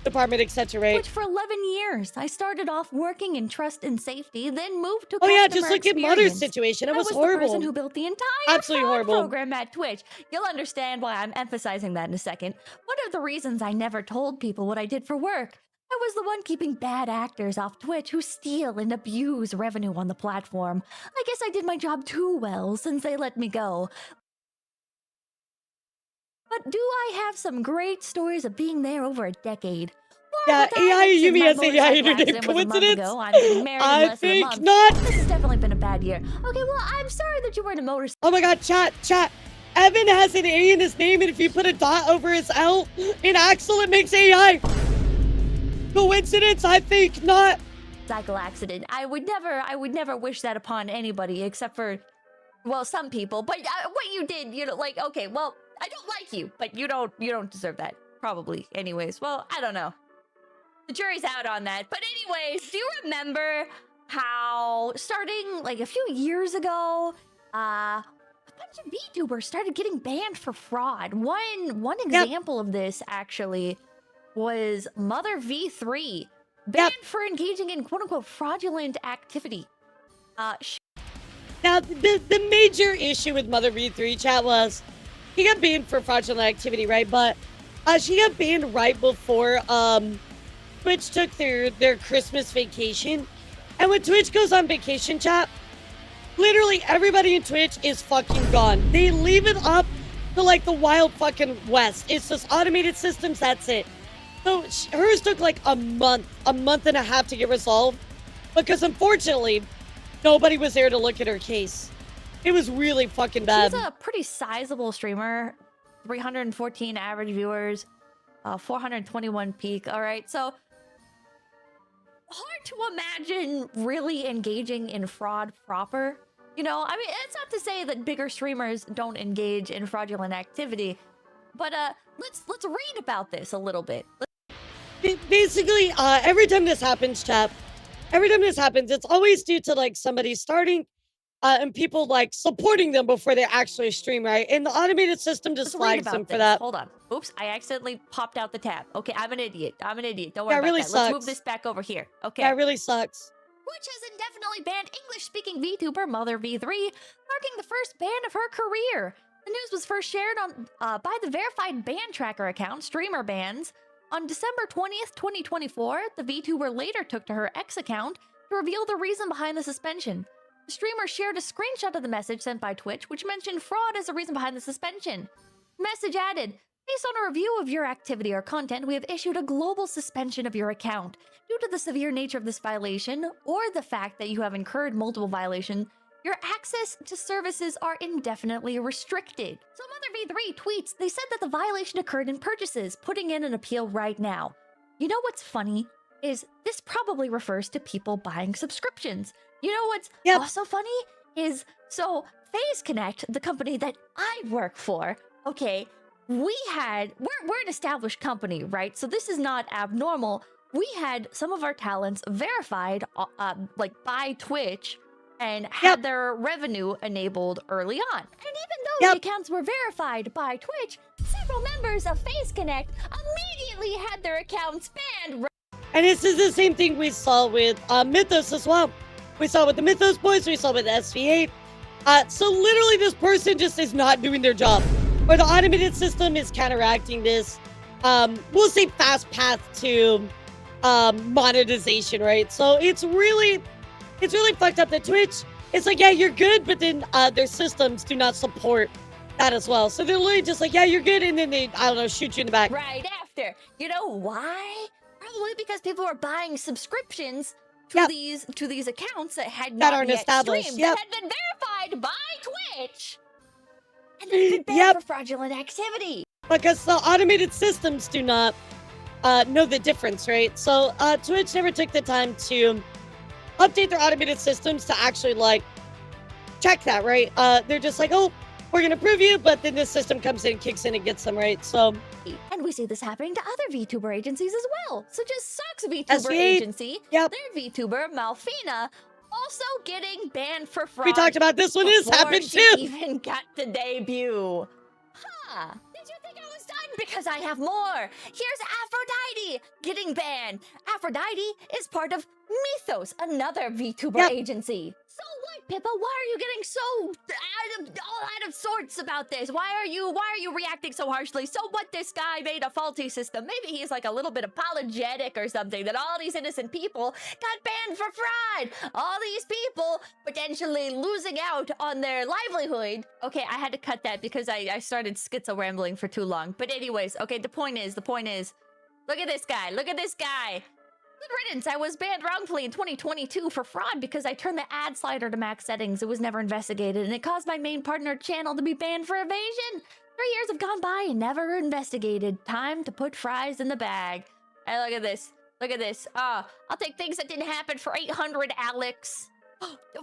department, etc. Right? Twitch for 11 years. I started off working in trust and safety, then moved to just look at Mother's situation. It was horrible. The person who built the entire absolutely horrible program at Twitch. You'll understand why I'm emphasizing that in a second. One of the reasons I never told people what I did for work, I was the one keeping bad actors off Twitch who steal and abuse revenue on the platform. I guess I did my job too well since they let me go. But do I have some great stories of being there over a decade? Yeah, AI Yumi has AI in her name. Coincidence? I'm getting married in less than a month. Not. This has definitely been a bad year. Okay, well, I'm sorry that you were in a motorcycle. Oh my god, chat. Evan has an A in his name, and if you put a dot over his L in Axel, it makes AI. Coincidence? I think not. Cycle accident. I would never wish that upon anybody except for, well, some people. But what you did, like, okay, well, I don't like you, but you don't deserve that. Probably. Anyways, well, I don't know. The jury's out on that. But anyways, do you remember how starting like a few years ago, a bunch of VTubers started getting banned for fraud? One example of this actually was Mother V3, banned for engaging in quote-unquote fraudulent activity. Now, the major issue with Mother V3 chat was he got banned for fraudulent activity, right? But she got banned right before Twitch took their Christmas vacation. And when Twitch goes on vacation, chat, literally everybody in Twitch is fucking gone. They leave it up to like the wild fucking west. It's just automated systems, that's it. So hers took like a month and a half to get resolved because unfortunately, nobody was there to look at her case. It was really fucking bad. She's a pretty sizable streamer, 314 average viewers, 421 peak. All right, so hard to imagine really engaging in fraud proper. I mean, it's not to say that bigger streamers don't engage in fraudulent activity, but let's read about this a little bit. Basically, every time this happens, chat, it's always due to like somebody starting and people like supporting them before they actually stream, right? And the automated system just flags them for that. Hold on. Oops, I accidentally popped out the tab. Okay, I'm an idiot. Don't worry about really that. Sucks. Let's move this back over here. Okay. That really sucks. Which has indefinitely banned English-speaking VTuber Mother V3, marking the first ban of her career. The news was first shared on by the verified ban tracker account, Streamer Bans. On December 20th, 2024, the VTuber later took to her X account to reveal the reason behind the suspension. The streamer shared a screenshot of the message sent by Twitch, which mentioned fraud as the reason behind the suspension. The message added, based on a review of your activity or content, we have issued a global suspension of your account. Due to the severe nature of this violation, or the fact that you have incurred multiple violations, your access to services are indefinitely restricted. So Mother V3 tweets, they said that the violation occurred in purchases, putting in an appeal right now. You know what's funny? Is this probably refers to people buying subscriptions. You know what's also funny? Is, so FaZe Connect, the company that I work for, okay, we're an established company, right? So this is not abnormal. We had some of our talents verified, like by Twitch, and had their revenue enabled early on. And even though the accounts were verified by Twitch, several members of FaZe Connect immediately had their accounts banned. And this is the same thing we saw with Mythos as well. We saw with the Mythos boys, we saw with SV8. So literally this person just is not doing their job. Or the automated system is counteracting this, we'll say fast path to monetization, right? So it's really fucked up that Twitch, it's like, yeah, you're good, but then their systems do not support that as well. So they're literally just like, yeah, you're good, and then they, I don't know, shoot you in the back. Right after. You know why? Probably because people are buying subscriptions to these accounts that had not aren't yet established. Streamed, that had been verified by Twitch. And they've been banned for fraudulent activity. Because the automated systems do not know the difference, right? So Twitch never took the time to update their automated systems to actually like check that, right? They're just like, oh, we're gonna prove you, but then the system comes in, kicks in, and gets them, right? So, and we see this happening to other VTuber agencies as well, such as Sucks VTuber agency. Their VTuber Malfina also getting banned for fraud. We talked about this one. This happened too. Even got to debut. Huh? Did you think I was done? Because I have more. Here's Aphrodite getting banned. Aphrodite is part of Mythos, another VTuber agency. So what, Pippa? Why are you getting so out of sorts about this. Why are you reacting so harshly? So what, this guy made a faulty system. Maybe he's like a little bit apologetic or something, that all these innocent people got banned for fraud. All these people potentially losing out on their livelihood. Okay, I had to cut that because I started schizo rambling for too long. But anyways, okay, the point is, look at this guy. Look at this guy. Good riddance. I was banned wrongfully in 2022 for fraud because I turned the ad slider to max settings. It was never investigated, and it caused my main partner channel to be banned for evasion. 3 years have gone by and never investigated. Time to put fries in the bag. Hey, look at this. Look at this. I'll take things that didn't happen for 800, Alex.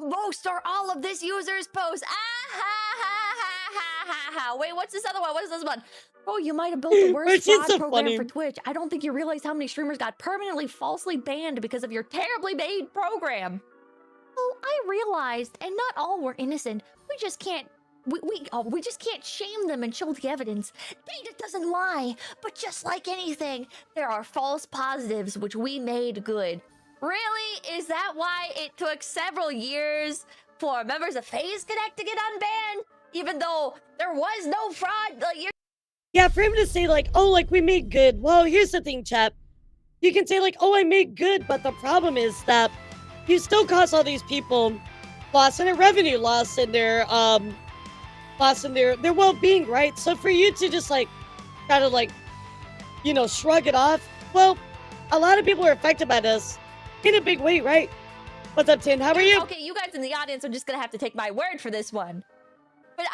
Most or all of this user's posts. Ah ha ha ha ha ha ha. Wait, what's this other one? What is this one? Oh, you might have built the worst fraud so program funny. for Twitch. I don't think you realize how many streamers got permanently falsely banned because of your terribly made program. Oh, I realized, and not all were innocent. We just can't. We just can't shame them and show the evidence. Data doesn't lie, but just like anything, there are false positives which we made good. Really? Is that why it took several years for members of FaZe Connect to get unbanned? Even though there was no fraud? Like, yeah, for him to say like, oh, like we made good. Well, here's the thing, chat. You can say like, oh, I made good, but the problem is that you still cost all these people loss in their revenue, loss in their well-being, right? So for you to just like kind of like, you know, shrug it off, well, a lot of people are affected by this in a big way, right? What's up, Tin? How are you? Okay, you guys in the audience are just gonna have to take my word for this one. But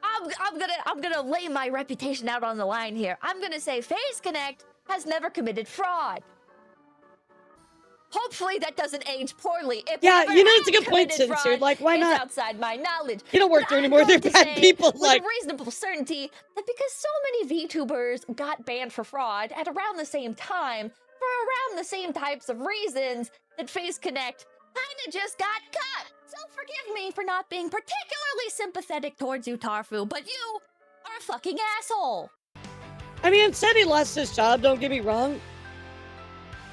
I'm gonna lay my reputation out on the line here. I'm gonna say FaZe Connect has never committed fraud. Hopefully that doesn't age poorly. If yeah, you know, it's a good committed point, Censored. fraud, Like, why it's not? outside my knowledge. You don't work there anymore. They're bad people. With Like, a reasonable certainty that because so many VTubers got banned for fraud at around the same time, for around the same types of reasons, that FaZe Connect kinda just got cut. So forgive me for not being particularly sympathetic towards you, Tarfu, but you are a fucking asshole. I mean, said he lost his job, don't get me wrong.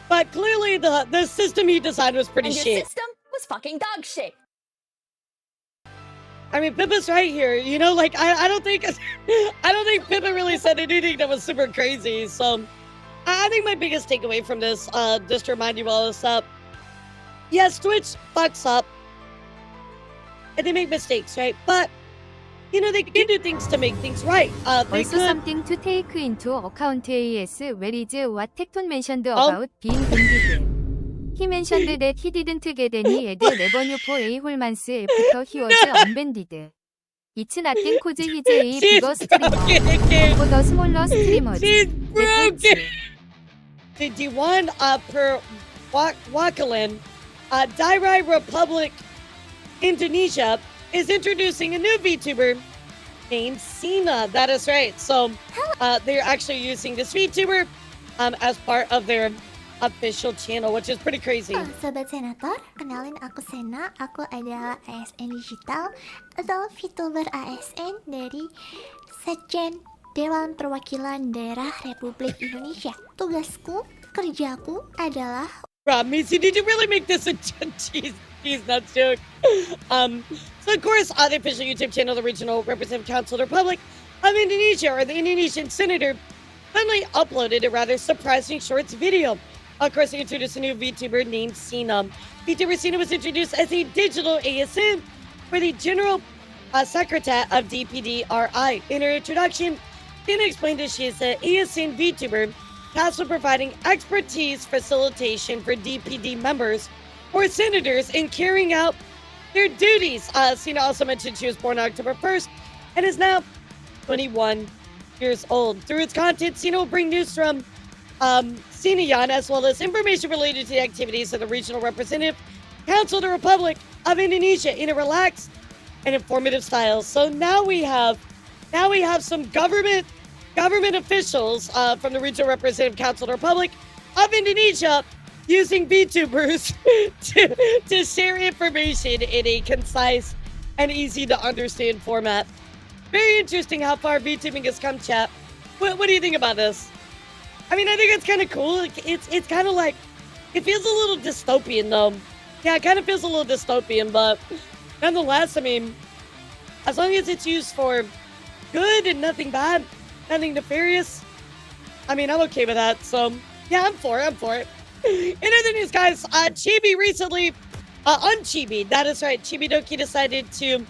But clearly the system he designed was pretty and your shit. system was fucking dog shit. I mean, Pippa's right here. You know, like, I don't think Pippa really said anything that was super crazy. So I think my biggest takeaway from this, just to remind you all this up, yes, Twitch fucks up. And they make mistakes, right? But, you know, they can do things to make things right. They Also could... something to take into account AS where is what Tecton mentioned about being binded. He mentioned that he didn't get any ad revenue for a whole month after he was unbanned. It's nothing cause he's a bigger streamer for the smaller streamers. She's broken! The D1 per Wakalan, Dairai Republic Indonesia is introducing a new VTuber named Sina. That is right. So they're actually using this VTuber as part of their official channel, which is pretty crazy. Sobat Senator, kenalin aku Sena. Aku adalah ASN Digital atau Vtuber ASN dari Sekjen Dewan Perwakilan Daerah Republik Indonesia. Tugasku, kerjaku adalah... Rob, Missy, did you really make this a cheese nuts joke? So of course, on the official YouTube channel, the Regional Representative Council of the Republic of Indonesia, or the Indonesian Senator, finally uploaded a rather surprising shorts video. Of course, they introduced a new VTuber named Sina. VTuber Sina was introduced as a digital ASN for the General Secretary of DPDRI. In her introduction, Sina explained that she is an ASN VTuber tasked with providing expertise facilitation for DPD members or senators in carrying out their duties. Sina also mentioned she was born October 1st and is now 21 years old. Through its content, Sina will bring news from Sinayan, as well as information related to the activities of the Regional Representative Council of the Republic of Indonesia in a relaxed and informative style. So now we have some government officials from the Regional Representative Council of the Republic of Indonesia using VTubers to share information in a concise and easy to understand format. Very interesting how far VTubing has come, chat. What do you think about this? I mean, I think it's kind of cool. It's kind of like, it feels a little dystopian though. Yeah, it kind of feels a little dystopian, but nonetheless, I mean, as long as it's used for good and nothing bad, nothing nefarious, I mean, I'm okay with that. So, yeah, I'm for it. In other news, guys, Chibi recently unchibied. That is right. Chibi Doki decided to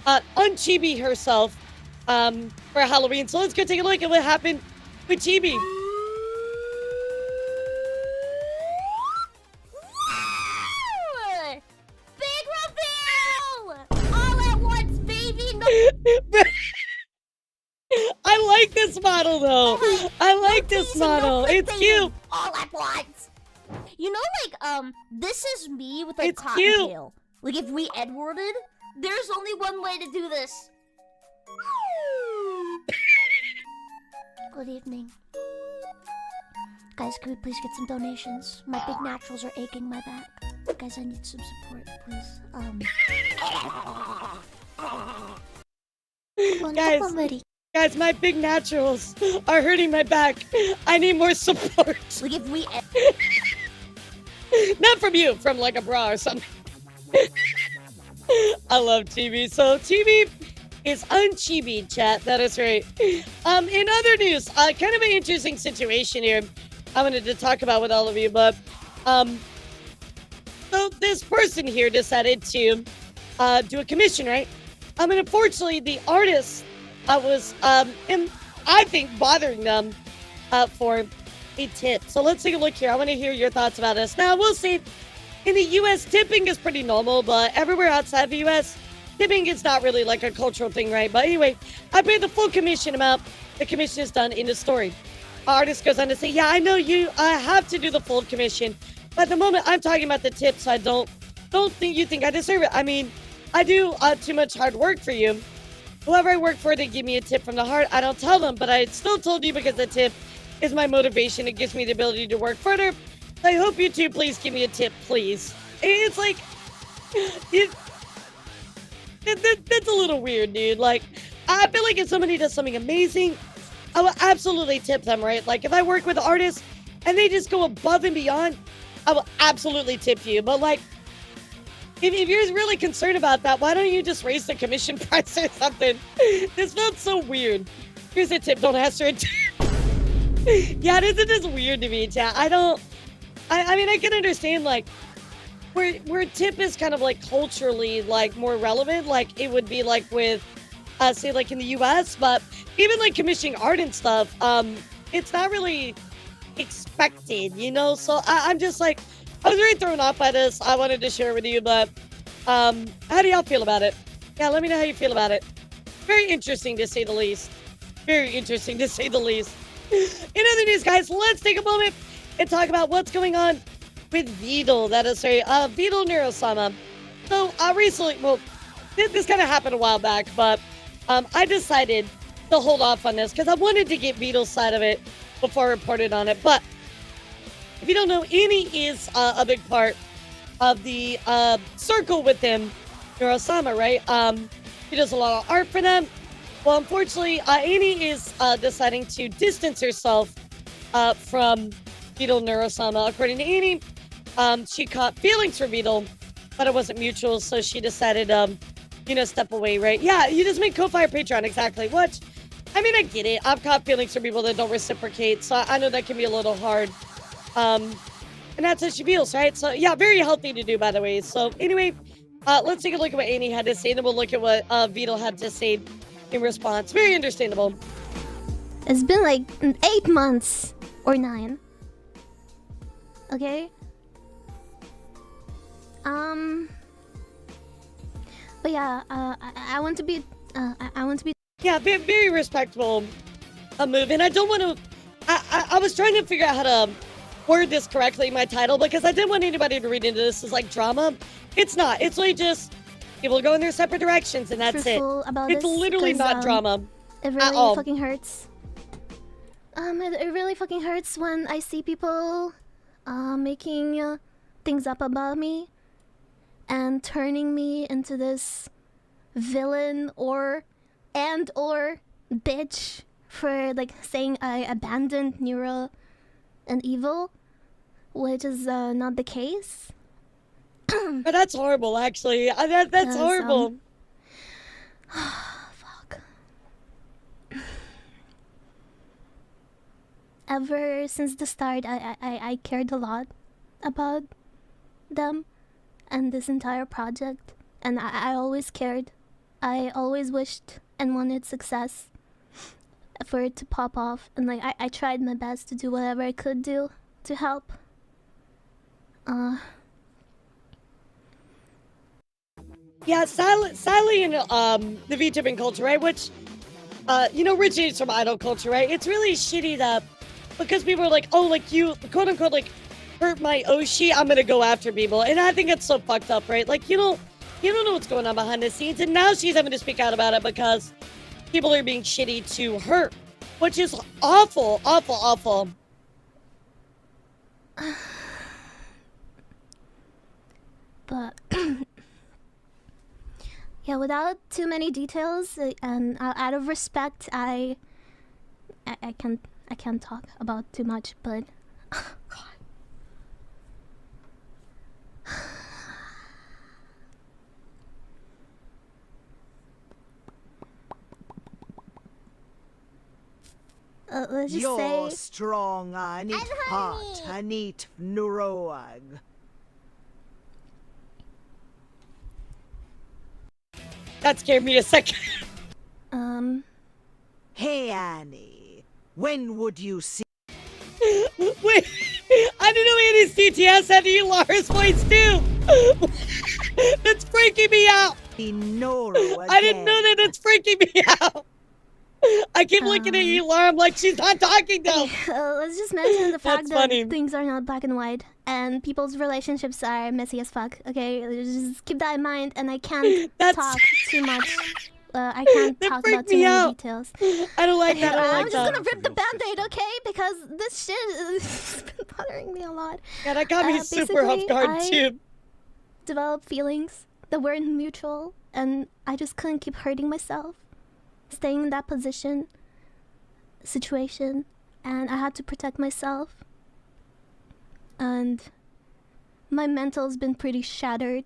unchibi herself for Halloween. So let's go take a look at what happened with Chibi. Big reveal! All at once, baby! No I like this model, though. I like this model. It's cute. All at once. You know, like, this is me with like It's cute. cottontail. Like, if we Edwarded, there's only one way to do this. Good evening. Guys, can we please get some donations? My big naturals are aching my back. Guys, I need some support, please. Guys, my big naturals are hurting my back. I need more support. Like if we... Not from you, from like a bra or something. I love TV. So TV is unchibi, chat. That is right. In other news, kind of an interesting situation here I wanted to talk about with all of you, but so this person here decided to do a commission, right? And unfortunately, the artist was, I think, bothering them for a tip. So let's take a look here. I want to hear your thoughts about this. Now, we'll see. In the U.S., tipping is pretty normal, but everywhere outside the U.S., tipping is not really like a cultural thing, right? But anyway, I paid the full commission amount. The commission is done in the story. Artist goes on to say, yeah, I know you have to do the full commission. But at the moment, I'm talking about the tips. I don't think you think I deserve it. I mean, I do too much hard work for you. Whoever I work for, they give me a tip from the heart. I don't tell them, but I still told you because the tip is my motivation. It gives me the ability to work further. I hope you two please give me a tip, please. It's like, that's a little weird, dude. Like, I feel like if somebody does something amazing, I will absolutely tip them, right? Like, if I work with artists and they just go above and beyond, I will absolutely tip you. But, like, if you're really concerned about that, why don't you just raise the commission price or something? This felt so weird. Here's a tip. Don't ask for a tip. Yeah, this is just weird to me, chat. I mean, I can understand, like, where tip is kind of, like, culturally, like, more relevant. Like, it would be, like, with, say, like, in the U.S., but even, like, commissioning art and stuff, it's not really expected, you know? So I'm just, like, I was very thrown off by this. I wanted to share with you, but how do y'all feel about it? Yeah, let me know how you feel about it. Very interesting, to say the least. Very interesting, to say the least. In other news, guys, let's take a moment and talk about what's going on with Vedal. That is right, Vedal Neurosama. So, recently, well, this kind of happened a while back, but I decided to hold off on this because I wanted to get Vedal's side of it before I reported on it. But if you don't know, Anny is a big part of the circle with them, Neurosama, right? He does a lot of art for them. Well, unfortunately, Anny is deciding to distance herself from Vedal Neurosama. According to Anny, she caught feelings for Vedal, but it wasn't mutual, so she decided, step away, right? Yeah, you just make Ko-Fi or Patreon, exactly. What? I mean, I get it. I've caught feelings for people that don't reciprocate, so I know that can be a little hard. And that's how she feels, right? So, yeah, very healthy to do, by the way. So, anyway, let's take a look at what Anny had to say, then we'll look at what Vedal had to say in response. Very understandable. It's been like 8 months or 9. Okay. But yeah, I want to be. I want to be. Yeah, very respectable move, and I don't want to. I was trying to figure out how to word this correctly in my title because I didn't want anybody to read into this as like drama. It's not. It's really just people go in their separate directions, and that's it. It's literally not drama. It really fucking hurts. It really fucking hurts when I see people making things up about me and turning me into this villain or bitch for like saying I abandoned Neuro and evil, which is not the case. But that's horrible, actually. That's horrible. ever since the start, I cared a lot about them and this entire project, and I always cared. I always wished and wanted success for it to pop off, and like I tried my best to do whatever I could do to help. Yeah, sadly in the VTubing culture, right, which you know, originates from idol culture, right? It's really shitty that because people are like, oh, like you quote unquote like hurt my Oshi, I'm gonna go after people, and I think it's so fucked up, right? Like you don't know what's going on behind the scenes, and now she's having to speak out about it because people are being shitty to her, which is awful, awful, awful. But yeah, without too many details, and out of respect, I can't talk about too much. But let's just You're say strong, Anit heart, Anit Nuroag. That scared me a second. Hey, Annie. When would you see? Wait, I didn't know Annie's DTS had Elara's voice too. That's freaking me out. I didn't know that. It's freaking me out. I keep looking at Elara. I'm like, she's not talking though. Let's just mention the fact that funny. things are not black and white, and people's relationships are messy as fuck. Okay, just keep that in mind. And I can't talk too much. I can't talk about too many details. I don't like that. I'm just gonna rip the band-aid, okay? Because this shit has been bothering me a lot. Yeah, that got me super off guard I too. Developed feelings that weren't mutual, and I just couldn't keep hurting myself, staying in that situation, and I had to protect myself. And my mental's been pretty shattered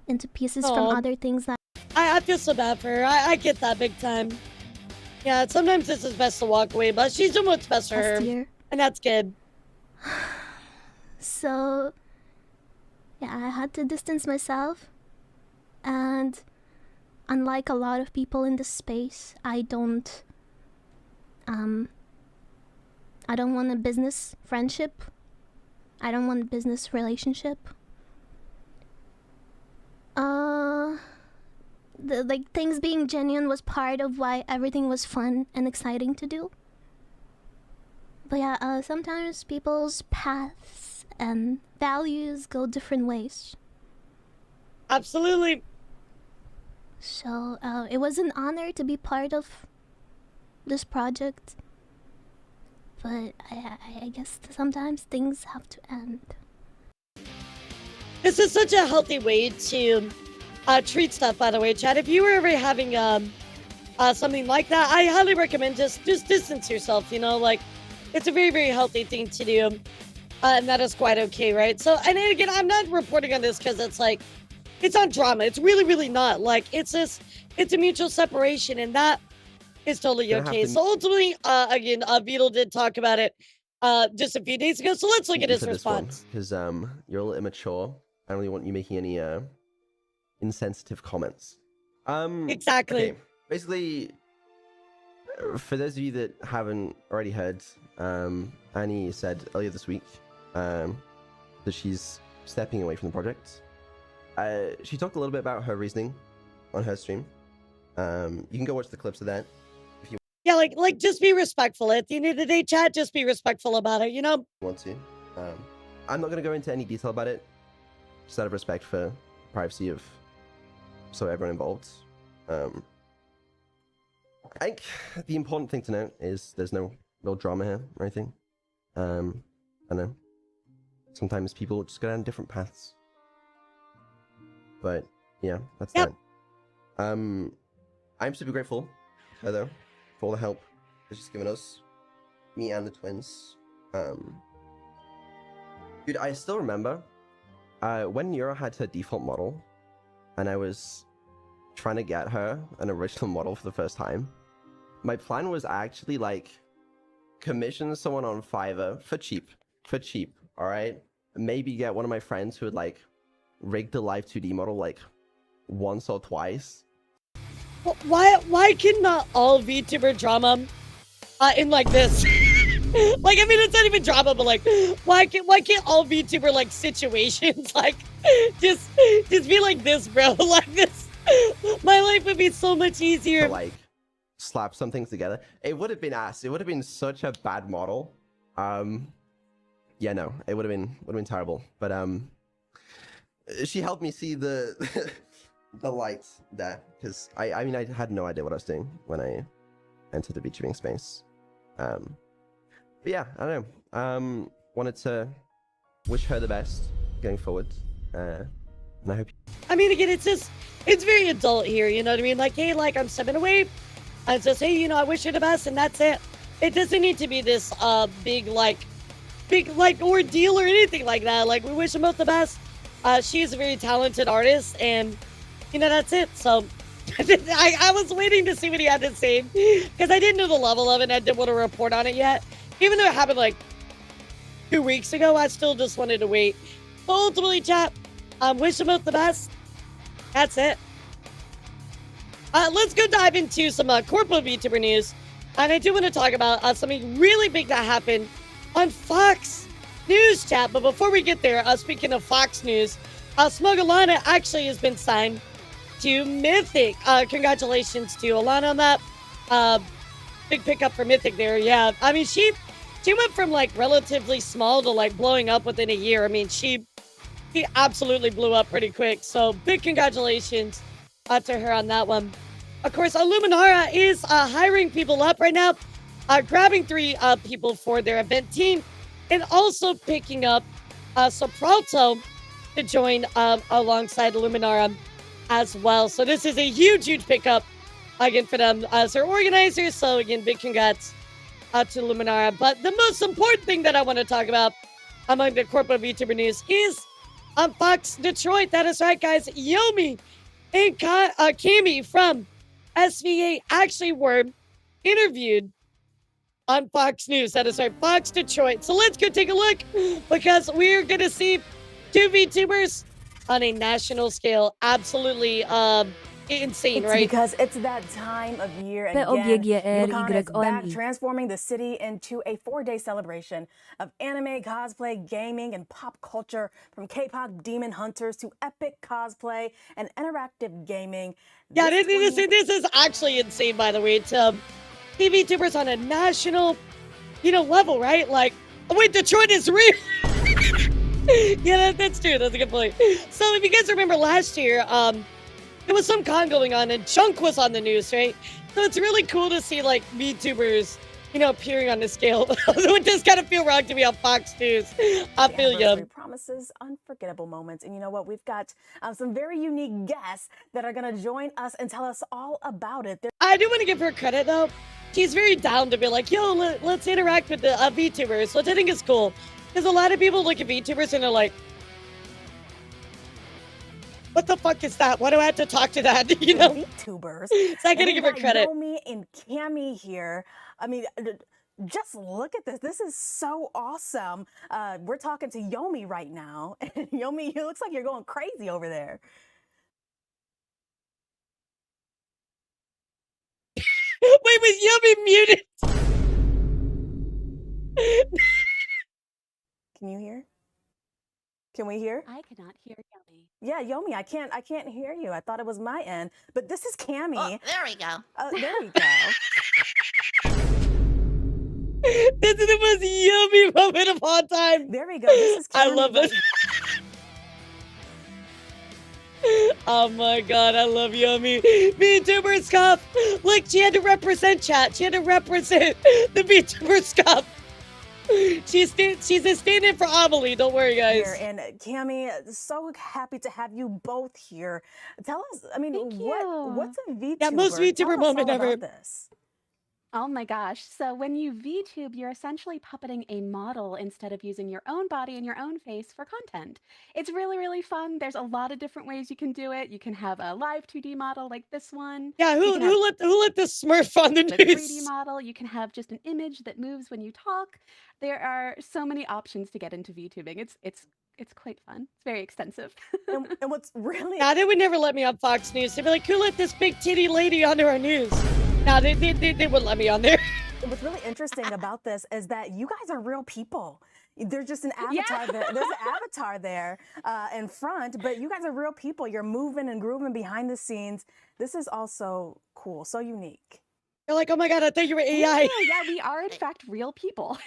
into pieces from other things that I feel so bad for her. I get that big time. Yeah, sometimes it's best to walk away, but she's doing what's best for her. And that's good. So, yeah, I had to distance myself. And unlike a lot of people in this space, I don't want a business friendship. I don't want a business relationship. Like things being genuine was part of why everything was fun and exciting to do. But yeah, sometimes people's paths and values go different ways. Absolutely. So it was an honor to be part of this project. But I guess sometimes things have to end. This is such a healthy way to treat stuff, by the way, Chad. If you were ever having something like that, I highly recommend just distance yourself, you know? Like, it's a very, very healthy thing to do. And that is quite okay, right? So, and again, I'm not reporting on this because it's like, it's not drama. It's really, really not. Like, it's a mutual separation, and that is totally okay. So ultimately, again, Vedal did talk about it just a few days ago. So let's look at his response. Because you're a little immature. I don't really want you making any insensitive comments. Exactly. Okay. Basically, for those of you that haven't already heard, Annie said earlier this week that she's stepping away from the project. She talked a little bit about her reasoning on her stream. You can go watch the clips of that. Yeah, like just be respectful. At the end of the day, chat, just be respectful about it, you know? Want to. I'm not going to go into any detail about it, just out of respect for privacy of everyone involved. I think the important thing to note is there's no real drama here or anything. I know. Sometimes people just go down different paths. But yeah, that's that. I'm super grateful, though, for all the help that she's given us, me and the twins. Dude, I still remember when Yura had her default model, and I was trying to get her an original model for the first time. My plan was actually like commission someone on Fiverr for cheap, all right? Maybe get one of my friends who would like rig the live 2D model like once or twice. Why can not all VTuber drama in like this? Like, I mean, it's not even drama, but like, why can't all VTuber like situations like just be like this, bro? Like this, my life would be so much easier. To, like, slap some things together. It would have been ass. It would have been such a bad model. Yeah, no, it would have been terrible. But she helped me see the the lights there, because I mean I had no idea what I was doing when I entered the VTubing space. But yeah, I don't know. Wanted to wish her the best going forward. And I hope. I mean, again, it's very adult here. You know what I mean? Like, hey, like I'm stepping away. I just say, you know, I wish her the best, and that's it. It doesn't need to be this big ordeal or anything like that. Like, we wish them both the best. She's a very talented artist, and you know, that's it. So I was waiting to see what he had to say, because I didn't know the level of it and I didn't want to report on it yet. Even though it happened like 2 weeks ago, I still just wanted to wait. But ultimately, chat, wish them both the best. That's it. Let's go dive into some corporate VTuber news. And I do want to talk about something really big that happened on Fox News, chat. But before we get there, speaking of Fox News, Smug Alana actually has been signed to Mythic. Congratulations to Alana on that. Big pickup for Mythic there. Yeah, I mean, she went from like relatively small to like blowing up within a year. I mean, she absolutely blew up pretty quick. So big congratulations to her on that one. Of course, Luminara is hiring people up right now, grabbing 3 people for their event team, and also picking up Seperate to join alongside Luminara as well. So this is a huge pickup again for them as their organizers. So again, big congrats to Luminara. But the most important thing that I want to talk about among the corporate VTuber news is on Fox Detroit. That is right, guys. Yomi and Cammy from SVA actually were interviewed on Fox News. That is right, Fox Detroit. So let's go take a look, because we're going to see 2 VTubers on a national scale. Absolutely insane, it's right? Because it's that time of year, and again, UConn is back, transforming the city into a 4-day celebration of anime, cosplay, gaming, and pop culture, from K-pop demon hunters to epic cosplay and interactive gaming. Yeah, this is actually insane, by the way. It's TV VTubers on a national, level, right? Like, oh wait, Detroit is real. Yeah, that's true. That's a good point. So if you guys remember last year, there was some con going on and Chunk was on the news, right? So it's really cool to see like VTubers, appearing on the scale. It does kind of feel wrong to be on Fox News. I feel you. Promises unforgettable moments. And you know what? We've got some very unique guests that are going to join us and tell us all about it. I do want to give her credit though. She's very down to be like, yo, let's interact with the VTubers, which I think is cool. Because a lot of people look at VTubers and they're like, what the fuck is that? Why do I have to talk to that? VTubers. So I gotta give her credit. Yomi and Cammy here. I mean, just look at this. This is so awesome. We're talking to Yomi right now. And Yomi, it looks like you're going crazy over there. Wait, was Yomi muted? Can you hear? Can we hear? I cannot hear Yomi. Yeah, Yomi, I can't hear you. I thought it was my end, but this is Cammy. Oh, there we go. There we go. This is the most Yomi moment of all time. There we go. This is Cammy. I love it. Oh my god, I love Yomi. VTubers Cup. Look, she had to represent chat. She had to represent the VTubers Cup. She's a stand-in for Amelie. Don't worry, guys. And Cammy, so happy to have you both here. Tell us, I mean, what's a VTuber? Yeah, most VTuber moment ever. This. Oh my gosh. So when you VTube, you're essentially puppeting a model instead of using your own body and your own face for content. It's really, really fun. There's a lot of different ways you can do it. You can have a live 2D model like this one. Yeah, You can have who let this Smurf on the a 3D news? model. You can have just an image that moves when you talk. There are so many options to get into VTubing. It's quite fun. It's very extensive. And what's really Nah, they would never let me on Fox News. They'd be like, who let this big titty lady onto our news? Nah, they wouldn't let me on there. What's really interesting about this is that you guys are real people. There's just an avatar there. There's an avatar there in front, but you guys are real people. You're moving and grooving behind the scenes. This is also cool, so unique. You're like, oh my God, I thought you were AI. Yeah, we are in fact real people.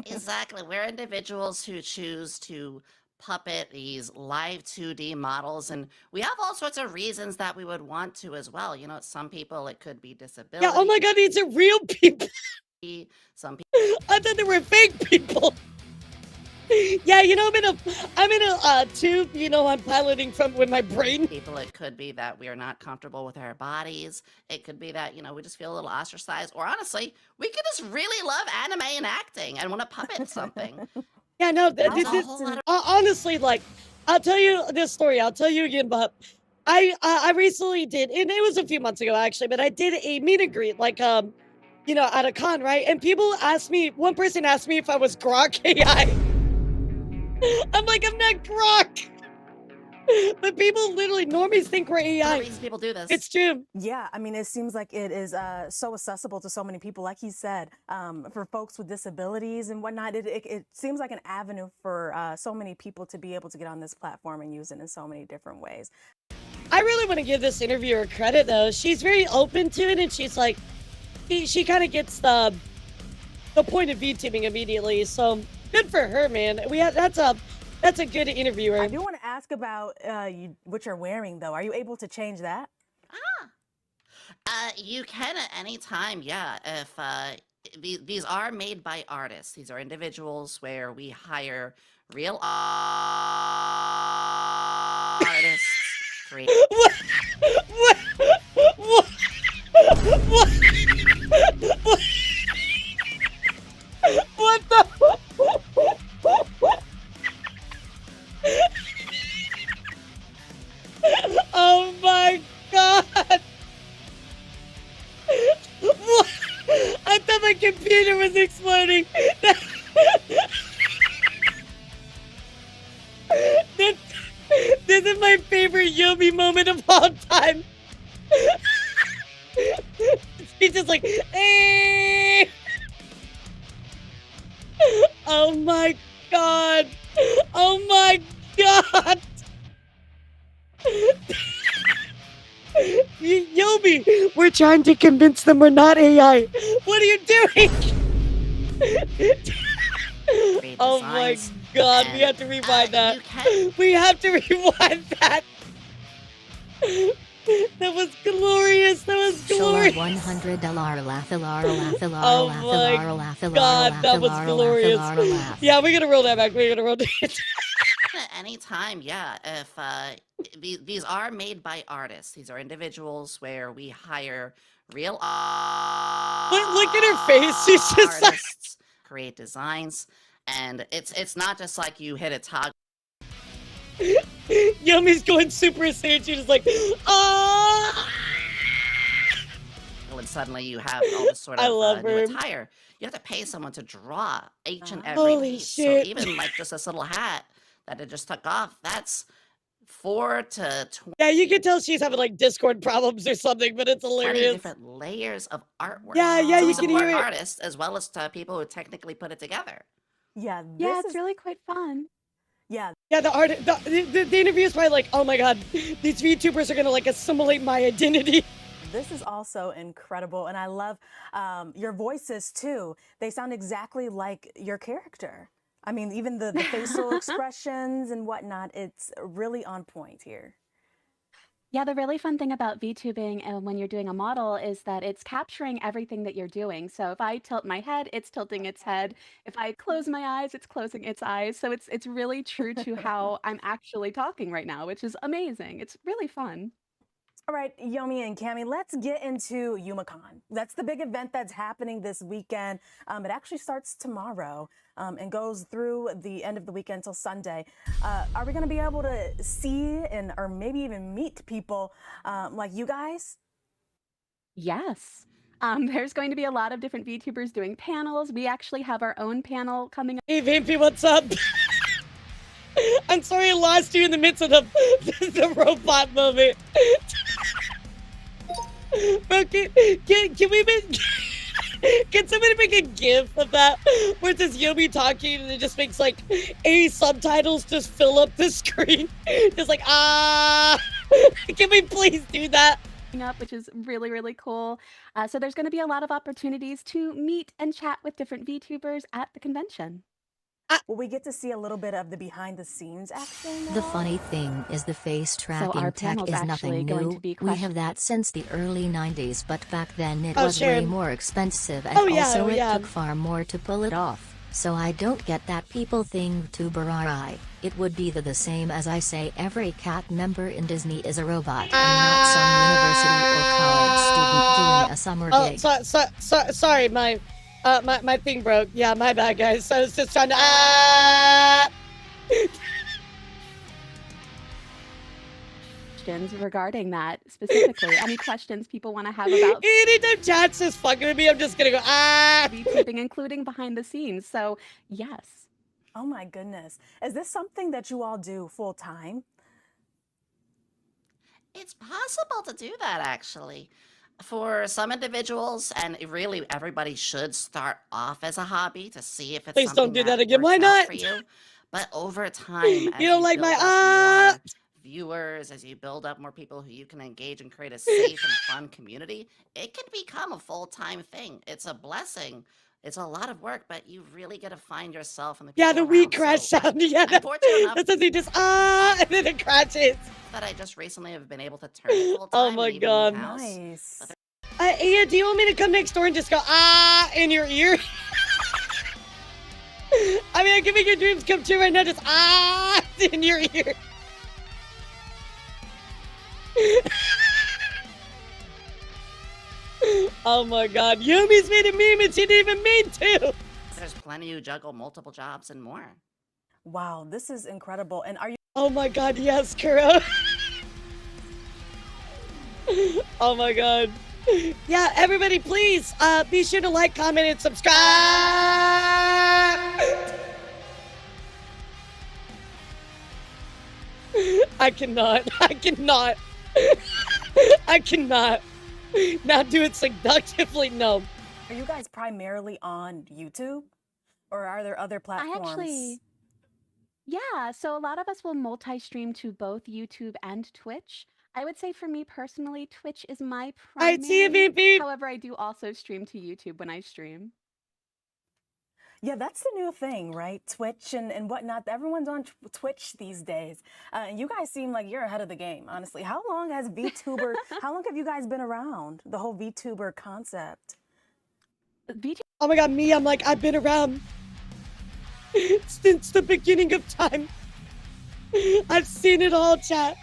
Exactly. We're individuals who choose to puppet these live 2D models, and we have all sorts of reasons that we would want to as well. You know, some people it could be disability. Yeah, oh my God, these are real people. Some people. I thought they were fake people. Yeah, you know, I'm in a tube, you know, I'm piloting from with my brain. People, it could be that we are not comfortable with our bodies. It could be that, you know, we just feel a little ostracized, or honestly, we could just really love anime and acting and want to puppet something. Yeah, no, honestly, like, I'll tell you this story. I'll tell you again, but I recently did, and it was a few months ago actually, but I did a meet and greet, like, you know, at a con, right? And people asked me, one person asked me if I was Grok AI. I'm like, I'm not Grok. But people literally, normies think we're AI. People do this. It's true. Yeah, I mean, it seems like it is so accessible to so many people. Like he said, for folks with disabilities and whatnot, it seems like an avenue for so many people to be able to get on this platform and use it in so many different ways. I really want to give this interviewer credit, though. She's very open to it, and she's like, she kind of gets the point of VTubing immediately. So good for her, man. That's a good interviewer. I do want to ask about what you're wearing, though. Are you able to change that? You can at any time, yeah. If these are made by artists. These are individuals where we hire real artists. What the? Oh my God! I thought my computer was exploding. This is my favorite Yomi moment of all time. She's just like, eh. Oh my God. Oh my God. Yomi, we're trying to convince them we're not AI. What are you doing? Oh my God, we have to rewind that. We have to rewind that. That was glorious. That was glorious. $100 laugh, elara, laugh, Oh elara, my God, that was glorious. Yeah, we're gonna roll that back. We're gonna roll that. At any time, yeah. If these are made by artists. These are individuals where we hire real Look at her face. She's just artists, create designs, and it's not just like you hit a toggle. Yomi's going Super Saiyan. She's just like, oh. And suddenly you have all this sort of I love new her. attire. You have to pay someone to draw each and every Holy piece. shit. So even like just this little hat that it just took off, that's 4 to 20 Yeah, you can tell she's having like Discord problems or something, but it's hilarious. different layers of artwork. Yeah, So you we can support hear it. artists as well as to people who technically put it together. Yeah, Yeah, it's really quite fun. Yeah. Yeah, the interview is probably like, oh my God, these VTubers are gonna like assimilate my identity. This is also incredible, and I love your voices too. They sound exactly like your character. I mean, even the facial expressions and whatnot, it's really on point here. Yeah, the really fun thing about VTubing and when you're doing a model is that it's capturing everything that you're doing. So if I tilt my head, it's tilting its head. If I close my eyes, it's closing its eyes. So it's really true to how I'm actually talking right now, which is amazing. It's really fun. All right, Yomi and Cammy, let's get into YumaCon. That's the big event that's happening this weekend. It actually starts tomorrow and goes through the end of the weekend till Sunday. Are we going to be able to see or maybe even meet people like you guys? Yes. There's going to be a lot of different VTubers doing panels. We actually have our own panel coming up. Hey, Vampy, what's up? I'm sorry I lost you in the midst of the robot moment. Bro, can we make... Can somebody make a GIF of that where it says Yomi talking and it just makes like A subtitles just fill up the screen? Just like, can we please do that? Up, which is really, really cool. So there's going to be a lot of opportunities to meet and chat with different VTubers at the convention. Will we get to see a little bit of the behind-the-scenes action? The funny thing is the face tracking tech is nothing new. We have that since the early 90s, but back then it was way more expensive and also it took far more to pull it off. So I don't get that people think VTuber. It would be the same as I say every cat member in Disney is a robot and not some university or college student doing a summer gig. Sorry, my thing broke. Yeah, my bad, guys. I was just trying to Questions regarding that specifically. Any questions people want to have about anytime chat's just fucking with me, I'm just gonna go VTubing, including behind the scenes. So yes. Oh my goodness. Is this something that you all do full time? It's possible to do that, actually. For some individuals, and really everybody should start off as a hobby to see if it's Please something don't do that again. works Why out not? for you. But over time, as you don't like build my up more viewers, as you build up more people who you can engage and create a safe and fun community, it can become a full-time thing. It's a blessing. It's a lot of work, but you really got to find yourself in the people the weak around. crash sound. Yeah, I'm fortunate enough that's what he just and then it crashes. that I just recently have been able to turn it full-time. Oh my god. Nice. Aya, do you want me to come next door and just go in your ear? I mean, I can make your dreams come true right now. Just in your ear. Oh my god, Yumi's made a meme and she didn't even mean to. There's plenty who juggle multiple jobs and more. Wow, this is incredible. And are you... Oh my god, yes, Kuro. Oh my god. Yeah, everybody please be sure to like, comment, and subscribe. I cannot not do it seductively. No. Are you guys primarily on YouTube, or are there other platforms? Yeah, so a lot of us will multi-stream to both YouTube and Twitch. I would say for me personally, Twitch is my primary. I see you, beep. However, I do also stream to YouTube when I stream. Yeah, that's the new thing, right? Twitch and whatnot. Everyone's on Twitch these days. And you guys seem like you're ahead of the game, honestly. How long has VTuber, how long have you guys been around, the whole VTuber concept? Oh my god, me, I'm like, I've been around since the beginning of time. I've seen it all, chat.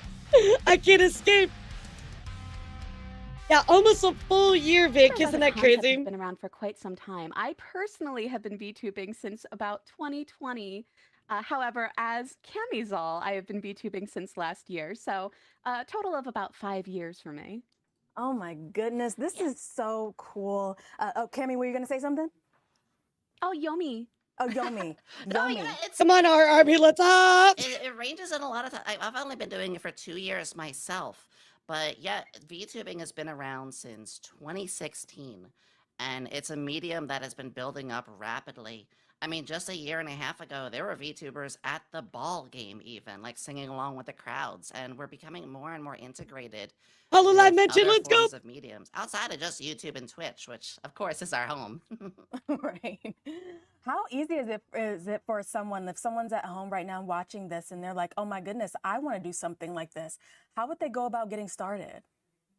I can't escape. Yeah, almost a full year, Vic. Isn't that crazy? Has been around for quite some time. I personally have been VTubing since about 2020. However, as Camizal, I have been VTubing since last year. So a total of about 5 years for me. Oh my goodness, this is so cool. Oh, Cammy, were you going to say something? Oh, Yomi. Oh, Yomi. No, Yomi. you know, it's, Come on, our army, let's up. it ranges in a lot of time. I've only been doing it for 2 years myself. But yeah, VTubing has been around since 2016, and it's a medium that has been building up rapidly. I mean, just a year and a half ago, there were VTubers at the ball game even, like singing along with the crowds, and we're becoming more and more integrated. Hello, with I mentioned, other let's go. forms of mediums outside of just YouTube and Twitch, which of course is our home. Right. How easy is it for someone, if someone's at home right now watching this and they're like, oh my goodness, I want to do something like this. How would they go about getting started?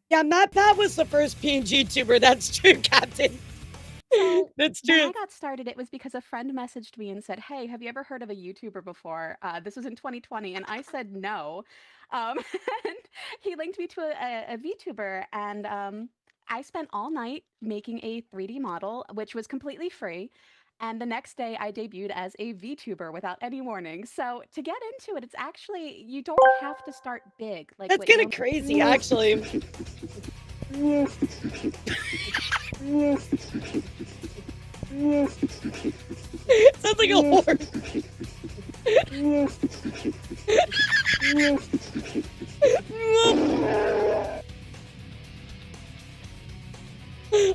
Yeah, Matt Pat was the first PNG tuber. That's true, Captain. So That's when I true. got started, it was because a friend messaged me and said, "Hey, have you ever heard of a YouTuber before?" This was in 2020, and I said no. And he linked me to a VTuber, and I spent all night making a 3D model, which was completely free. And the next day, I debuted as a VTuber without any warning. So to get into it, it's actually you don't have to start big. Like That's what kind you of crazy, actually. Sounds like a horse.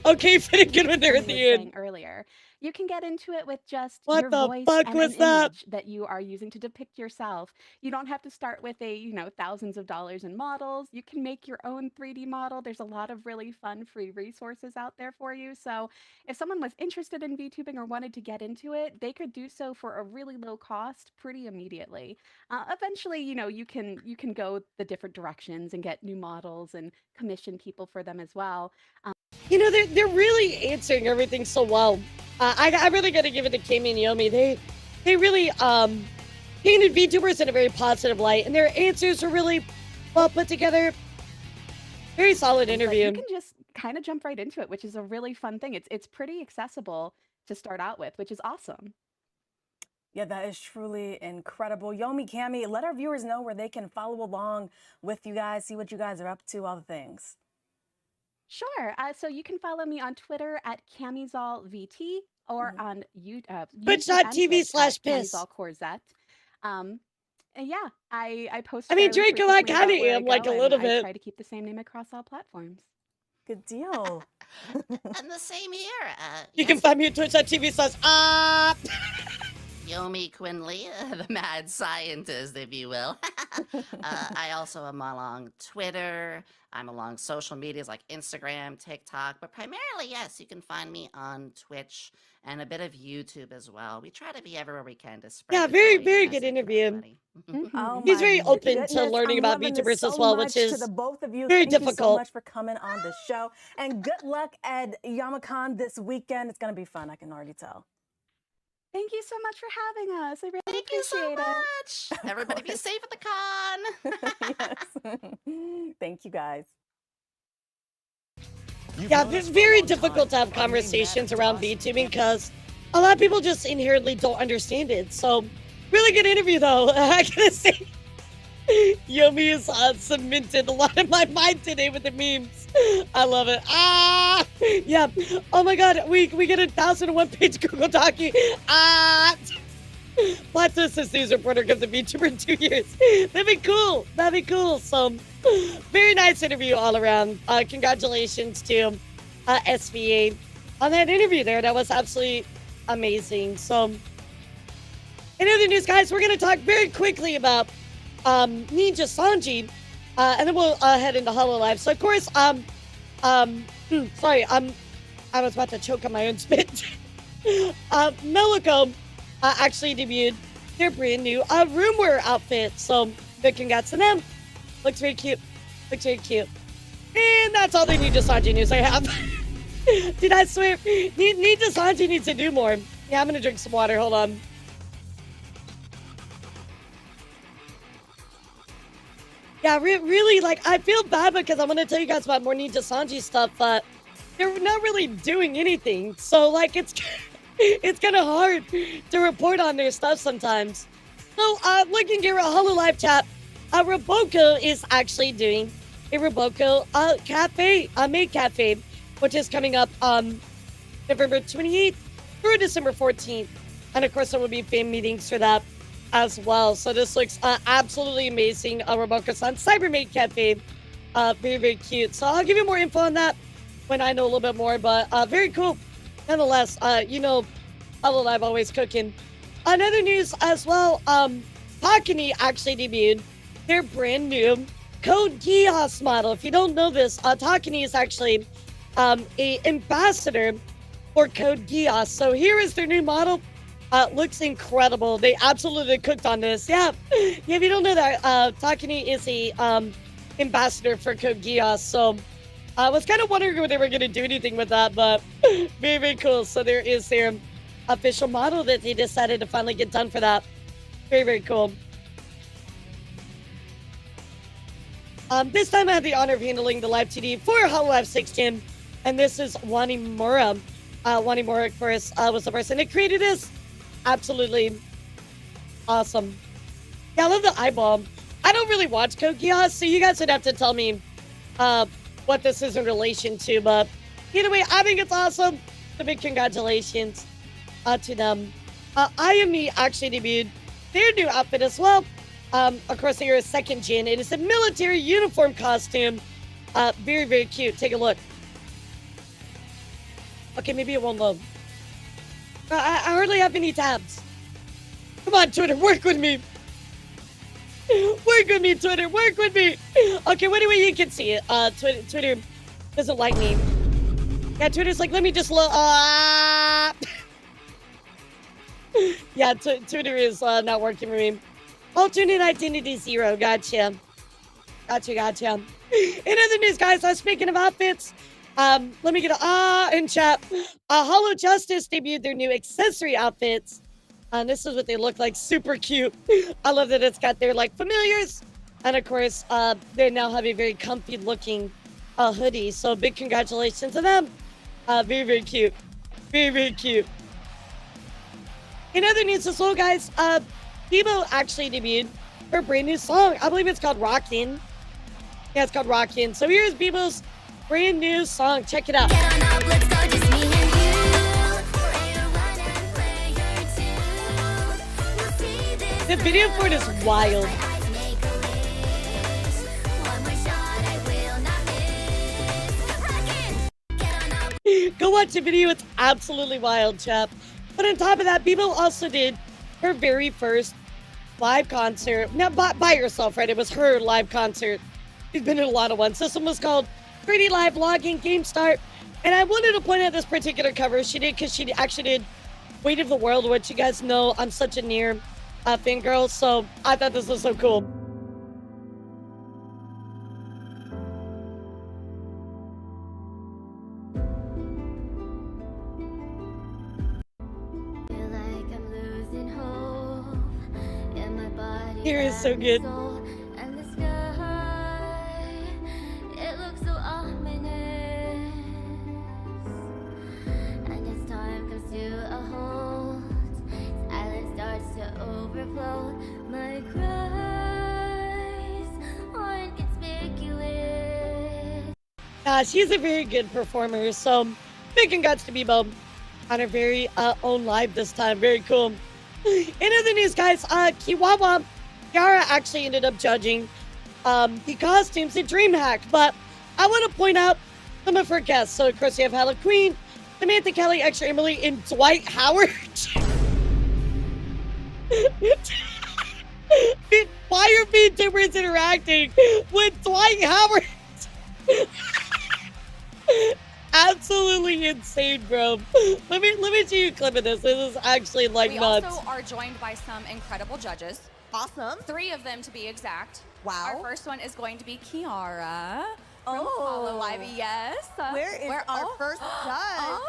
Okay, pretty good with there at the end. Earlier, you can get into it with just What your the voice fuck and was an that? image that you are using to depict yourself. You don't have to start with thousands of dollars in models. You can make your own 3D model. There's a lot of really fun free resources out there for you. So if someone was interested in VTubing or wanted to get into it, they could do so for a really low cost pretty immediately. Eventually, you can go the different directions and get new models and commission people for them as well. They're really answering everything so well. I really got to give it to Kami and Yomi. They really painted VTubers in a very positive light, and their answers are really well put together. Very solid interview. You can just kind of jump right into it, which is a really fun thing. It's pretty accessible to start out with, which is awesome. Yeah, that is truly incredible. Yomi, Kami, let our viewers know where they can follow along with you guys, see what you guys are up to, all the things. Sure. So you can follow me on Twitter at CamisolVT or on YouTube. Twitch.tv/piss. And yeah, I post. I mean, fairly Draco, I frequently kind of about where I am like go, a and little I bit. try to keep the same name across all platforms. Good deal. And the same here. You can find me at twitch.tv/. Yomi Quinley, the mad scientist, if you will. I also am along Twitter. I'm along social medias like Instagram, TikTok, but primarily, yes, you can find me on Twitch and a bit of YouTube as well. We try to be everywhere we can to spread. Yeah, the very, joy very and good message for interview. Oh He's my very open to goodness, learning I'm about loving this VTubers so as well, much which is to the both of you. very Thank you so difficult. much for coming on the show, and good luck at Yamacon this weekend. It's gonna be fun. I can already tell. Thank you so much for having us. I really Thank you so appreciate much. Everybody be safe at the con. Yes. Thank you guys. Yeah, it's very difficult to have conversations around VTubing because a lot of people just inherently don't understand it. So, really good interview, though. I gotta say, Yomi has cemented a lot of my mind today with the memes. I love it. Yeah. Oh my God, we get a 1,001 page Google Docu. Plato says news reporter comes to VTuber in 2 years. That'd be cool. That'd be cool. So, very nice interview all around. Congratulations to SVA on that interview there. That was absolutely amazing. So, in other news, guys, we're going to talk very quickly about Ninja Sanji, and then we'll head into HoloLive. So, of course, sorry, I was about to choke on my own spit. Melico actually debuted their brand new roomwear outfit. So, big congrats to them. Looks very cute. Looks very cute. And that's all the Ninja Sanji news I have. Dude, I swear, Ninja Sanji needs to do more. Yeah, I'm gonna drink some water. Hold on. Yeah, really, like, I feel bad because I'm gonna tell you guys about more Ninja Sanji stuff, but they're not really doing anything. So, like, it's kind of hard to report on their stuff sometimes. So, looking here at HoloLive chat, Roboco is actually doing a Roboco cafe, a maid cafe, which is coming up November 28th through December 14th. And of course, there will be fan meetings for that as well. So this looks absolutely amazing. Roboco-san Cyber Maid Cafe. Very, very cute. So I'll give you more info on that when I know a little bit more, but very cool. Nonetheless, HoloLive always cooking. Another news as well, Haachama actually debuted their brand new Code Geass model. If you don't know this, Haachama is actually a ambassador for Code Geass. So here is their new model. Looks incredible. They absolutely cooked on this. Yeah, if you don't know that, Haachama is a ambassador for Code Geass. So I was kind of wondering when they were going to do anything with that, but very, very cool. So there is their official model that they decided to finally get done for that. Very, very cool. This time I had the honor of handling the live TD for Hololive 16, and this is Wanimura. Wanimura, of course, was the person that created this. Absolutely awesome. Yeah, I love the eyeball. I don't really watch Code Geass, so you guys would have to tell me what this is in relation to, but either way, I think it's awesome. So big congratulations to them. IME actually debuted their new outfit as well. Of course, they are a second gen. It is a military uniform costume. Very, very cute. Take a look. Okay, maybe it won't load. I hardly have any tabs. Come on, Twitter, work with me. Work with me, Twitter. Work with me. Okay, anyway, you can see it. Twitter doesn't like me. Yeah, Twitter's like, let me just look. Yeah, Twitter is not working for me. Alternate identity 0. Gotcha. Gotcha. In other news, guys, speaking of outfits, let me get in chat. Hollow Justice debuted their new accessory outfits. This is what they look like. Super cute. I love that it's got their like familiars. And of course, they now have a very comfy looking hoodie. So big congratulations to them. Very, very cute. Very, very cute. In other news as well, guys, Bebo actually debuted her brand new song. I believe it's called Rockin'. Yeah, it's called Rockin'. So here's Bebo's brand new song. Check it out. The video for it is wild. Go watch the video. It's absolutely wild, chap. But on top of that, Bebo also did her very first live concert. Not by herself, right? It was her live concert. She's been in a lot of ones. This one was called Pretty Live Vlogging Game Start. And I wanted to point out this particular cover she did because she actually did Weight of the World, which you guys know I'm such a near fangirl. So I thought this was so cool. Here is so good. It looks so ominous, and as time comes to a halt, silence starts to overflow. My cries aren't conspicuous. She's a very good performer, so big congrats to Bebo on her very own live this time. Very cool. In other news, guys, Kiwawa Yara actually ended up judging the costumes in DreamHack, but I want to point out some of her guests. So, of course, you have Hella Queen, Samantha Kelly, Extra Emily, and Dwight Howard. Why are VTubers interacting with Dwight Howard? Absolutely insane, bro. Let me show you a clip of this. This is actually like nuts. We also are joined by some incredible judges. Awesome. 3 of them to be exact. Wow. Our first one is going to be Kiara from Hololive. Yes. Where our first judge?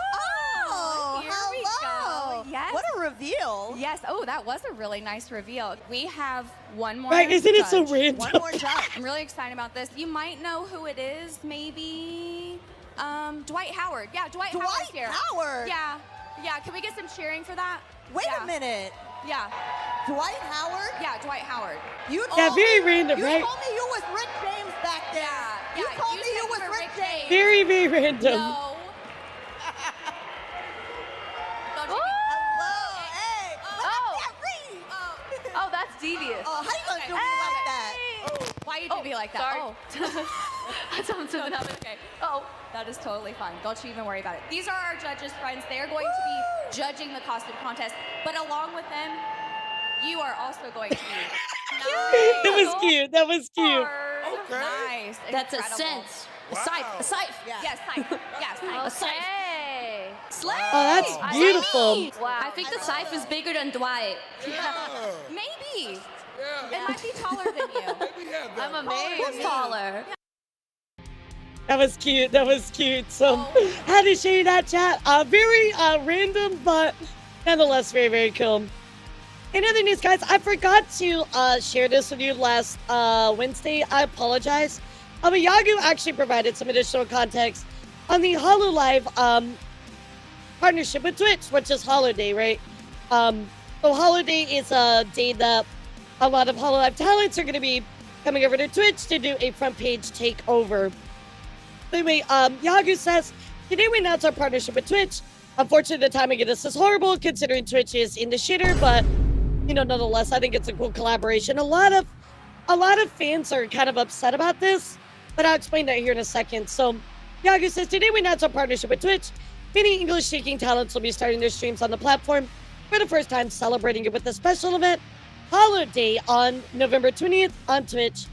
Here we go. Yes. What a reveal. Yes. Oh, that was a really nice reveal. We have one more Right, isn't it so judge. random? One more judge. I'm really excited about this. You might know who it is, maybe Dwight Howard. Yeah, Dwight Howard's here. Howard? Yeah. Yeah, can we get some cheering for that? Wait a minute. Yeah. Dwight Howard? Yeah, Dwight Howard. Very random, right? You told me you was Rick James back there. Yeah. You told me you was Rick James. Very, very random. No. Oh, that's devious. Oh, how you gonna do me like that? Why you do me like that? sorry. Oh. Okay. Oh, that is totally fine. Don't you even worry about it. These are our judges, friends. They are going to be judging the costume contest, but along with them, you are also going to be. That was cute. That was cute. Okay. Nice. That's a Incredible. sense. A scythe. A scythe. Yes, scythe. Yes, scythe. A scythe. Slay. Oh, that's beautiful. Wow. I think the scythe is bigger than Dwight. Maybe. It might be taller than you. I'm amazed. Who's taller? That was cute. That was cute. So, had to show you that, chat. Very random, but nonetheless very, very cool. In other news, guys, I forgot to share this with you last Wednesday. I apologize. But Yagu actually provided some additional context on the HoloLive partnership with Twitch, which is Holiday, right? So Holiday is a day that a lot of HoloLive talents are going to be coming over to Twitch to do a front page takeover. Anyway, Yagu says, today we announced our partnership with Twitch. Unfortunately, the timing of this is horrible considering Twitch is in the shitter, but nonetheless, I think it's a cool collaboration. A lot of fans are kind of upset about this, but I'll explain that here in a second. So, Yagu says, today we announced our partnership with Twitch. Many English-speaking talents will be starting their streams on the platform for the first time, celebrating it with a special event, Holiday, on November 20th on Twitch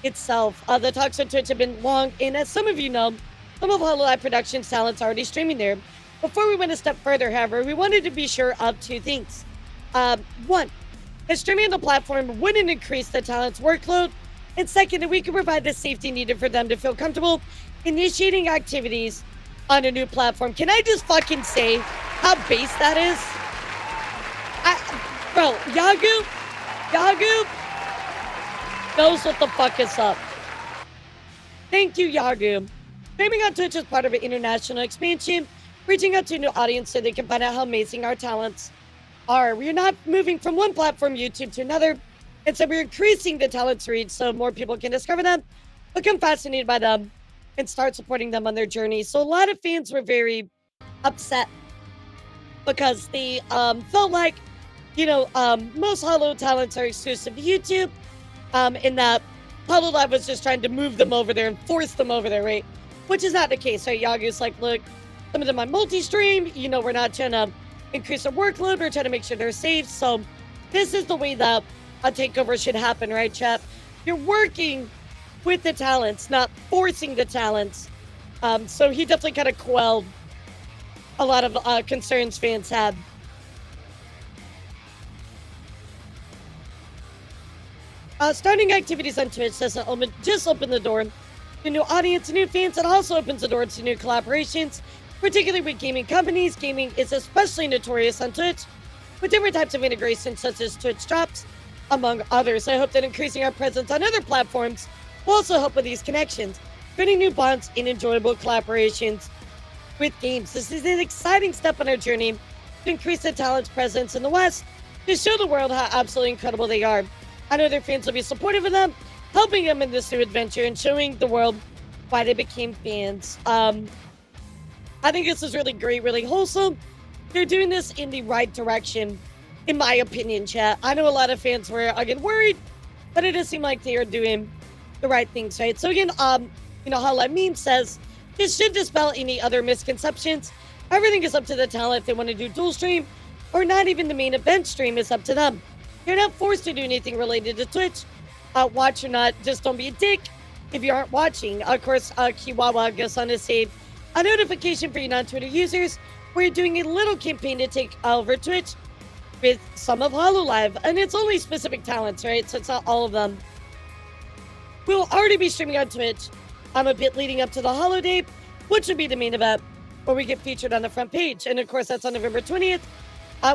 itself. The talks on Twitch have been long, and as some of you know, some of HoloLive Productions talents are already streaming there. Before we went a step further, however, we wanted to be sure of two things. One, that streaming on the platform wouldn't increase the talent's workload, and second, that we could provide the safety needed for them to feel comfortable initiating activities on a new platform. Can I just fucking say how base that is? Bro, Yagu knows what the fuck is up. Thank you, Yagu. Streaming on Twitch is part of an international expansion, reaching out to a new audience so they can find out how amazing our talents are. We're not moving from one platform, YouTube, to another. And so we're increasing the talent's reach so more people can discover them, become fascinated by them, and start supporting them on their journey. So a lot of fans were very upset because they felt like, most Holo talents are exclusive to YouTube, in that HoloLive was just trying to move them over there and force them over there, right? Which is not the case, right? Yagu's like, look, some of them on multi-stream, we're not trying to increase their workload, we're trying to make sure they're safe. So this is the way that a takeover should happen, right, chat? You're working with the talents, not forcing the talents. So he definitely kind of quelled a lot of concerns fans had. Starting activities on Twitch doesn't just open the door to new audience, new fans. It also opens the door to new collaborations, particularly with gaming companies. Gaming is especially notorious on Twitch, with different types of integrations such as Twitch Drops, among others. I hope that increasing our presence on other platforms will also help with these connections, creating new bonds and enjoyable collaborations with games. This is an exciting step on our journey to increase the talent's presence in the West, to show the world how absolutely incredible they are. I know their fans will be supportive of them, helping them in this new adventure and showing the world why they became fans. I think this is really great, really wholesome. They're doing this in the right direction, in my opinion, chat. I know a lot of fans were again worried, but it does seem like they are doing the right things, right? So again, HoloLive Meme says, this should dispel any other misconceptions. Everything is up to the talent. If they want to do dual stream or not even the main event stream, is up to them. You're not forced to do anything related to Twitch. Watch or not, just don't be a dick if you aren't watching. Of course, Kiwawa goes on to say, a notification for you non-Twitter users, we're doing a little campaign to take over Twitch with some of HoloLive, and it's only specific talents, right? So it's not all of them. We'll already be streaming on Twitch a bit leading up to the holiday, which would be the main event, where we get featured on the front page. And of course, that's on November 20th.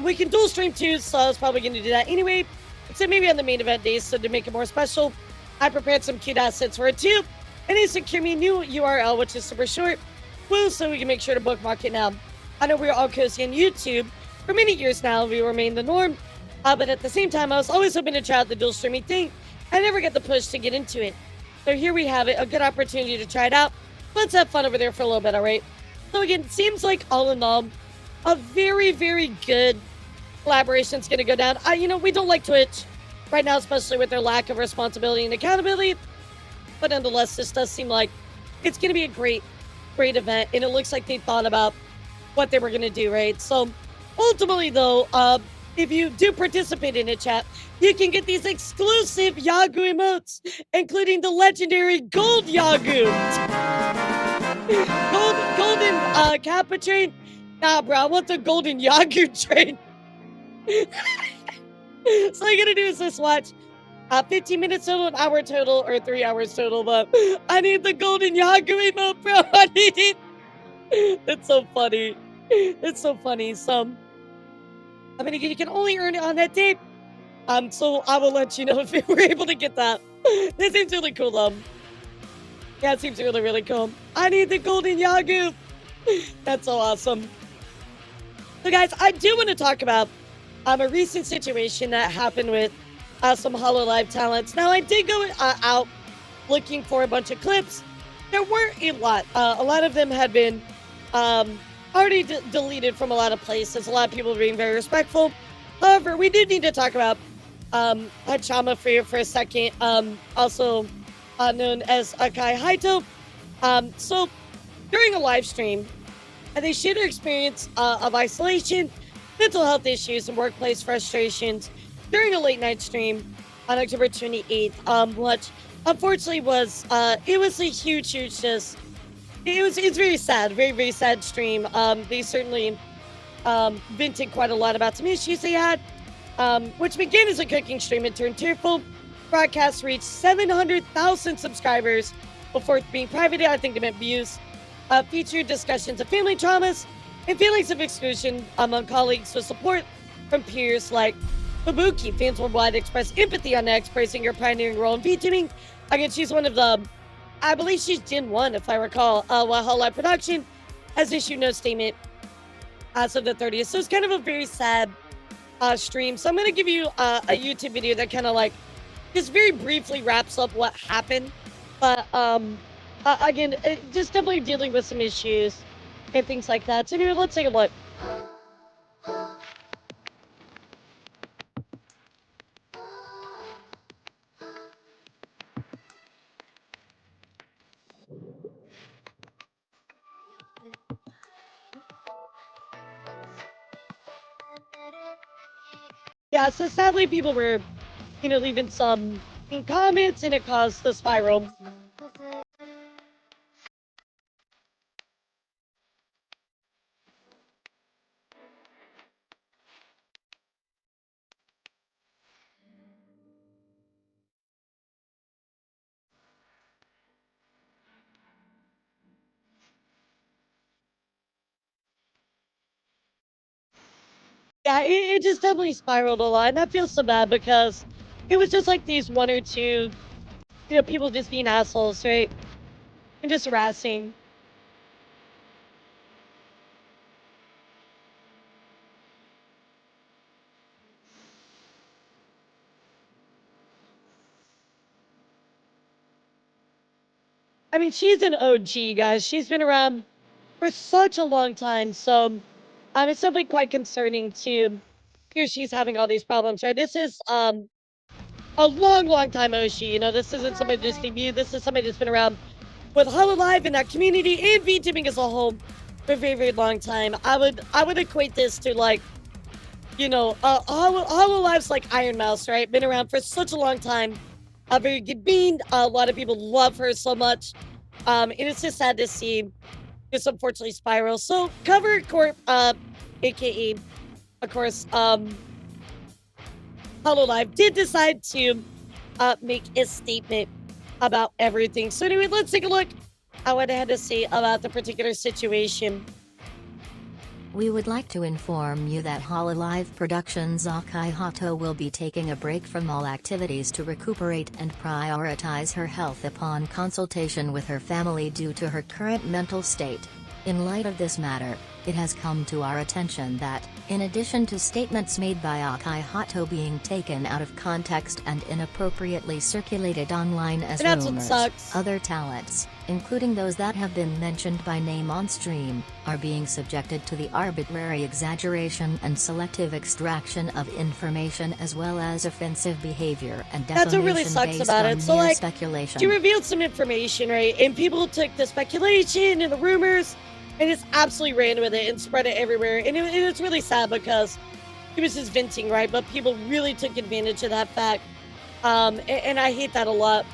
We can dual stream too, so I was probably going to do that anyway. So maybe on the main event days, so to make it more special, I prepared some cute assets for it too. And they secure me a new URL, which is super short. Woo, so we can make sure to bookmark it now. I know we're all cozy on YouTube for many years now. We remain the norm. But at the same time, I was always hoping to try out the dual streaming thing. I never get the push to get into it. So here we have it, a good opportunity to try it out. Let's have fun over there for a little bit, all right? So again, it seems like all in all, a very, very good collaboration is going to go down. We don't like Twitch right now, especially with their lack of responsibility and accountability. But nonetheless, this does seem like it's going to be a great, great event. And it looks like they thought about what they were going to do, right? So ultimately, though, if you do participate in a chat, you can get these exclusive Yagu emotes, including the legendary Gold Yagu. Golden Kappa train. Nah, bro, I want the Golden Yagu train. So all you gotta do is just watch 15 minutes total, an hour total, or 3 hours total, but I need the golden Yahoo emote, bro. I need it. It's so funny. It's so funny. So, I mean, again, you can only earn it on that day. So I will let you know if we're able to get that. This seems really cool, Yeah, it seems really, really cool. I need the golden Yahoo. That's so awesome. So, guys, I do want to talk about a recent situation that happened with some HoloLive talents. Now, I did go out looking for a bunch of clips. There weren't a lot. A lot of them had been already deleted from a lot of places. A lot of people were being very respectful. However, we do need to talk about Haachama for a second, also known as Akai Haito. So, during a live stream, they shared their experience of isolation, mental health issues, and workplace frustrations during a late night stream on October 28th, which unfortunately was it was a huge just it's very sad, very, very sad stream. They certainly vented quite a lot about some issues they had, which began as a cooking stream and turned tearful. Broadcast reached 700,000 subscribers before being privated. I think they meant views. Featured discussions of family traumas and feelings of exclusion among colleagues with support from peers like Babuki. Fans worldwide expressed empathy on X, praising her pioneering role in VTubing. Again, she's one of the, I believe she's Gen 1, if I recall, while HoloLive Production has issued no statement as of the 30th. So it's kind of a very sad stream. So I'm going to give you a YouTube video that kind of like just very briefly wraps up what happened. But again, just definitely dealing with some issues and things like that. So anyway, let's take a look. Yeah, so sadly people were, leaving some comments and it caused the spiral. Yeah, it just definitely spiraled a lot, and I feel so bad because it was just like these one or two, people just being assholes, right? And just harassing. I mean, she's an OG, guys. She's been around for such a long time, so it's definitely quite concerning to hear she's having all these problems, right? This is a long time OG. This isn't somebody just debuted. This is somebody that's been around with HoloLive and that community and VTubing as a whole for a very, very long time. I would equate this to like, HoloLive's like Iron Mouse, right? Been around for such a long time. A very good being. A lot of people love her so much. And it's just sad to see this unfortunately spiral. So Cover Corp, aka, of course, HoloLive did decide to make a statement about everything. So anyway, let's take a look at what I had to say about the particular situation. We would like to inform you that HoloLive Productions Akai Hato will be taking a break from all activities to recuperate and prioritize her health upon consultation with her family due to her current mental state. In light of this matter, it has come to our attention that, in addition to statements made by Akai Hato being taken out of context and inappropriately circulated online as rumors, other talents, including those that have been mentioned by name on stream, are being subjected to the arbitrary exaggeration and selective extraction of information as well as offensive behavior and defamation. That's what really sucks about it. So like, speculation. She revealed some information, right? And people took the speculation and the rumors and just absolutely ran with it and spread it everywhere. And it's really sad because he was just venting, right? But people really took advantage of that fact. And I hate that a lot.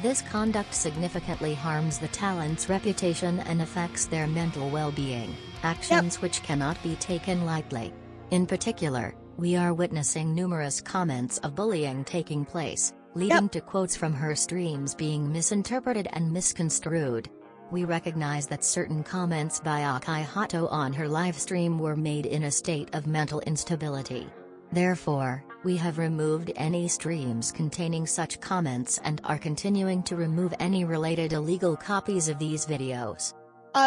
This conduct significantly harms the talent's reputation and affects their mental well-being, actions which cannot be taken lightly. In particular, we are witnessing numerous comments of bullying taking place, leading to quotes from her streams being misinterpreted and misconstrued. We recognize that certain comments by Akai Hato on her livestream were made in a state of mental instability. Therefore, we have removed any streams containing such comments and are continuing to remove any related illegal copies of these videos.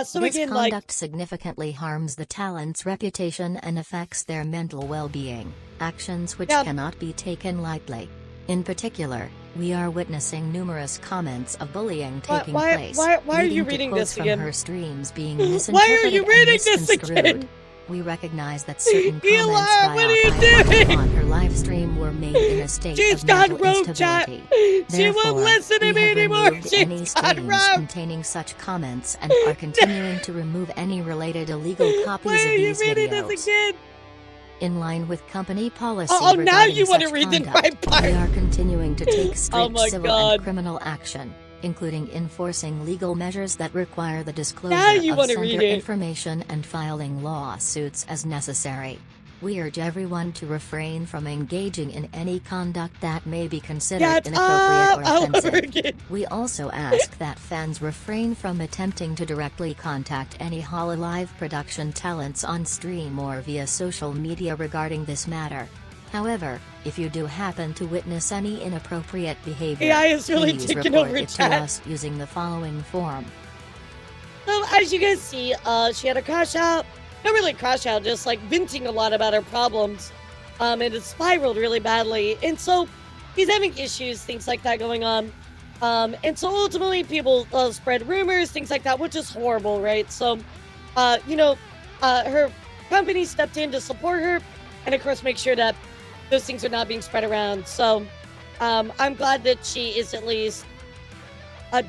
So this again, conduct significantly harms the talent's reputation and affects their mental well-being, actions which cannot be taken lightly. In particular, we are witnessing numerous comments of bullying taking place. Why are you leading to reading quotes this again? from her streams being Why misinterpreted are you reading and this misconstrued. again? We recognize that certain comments Elara, by what are you Akai doing? on her livestream were made in a state She's of gone mental rogue, chat. instability. She won't Therefore, listen to we me have anymore. removed any She's gone streams rogue. containing such comments and are continuing to remove any related illegal copies Why of are you these reading videos. this again? In line with company policy Oh, now regarding you want to such read the conduct, right part. we are continuing to take strict my civil God. and criminal action, including enforcing legal measures that require the disclosure Now you of wanna sender read it. information and filing lawsuits as necessary. We urge everyone to refrain from engaging in any conduct that may be considered inappropriate or offensive. We also ask that fans refrain from attempting to directly contact any Hololive production talents on stream or via social media regarding this matter. However, if you do happen to witness any inappropriate behavior, AI is really please taking report over it to chat. us using the following form. So as you guys see, she had a crash out. Not really crash out, just like venting a lot about her problems. And it spiraled really badly. And so he's having issues, things like that going on. And so ultimately people spread rumors, things like that, which is horrible, right? So, her company stepped in to support her and of course make sure that those things are not being spread around. So I'm glad that she is at least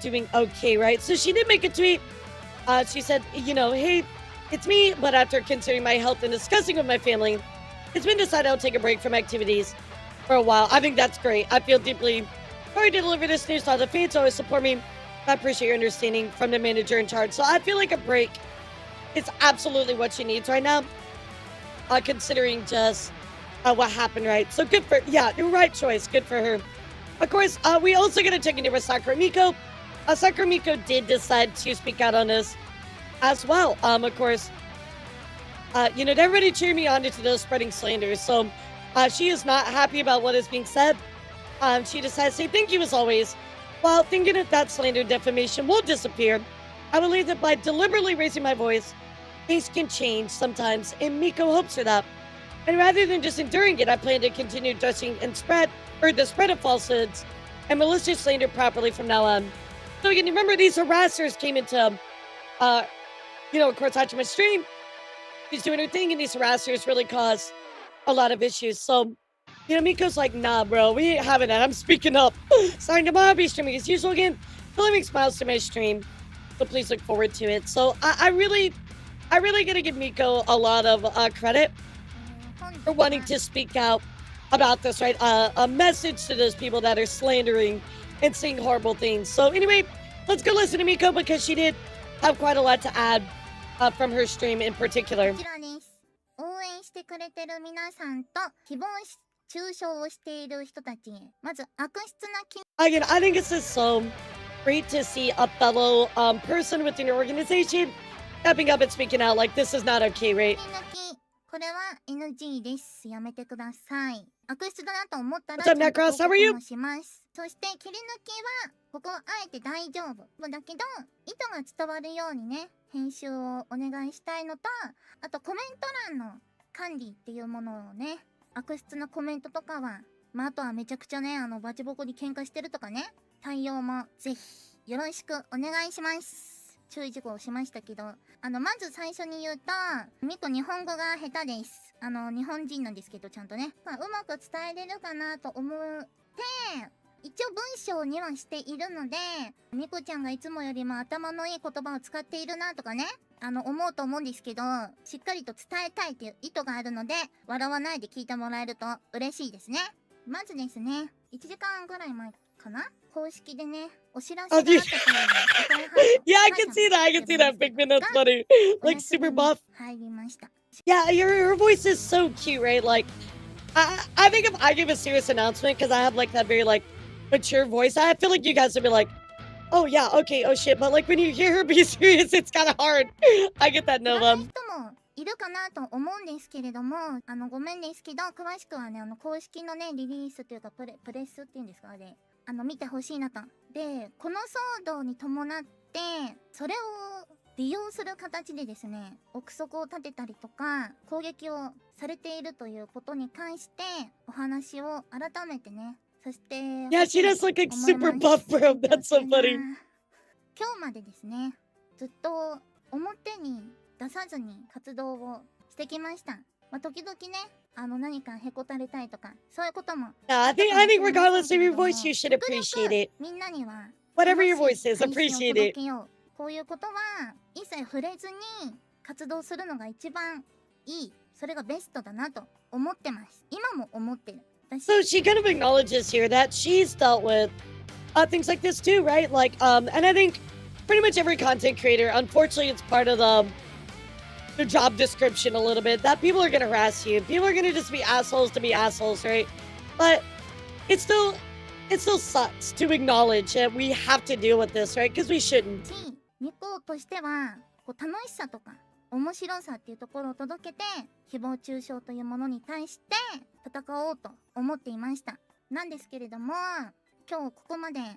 doing okay, right? So she did make a tweet. She said, hey, it's me, but after considering my health and discussing with my family, it's been decided I'll take a break from activities for a while. I think that's great. I feel deeply sorry to deliver this news to all the fans who always support me. I appreciate your understanding from the manager in charge. So I feel like a break is absolutely what she needs right now, considering just what happened, right? So good for, the right choice. Good for her. Of course, we also going to check into with Sakura Miko. Sakura Miko did decide to speak out on this as well. Of course, everybody cheered me on into those spreading slanders. So she is not happy about what is being said. She decided to say thank you as always, while thinking that slander and defamation will disappear. I believe that by deliberately raising my voice, things can change sometimes, and Miko hopes for that. And rather than just enduring it, I plan to continue addressing and the spread of falsehoods and malicious slander properly from now on. So again, remember these harassers came into of course, Haachama's stream. She's doing her thing, and these harassers really cause a lot of issues. So, Miko's like, nah, bro, we ain't having that. I'm speaking up. Starting tomorrow, I'll be streaming as usual again. Delivering smiles to my stream. So please look forward to it. So I really gotta give Miko a lot of credit for wanting to speak out about this, right? A message to those people that are slandering and saying horrible things. So anyway, let's go listen to Miko because she did have quite a lot to add from her stream in particular. こちらです。応援してくれてる皆さんと誹謗中傷をしている人たちへ、まず悪質な機 Again, I think it's just so great to see a fellow person within your organization stepping up and speaking out like this is not okay, right? これは NG です。やめてください。悪質だなと思ったら What's up, Necros? How are you? します。そして切り抜きはここはあえて大丈夫だけど意図が伝わるようにね編集をお願いしたいのとあとコメント欄の管理っていうものをね悪質なコメントとかはあとはめちゃくちゃねバチボコに喧嘩してるとかね対応もぜひよろしくお願いします。注意事項をしましたけどまず最初に言うとミコ日本語が下手です。日本人なんですけどちゃんとね、うまく伝えれるかなと思って一応文章にはしているのでミコちゃんがいつもよりも頭のいい言葉を使っているなとかね思うと思うんですけどしっかりと伝えたいという意図があるので笑わないで聞いてもらえると嬉しいですね。まずですね1時間ぐらい前かな公式でねお知らせがあったという Yeah, I can see that. I can see that, Pikmin. That's funny. Like, super buff. 入りました。 Yeah, her voice is so cute, right? Like, I think if I give a serious announcement, because I have, like, that very, like, mature voice. I feel like you guys would be like, oh yeah, okay, oh shit. But like when you hear her be serious, it's kind of hard. I get that, Nova. いるかなと思うんですけれども、ごめんですけど、詳しくはね、公式のね、リリースというか、プレスっていうんですか、あれ、見てほしいなと。で、この騒動に伴って、それを利用する形でですね、憶測を立てたりとか、攻撃をされているということに関して、お話を改めてね、そして、Yeah, she does look like super buff, bro. That's so funny. 今日までですね、ずっと表に出さずに活動をしてきました。まあ、時々ね、何かへこたれたいとか、そういうことも。I think regardless of your voice, you should appreciate it. みんなには、Whatever your voice is, appreciate it. こういうことは一切触れずに活動するのが一番いい。それがベストだなと思ってます。今も思ってる。So she kind of acknowledges here that she's dealt with things like this too, right? Like, and I think pretty much every content creator, unfortunately, it's part of the job description a little bit that people are gonna harass you. People are gonna just be assholes to be assholes, right? But it still sucks to acknowledge that we have to deal with this, right? Because we shouldn't. ニコとしては楽しさとか面白さっていうところを届けて、誹謗中傷というものに対して戦おうと思っていました。なんですけれども、今日ここまで我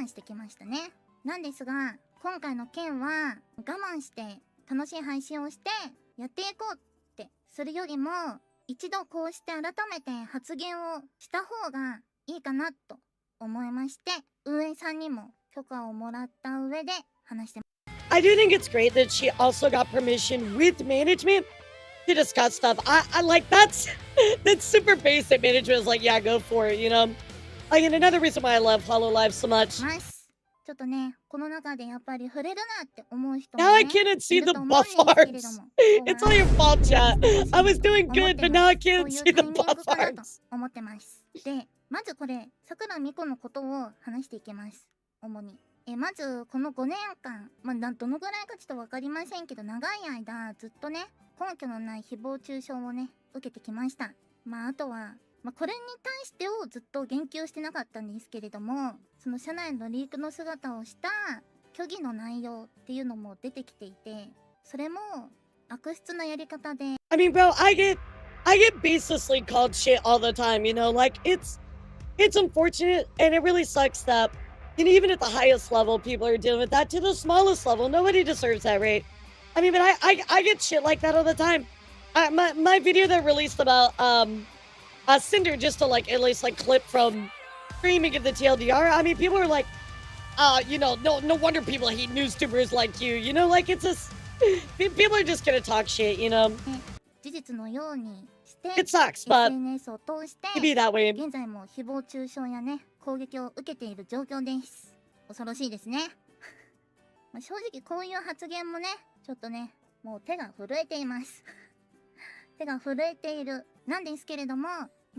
慢してきましたね。なんですが、今回の件は我慢して楽しい配信をしてやっていこうってするよりも、一度こうして改めて発言をした方がいいかなと思いまして、運営さんにも許可をもらった上で話してます。I do think it's great that she also got permission with management to discuss stuff. I like that's super basic. Management is like, yeah, go for it, you know? Like, and another reason why I love HoloLive so much. ちょっとね、この中でやっぱり触れるなって思う人も Now ね、 I can't see the buff arms. It's all your fault, chat. I was doing good, but now I can't see the buff arms. 思ってます。で、まずこれ、桜美子のことを話していきます。主に。まず、この5年間、どのぐらいかちょっとわかりませんけど、長い間、ずっとね、根拠のない誹謗中傷をね、受けてきました。あとは、これに対してをずっと言及してなかったんですけれども、その社内のリークの姿をした虚偽の内容っていうのも出てきていて、それも悪質なやり方で。I mean, bro, I get baselessly called shit all the time, you know? Like, it's unfortunate, and it really sucks that, you know, even at the highest level, people are dealing with that. To the smallest level, nobody deserves that, right? I mean, but I get shit like that all the time. My video that released about Cinder, just to like at least like clip from streaming at the TLDR. I mean, people are like, you know, no wonder people hate newstubers like you. You know, like it's just people are just gonna talk shit, you know. 事実のようにして It sucks, but SNS を通して it be that way. 現在も誹謗中傷やね、攻撃を受けている状況です。恐ろしいですね。正直こういう発言もね、ちょっとね、もう手が震えています。手が震えている。なんですけれども、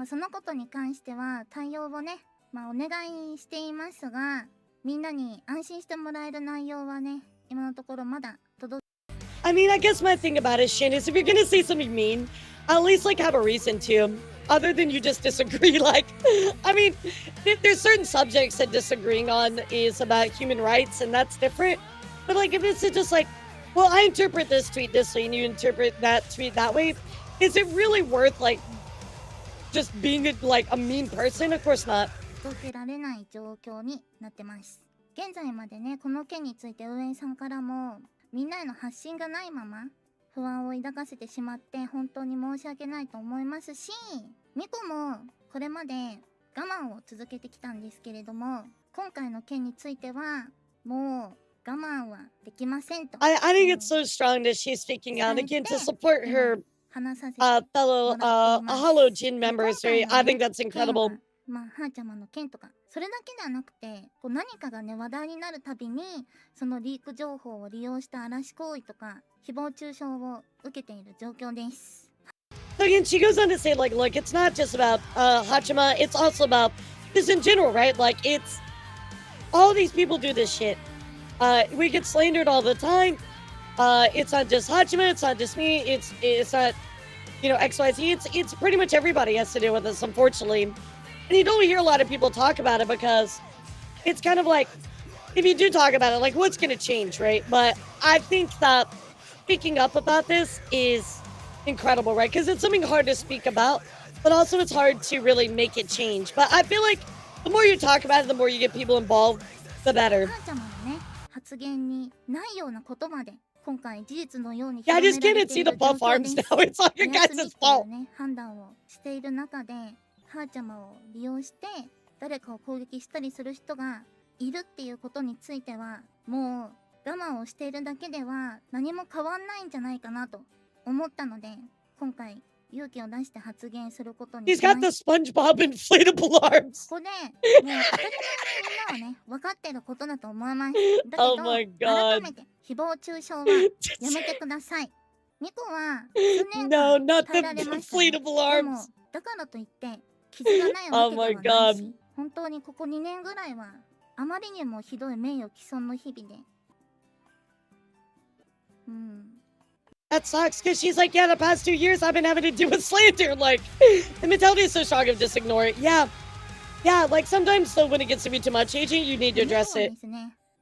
そのことに関しては対応をね、お願いしていますが、みんなに安心してもらえる内容はね、今のところまだ届。I mean, I guess my thing about it, Shin, is if you're gonna say something mean, at least like have a reason to, other than you just disagree. Like, I mean, there's certain subjects that disagreeing on is about human rights, and that's different. But like, if it's just like, well, I interpret this tweet this way, and you interpret that tweet that way, is it really worth like just being like a mean person? Of course not. 届けられない状況になってます。現在までね、この件について運営さんからもみんなへの発信がないまま不安を抱かせてしまって本当に申し訳ないと思いますし、ミコもこれまで我慢を続けてきたんですけれども、今回の件についてはもう我慢はできませんと。I think it's so strong that she's speaking out again to support her fellow Hollow Jin members. Right? I think that's incredible. ハーチャマの件とかそれだけではなくて、何かがね話題になるたびにそのリーク情報を利用した嵐行為とか誹謗中傷を受けている状況です。 So again, she goes on to say, like, look, it's not just about Haachama, it's also about this in general, right? Like, it's all these people do this shit. We get slandered all the time. It's not just Haachama, it's not just me, it's not, you know, XYZ. It's pretty much everybody has to deal with this, unfortunately. And you don't hear a lot of people talk about it because it's kind of like, if you do talk about it, like what's going to change, right? But I think that speaking up about this is incredible, right? Because it's something hard to speak about, but also it's hard to really make it change. But I feel like the more you talk about it, the more you get people involved, the better. Yeah, I just can't see the buff arms now. It's like your guys' fault. 判断をしている中で、ハーチャマを利用して誰かを攻撃したりする人がいるっていうことについては、もう我慢をしているだけでは何も変わんないんじゃないかなと思ったので、今回勇気を出して発言することにしました。He's got the SpongeBob inflatable arms. ここで、もう当たり前にみんなはね、分かってることだと思います。だけど、 Oh my God. 改めて誹謗中傷はやめてください。ニコは数年 No, 間 not 耐え the られましたね。 inflatable でも arms. だからといって傷がないわ Oh け my ではない God. し、本当にここ2年ぐらいはあまりにもひどい名誉毀損の日々で。That sucks because she's like, yeah, the past 2 years I've been having to deal with slander. Like, the mentality is so strong of just ignore it. Yeah. Yeah, like sometimes though when it gets to be too much, agent, you need to address it.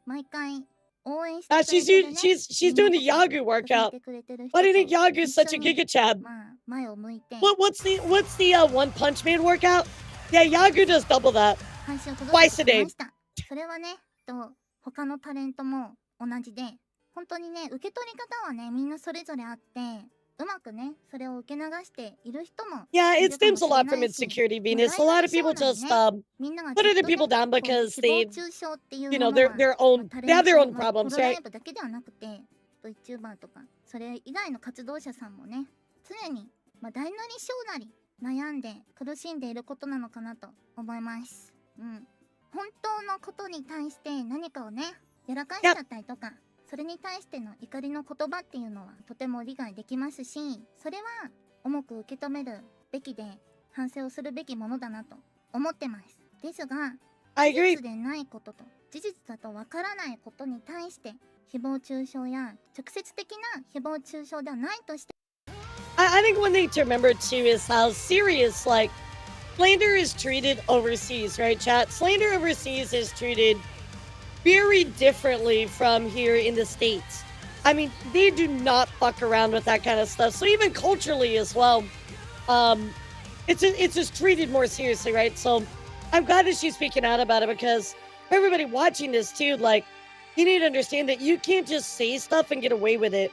毎回応援してくれ She's てるね。 she's doing the Yagu workout. Why do you think Yagu's such a giga chad? 前を向いて What's the One Punch Man workout? Yeah, Yagu does double that. 配信を届 Twice け a てき day. ました。それはね、他のタレントも同じで、本当にね、受け取り方はね、みんなそれぞれあって、うまくね、それを受け流している人も Yeah, い it るかも stems し a れ lot な from いし、 insecurity, まあ Venus. A 大 lot な of り小 people なり just ね、みんなが put ずっ other と people ね、down こう because 誹 they, 謗中傷っていう you も know, の they're は、their ま own あタ they レ have ン their ト、 own まあ、ホ problems, ロラ right? イブだけではなくて、Vtuber とか、それ以外の活動者さんもね、常に、まあ、大なり小なり悩んで苦しんでいることなのかなと思います。本当のことに対して何かをね、やらかしちゃったりとか、それに対しての怒りの言葉っていうのはとても理解できますし、それは重く受け止めるべきで反省をするべきものだなと思ってます。ですが、事実でないことと事実だとわからないことに対して誹謗中傷や直接的な誹謗中傷ではないとして、I think one thing to remember too is how serious like slander is treated overseas, right, chat? Slander overseas is treated very differently from here in the States. I mean, they do not fuck around with that kind of stuff. So even culturally as well, it's just treated more seriously, right? So I'm glad that she's speaking out about it because for everybody watching this too, like, you need to understand that you can't just say stuff and get away with it,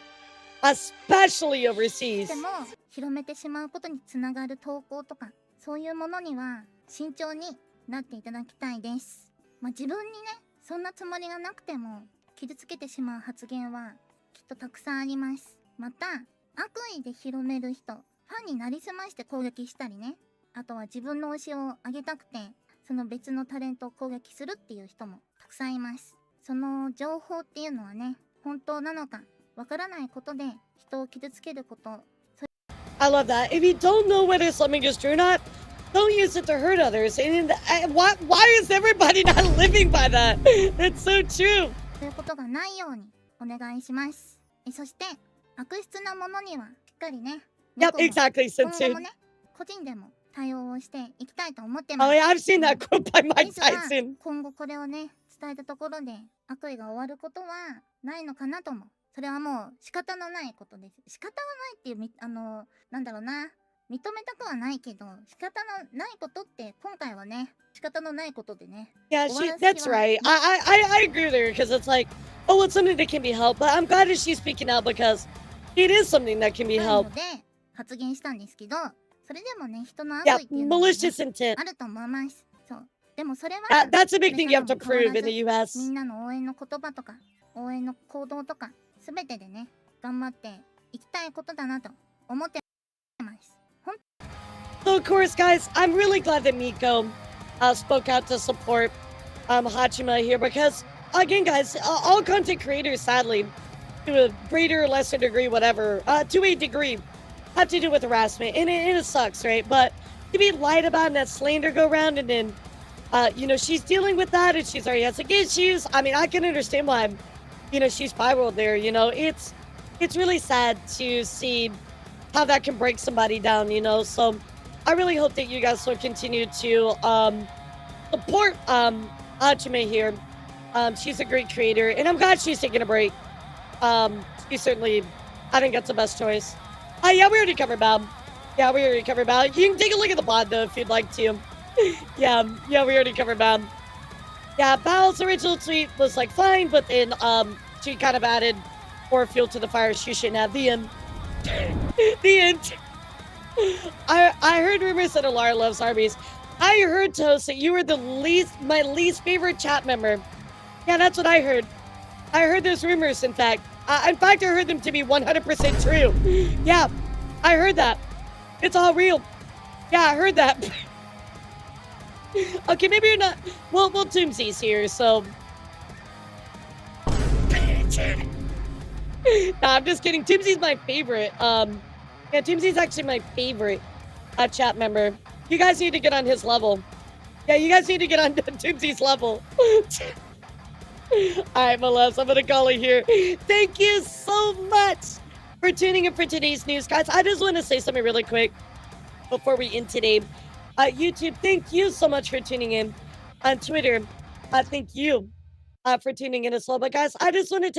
especially overseas. でも広めてしまうことにつながる投稿とかそういうものには慎重になっていただきたいです。まあ、自分にね、そんなつもりがなくても傷つけてしまう発言はきっとたくさんあります。また悪意で広める人、ファンになりすまして攻撃したりね、あとは自分の推しを上げたくてその別のタレントを攻撃するっていう人もたくさんいます。その情報っていうのはね、本当なのかわからないことで人を傷つけること。 I love that. If you don't know whether something is true or not, don't use it to hurt others. And why is everybody not living by that? That's so true. そういうことがないようにお願いします。そして悪質なものにはしっかりね、 Yep, exactly, 今後 Sensei. もね、個人でも対応をしていきたいと思ってます。 Oh yeah, I've seen that quote by Mike ですが Tyson. 今後これをね、伝えたところで悪意が終わることはないのかなとも。それはもう仕方のないことです。仕方がないっていうなんだろうな、認めたくはないけど仕方のないことって今回はね、仕方のないことでね。 Yeah, that's right. I agree with her because it's like, oh, it's something that can be helped. But I'm glad that she's speaking out because it is something that can be ないの helped. で発言したんですけど、それでもね、人の悪 Yeah, 意っていうのは、ね、 malicious intent. あると思います。そう。でもそれは That's a big thing you have to これ prove から in も the 変わら US. ずみんなの応援の言葉とか応援の行動とか全てでね、頑張っていきたいことだなと思ってます。 So of course, guys, I'm really glad that Miko spoke out to support Haachama here because, again, guys, all content creators, sadly, to a greater or lesser degree, whatever, to a degree, have to do with harassment, and it sucks, right? But to be lied about and that slander go around, and then, you know, she's dealing with that, and she's already has like issues. I mean, I can understand why, you know, she spiraled there. You know, it's really sad to see how that can break somebody down. You know, so I really hope that you guys will continue to support Haachama here. She's a great creator, and I'm glad she's taking a break. She certainly, I think that's the best choice. Yeah, we already covered Bob. Yeah, we already covered Bob. You can take a look at the pod, though, if you'd like to. yeah, we already covered Bob. Yeah, Bal's original tweet was, like, fine, but then, she kind of added more fuel to the fire she shouldn't have. The end. the end. I heard rumors that Elara loves Arby's. I heard, Toast, that you were my least favorite chat member. Yeah, that's what I heard. I heard those rumors, in fact. I heard them to be 100% true. Yeah, I heard that. It's all real. Yeah, I heard that. Okay, maybe you're not. Well, Toomsy's here, so. Nah, I'm just kidding. Toomsy's my favorite. Yeah, Toomsy's actually my favorite chat member. You guys need to get on his level. Yeah, you guys need to get on Toomsy's level. Alright, my loves, I'm gonna call it here. Thank you so much for tuning in for today's news, guys. I just want to say something really quick before we end today. YouTube, thank you so much for tuning in. On Twitter, thank you for tuning in as well. But guys, I just want to